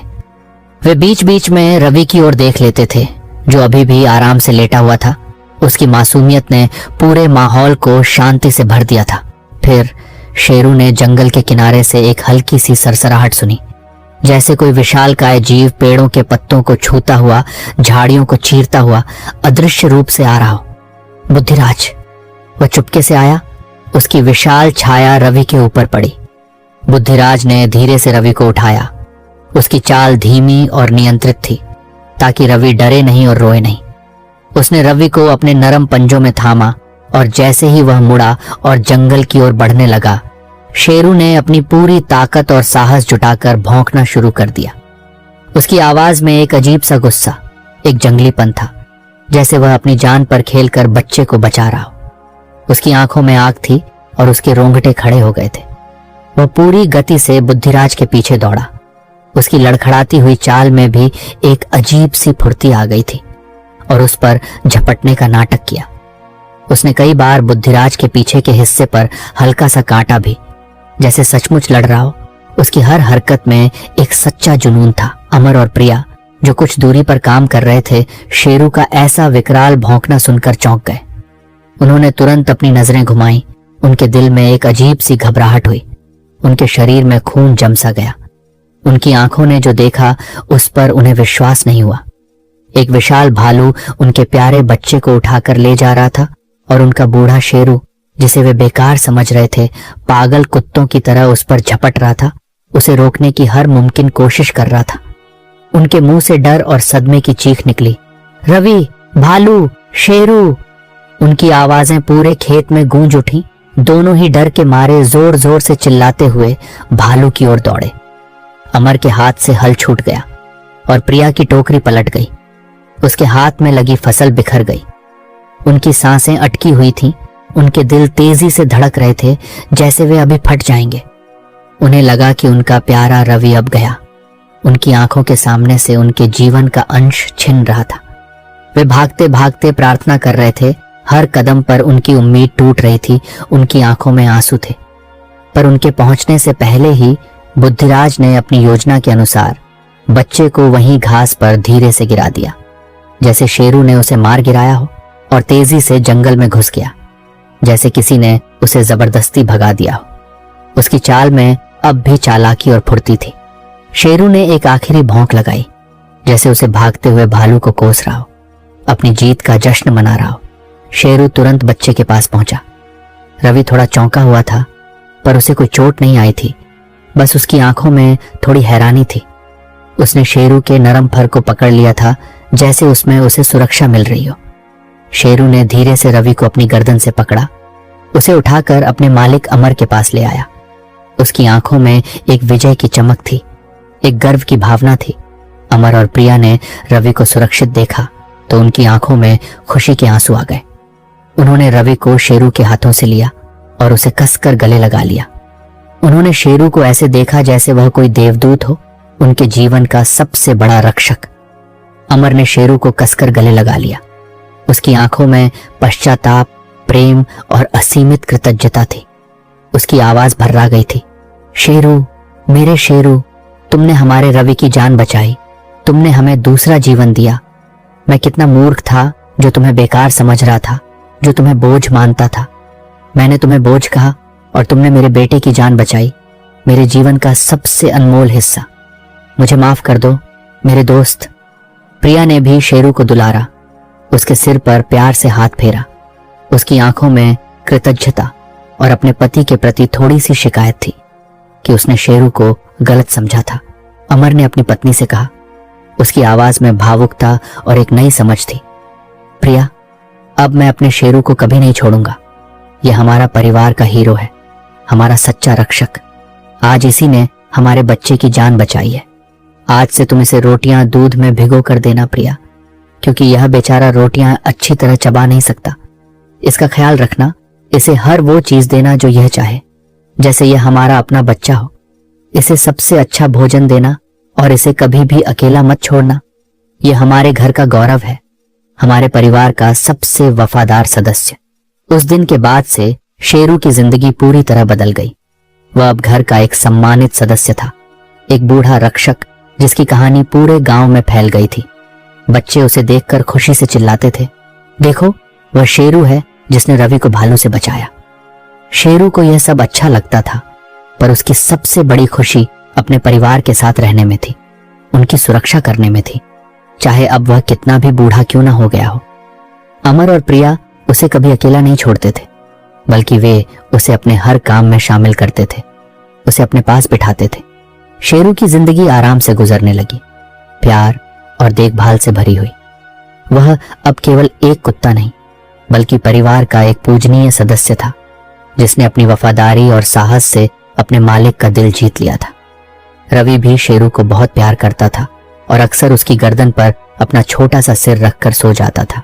वे बीच बीच में रवि की ओर देख लेते थे, जो अभी भी आराम से लेटा हुआ था। उसकी मासूमियत ने पूरे माहौल को शांति से भर दिया था। फिर शेरू ने जंगल के किनारे से एक हल्की सी सरसराहट सुनी, जैसे कोई विशालकाय जीव पेड़ों के पत्तों को छूता हुआ, झाड़ियों को चीरता हुआ अदृश्य रूप से आ रहा हो। बुद्धिराज! वह चुपके से आया। उसकी विशाल छाया रवि के ऊपर पड़ी। बुद्धिराज ने धीरे से रवि को उठाया। उसकी चाल धीमी और नियंत्रित थी, ताकि रवि डरे नहीं और रोए नहीं। उसने रवि को अपने नरम पंजों में थामा और जैसे ही वह मुड़ा और जंगल की ओर बढ़ने लगा, शेरू ने अपनी पूरी ताकत और साहस जुटाकर भौंकना शुरू कर दिया। उसकी आवाज में एक अजीब सा गुस्सा, एक जंगलीपन था, जैसे वह अपनी जान पर खेलकर बच्चे को बचा रहा हो। उसकी आंखों में आग थी और उसके रोंगटे खड़े हो गए थे। वह पूरी गति से बुद्धिराज के पीछे दौड़ा। उसकी लड़खड़ाती हुई चाल में भी एक अजीब सी फुर्ती आ गई थी और उस पर झपटने का नाटक किया। उसने कई बार बुद्धिराज के पीछे के हिस्से पर हल्का सा काटा भी, जैसे सचमुच लड़ रहा हो। उसकी हर हरकत में एक सच्चा जुनून था। अमर और प्रिया, जो कुछ दूरी पर काम कर रहे थे, शेरू का ऐसा विकराल भौंकना सुनकर चौंक गए। उन्होंने तुरंत अपनी नजरें घुमाई। उनके दिल में एक अजीब सी घबराहट हुई। उनके शरीर में खून जम सा गया। उनकी आंखों ने जो देखा, उस पर उन्हें विश्वास नहीं हुआ। एक विशाल भालू उनके प्यारे बच्चे को उठाकर ले जा रहा था और उनका बूढ़ा शेरू, जिसे वे बेकार समझ रहे थे, पागल कुत्तों की तरह उस पर झपट रहा था, उसे रोकने की हर मुमकिन कोशिश कर रहा था। उनके मुंह से डर और सदमे की चीख निकली, रवि, भालू, शेरू! उनकी आवाजें पूरे खेत में गूंज उठी। दोनों ही डर के मारे जोर जोर से चिल्लाते हुए भालू की ओर दौड़े। अमर के हाथ से हल छूट गया और प्रिया की टोकरी पलट गई। उसके हाथ में लगी फसल बिखर गई। उनकी सांसें अटकी हुई थीं। उनके दिल तेजी से धड़क रहे थे, जैसे वे अभी फट जाएंगे। उन्हें लगा कि उनका प्यारा रवि अब गया। उनकी आंखों के सामने से उनके जीवन का अंश छिन रहा था। वे भागते भागते प्रार्थना कर रहे थे। हर कदम पर उनकी उम्मीद टूट रही थी। उनकी आंखों में आंसू थे। पर उनके पहुंचने से पहले ही बुद्धिराज ने अपनी योजना के अनुसार बच्चे को वहीं घास पर धीरे से गिरा दिया, जैसे शेरू ने उसे मार गिराया हो, और तेजी से जंगल में घुस गया, जैसे किसी ने उसे जबरदस्ती भगा दिया हो। उसकी चाल में अब भी चालाकी और फुर्ती थी। शेरू ने एक आखिरी भौंक लगाई, जैसे उसे भागते हुए भालू को कोस रहा हो, अपनी जीत का जश्न मना रहा हो। शेरू तुरंत बच्चे के पास पहुंचा। रवि थोड़ा चौंका हुआ था, पर उसे कोई चोट नहीं आई थी, बस उसकी आंखों में थोड़ी हैरानी थी। उसने शेरू के नरम फर को पकड़ लिया था, जैसे उसमें उसे सुरक्षा मिल रही हो। शेरू ने धीरे से रवि को अपनी गर्दन से पकड़ा, उसे उठाकर अपने मालिक अमर के पास ले आया। उसकी आंखों में एक विजय की चमक थी, एक गर्व की भावना थी। अमर और प्रिया ने रवि को सुरक्षित देखा तो उनकी आंखों में खुशी के आंसू आ गए। उन्होंने रवि को शेरू के हाथों से लिया और उसे कसकर गले लगा लिया। उन्होंने शेरू को ऐसे देखा जैसे वह कोई देवदूत हो, उनके जीवन का सबसे बड़ा रक्षक। अमर ने शेरू को कसकर गले लगा लिया। उसकी आंखों में पश्चाताप, प्रेम और असीमित कृतज्ञता थी। उसकी आवाज भर्रा गई थी, शेरू, मेरे शेरू, तुमने हमारे रवि की जान बचाई, तुमने हमें दूसरा जीवन दिया। मैं कितना मूर्ख था जो तुम्हें बेकार समझ रहा था, जो तुम्हें बोझ मानता था। मैंने तुम्हें बोझ कहा और तुमने मेरे बेटे की जान बचाई, मेरे जीवन का सबसे अनमोल हिस्सा। मुझे माफ कर दो मेरे दोस्त। प्रिया ने भी शेरू को दुलारा, उसके सिर पर प्यार से हाथ फेरा। उसकी आंखों में कृतज्ञता और अपने पति के प्रति थोड़ी सी शिकायत थी कि उसने शेरू को गलत समझा था। अमर ने अपनी पत्नी से कहा, उसकी आवाज में भावुकता और एक नई समझ थी, प्रिया, अब मैं अपने शेरू को कभी नहीं छोड़ूंगा। यह हमारा परिवार का हीरो है, हमारा सच्चा रक्षक। आज इसी ने हमारे बच्चे की जान बचाई है। आज से तुम इसे रोटियां दूध में भिगो कर देना प्रिया, क्योंकि यह बेचारा रोटियां अच्छी तरह चबा नहीं सकता। इसका ख्याल रखना, इसे हर वो चीज देना जो यह चाहे, जैसे यह हमारा अपना बच्चा हो। इसे सबसे अच्छा भोजन देना और इसे कभी भी अकेला मत छोड़ना। यह हमारे घर का गौरव है, हमारे परिवार का सबसे वफादार सदस्य। उस दिन के बाद से शेरू की जिंदगी पूरी तरह बदल गई। वह अब घर का एक सम्मानित सदस्य था, एक बूढ़ा रक्षक जिसकी कहानी पूरे गांव में फैल गई थी। बच्चे उसे देखकर खुशी से चिल्लाते थे, देखो, वह शेरू है जिसने रवि को भालू से बचाया। शेरू को यह सब अच्छा लगता था, पर उसकी सबसे बड़ी खुशी अपने परिवार के साथ रहने में थी, उनकी सुरक्षा करने में थी, चाहे अब वह कितना भी बूढ़ा क्यों ना हो गया हो। अमर और प्रिया उसे कभी अकेला नहीं छोड़ते थे, बल्कि वे उसे अपने हर काम में शामिल करते थे, उसे अपने पास बिठाते थे। शेरू की जिंदगी आराम से गुजरने लगी, प्यार और देखभाल से भरी हुई। वह अब केवल एक कुत्ता नहीं, बल्कि परिवार का एक पूजनीय सदस्य था, जिसने अपनी वफादारी और साहस से अपने मालिक का दिल जीत लिया था। रवि भी शेरू को बहुत प्यार करता था और अक्सर उसकी गर्दन पर अपना छोटा सा सिर रखकर सो जाता था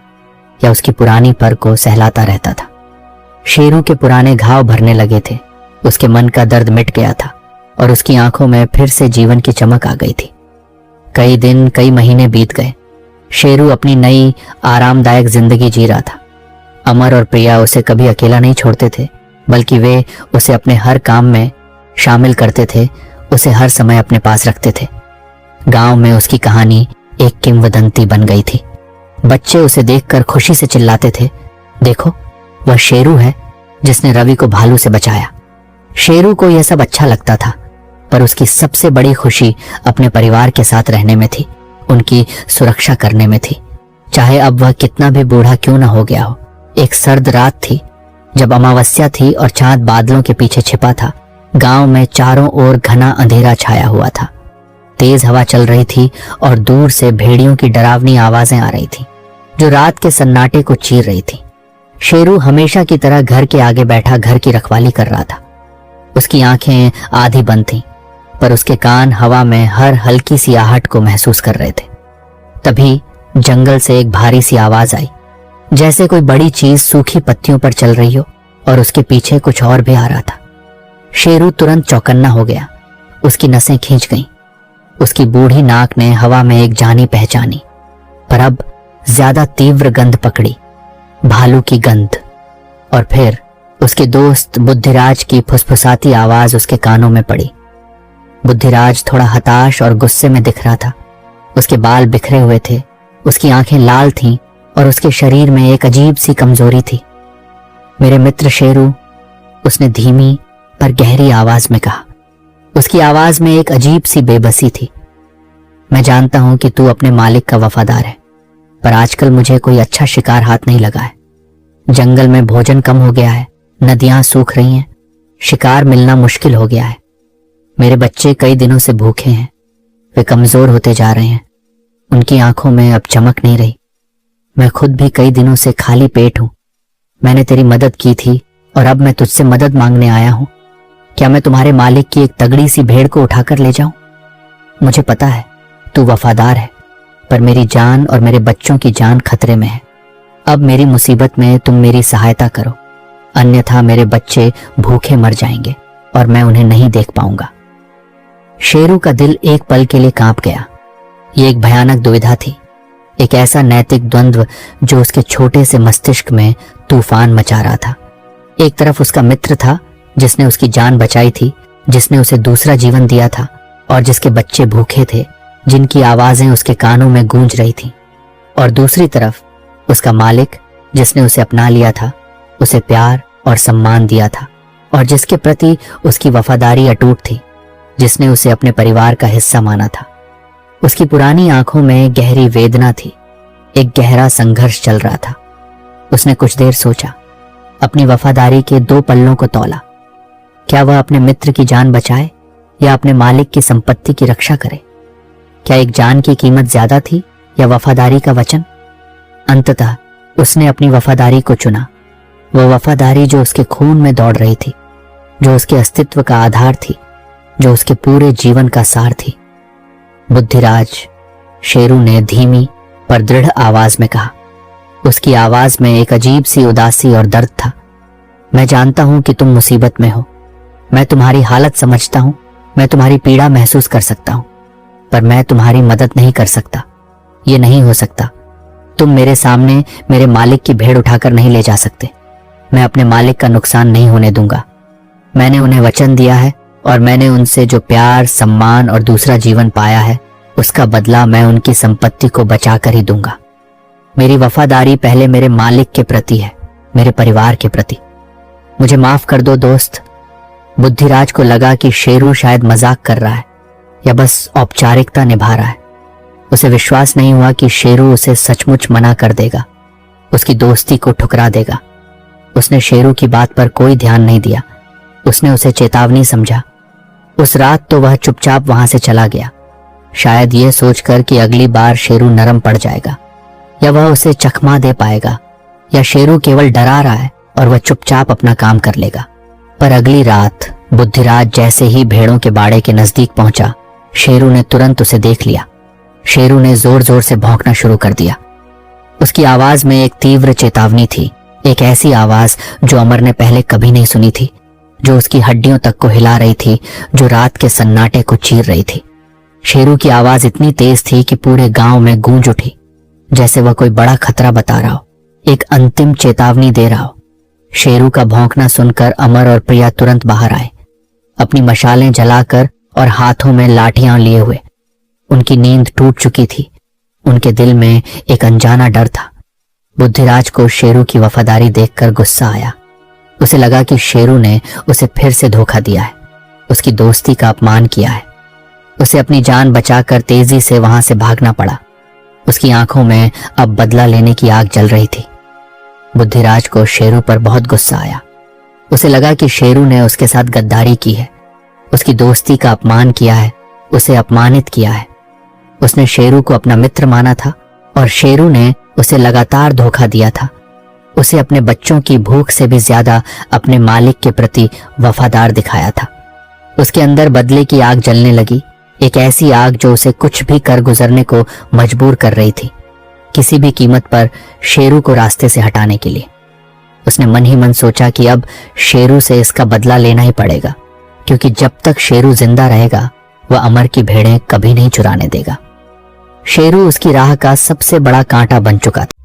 या उसकी पुरानी पर को सहलाता रहता था। शेरू के पुराने घाव भरने लगे थे, उसके मन का दर्द मिट गया था और उसकी आंखों में फिर से जीवन की चमक आ गई थी। कई दिन, कई महीने बीत गए। शेरू अपनी नई आरामदायक जिंदगी जी रहा था। अमर और प्रिया उसे कभी अकेला नहीं छोड़ते थे, बल्कि वे उसे अपने हर काम में शामिल करते थे, उसे हर समय अपने पास रखते थे। गांव में उसकी कहानी एक किंवदंती बन गई थी। बच्चे उसे देखकर खुशी से चिल्लाते थे, देखो, वह शेरू है जिसने रवि को भालू से बचाया। शेरू को यह सब अच्छा लगता था, पर उसकी सबसे बड़ी खुशी अपने परिवार के साथ रहने में थी, उनकी सुरक्षा करने में थी, चाहे अब वह कितना भी बूढ़ा क्यों ना हो गया हो। एक सर्द रात थी, जब अमावस्या थी और चांद बादलों के पीछे छिपा था। गांव में चारों ओर घना अंधेरा छाया हुआ था। तेज हवा चल रही थी और दूर से भेड़ियों की डरावनी आवाजें आ रही थी, जो रात के सन्नाटे को चीर रही थी। शेरू हमेशा की तरह घर के आगे बैठा घर की रखवाली कर रहा था। उसकी आंखें आधी बंद थीं, पर उसके कान हवा में हर हल्की सी आहट को महसूस कर रहे थे। तभी जंगल से एक भारी सी आवाज आई, जैसे कोई बड़ी चीज सूखी पत्तियों पर चल रही हो, और उसके पीछे कुछ और भी आ रहा था। शेरू तुरंत चौकन्ना हो गया, उसकी नसें खींच गईं। उसकी बूढ़ी नाक ने हवा में एक जानी पहचानी, पर अब ज्यादा तीव्र गंध पकड़ी, भालू की गंध। और फिर उसके दोस्त बुद्धिराज की फुसफुसाती आवाज उसके कानों में पड़ी। बुद्धिराज थोड़ा हताश और गुस्से में दिख रहा था। उसके बाल बिखरे हुए थे, उसकी आंखें लाल थीं और उसके शरीर में एक अजीब सी कमजोरी थी। मेरे मित्र शेरू, उसने धीमी पर गहरी आवाज में कहा, उसकी आवाज में एक अजीब सी बेबसी थी। मैं जानता हूं कि तू अपने मालिक का वफादार है, पर आजकल मुझे कोई अच्छा शिकार हाथ नहीं लगा है। जंगल में भोजन कम हो गया है, नदियां सूख रही हैं, शिकार मिलना मुश्किल हो गया है। मेरे बच्चे कई दिनों से भूखे हैं, वे कमजोर होते जा रहे हैं, उनकी आंखों में अब चमक नहीं रही। मैं खुद भी कई दिनों से खाली पेट हूं। मैंने तेरी मदद की थी और अब मैं तुझसे मदद मांगने आया हूं। क्या मैं तुम्हारे मालिक की एक तगड़ी सी भेड़ को उठाकर ले जाऊं? मुझे पता है तू वफादार है, पर मेरी जान और मेरे बच्चों की जान खतरे में है। अब मेरी मुसीबत में तुम मेरी सहायता करो, अन्यथा मेरे बच्चे भूखे मर जाएंगे और मैं उन्हें नहीं देख पाऊंगा। शेरू का दिल एक पल के लिए कांप गया। ये एक भयानक दुविधा थी, एक ऐसा नैतिक द्वंद्व जो उसके छोटे से मस्तिष्क में तूफान मचा रहा था। एक तरफ उसका मित्र था जिसने उसकी जान बचाई थी, जिसने उसे दूसरा जीवन दिया था और जिसके बच्चे भूखे थे, जिनकी आवाजें उसके कानों में गूंज रही थीं। और दूसरी तरफ उसका मालिक जिसने उसे अपना लिया था, उसे प्यार और सम्मान दिया था और जिसके प्रति उसकी वफादारी अटूट थी, जिसने उसे अपने परिवार का हिस्सा माना था। उसकी पुरानी आंखों में गहरी वेदना थी, एक गहरा संघर्ष चल रहा था। उसने कुछ देर सोचा, अपनी वफादारी के दो पल्लों को तौला। क्या वह अपने मित्र की जान बचाए या अपने मालिक की संपत्ति की रक्षा करे? क्या एक जान की कीमत ज्यादा थी या वफादारी का वचन? अंततः उसने अपनी वफादारी को चुना, वह वफादारी जो उसके खून में दौड़ रही थी, जो उसके अस्तित्व का आधार थी, जो उसके पूरे जीवन का सार थी। बुद्धिराज, शेरू ने धीमी पर दृढ़ आवाज में कहा। उसकी आवाज में एक अजीब सी उदासी और दर्द था। मैं जानता हूं कि तुम मुसीबत में हो, मैं तुम्हारी हालत समझता हूं, मैं तुम्हारी पीड़ा महसूस कर सकता हूं, पर मैं तुम्हारी मदद नहीं कर सकता। ये नहीं हो सकता। तुम मेरे सामने मेरे मालिक की भेड़ उठाकर नहीं ले जा सकते। मैं अपने मालिक का नुकसान नहीं होने दूंगा। मैंने उन्हें वचन दिया है और मैंने उनसे जो प्यार, सम्मान और दूसरा जीवन पाया है, उसका बदला मैं उनकी संपत्ति को बचा कर ही दूंगा। मेरी वफादारी पहले मेरे मालिक के प्रति है, मेरे परिवार के प्रति। मुझे माफ कर दो दोस्त। बुद्धिराज को लगा कि शेरू शायद मजाक कर रहा है या बस औपचारिकता निभा रहा है। उसे विश्वास नहीं हुआ कि शेरू उसे सचमुच मना कर देगा, उसकी दोस्ती को ठुकरा देगा। उसने शेरू की बात पर कोई ध्यान नहीं दिया। उसने उसे चेतावनी समझा। उस रात तो वह चुपचाप वहां से चला गया, शायद यह सोचकर कि अगली बार शेरू नरम पड़ जाएगा या वह उसे चकमा दे पाएगा, या शेरू केवल डरा रहा है और वह चुपचाप अपना काम कर लेगा। पर अगली रात बुद्धिराज जैसे ही भेड़ों के बाड़े के नजदीक पहुंचा, शेरू ने तुरंत उसे देख लिया। शेरू ने जोर जोर से भौंकना शुरू कर दिया। उसकी आवाज में एक तीव्र चेतावनी थी, एक ऐसी आवाज जो अमर ने पहले कभी नहीं सुनी थी, जो उसकी हड्डियों तक को हिला रही थी, जो रात के सन्नाटे को चीर रही थी। शेरू की आवाज इतनी तेज थी कि पूरे गांव में गूंज उठी, जैसे वह कोई बड़ा खतरा बता रहा हो, एक अंतिम चेतावनी दे रहा हो। शेरू का भौंकना सुनकर अमर और प्रिया तुरंत बाहर आए, अपनी मशालें जलाकर और हाथों में लाठियां लिए हुए। उनकी नींद टूट चुकी थी, उनके दिल में एक अनजाना डर था। बुद्धिराज को शेरू की वफादारी देखकर गुस्सा आया। उसे लगा कि शेरू ने उसे फिर से धोखा दिया है, उसकी दोस्ती का अपमान किया है। उसे अपनी जान बचाकर तेजी से वहां से भागना पड़ा। उसकी आंखों में अब बदला लेने की आग जल रही थी। बुद्धिराज को शेरू पर बहुत गुस्सा आया। उसे लगा कि शेरू ने उसके साथ गद्दारी की है, उसकी दोस्ती का अपमान किया है, उसे अपमानित किया है। उसने शेरू को अपना मित्र माना था और शेरू ने उसे लगातार धोखा दिया था। उसे अपने बच्चों की भूख से भी ज्यादा अपने मालिक के प्रति वफादार दिखाया था। उसके अंदर बदले की आग जलने लगी, एक ऐसी आग जो उसे कुछ भी कर गुजरने को मजबूर कर रही थी, किसी भी कीमत पर शेरू को रास्ते से हटाने के लिए। उसने मन ही मन सोचा कि अब शेरू से इसका बदला लेना ही पड़ेगा, क्योंकि जब तक शेरू जिंदा रहेगा वह अमर की भेड़ें कभी नहीं चुराने देगा। शेरू उसकी राह का सबसे बड़ा कांटा बन चुका था।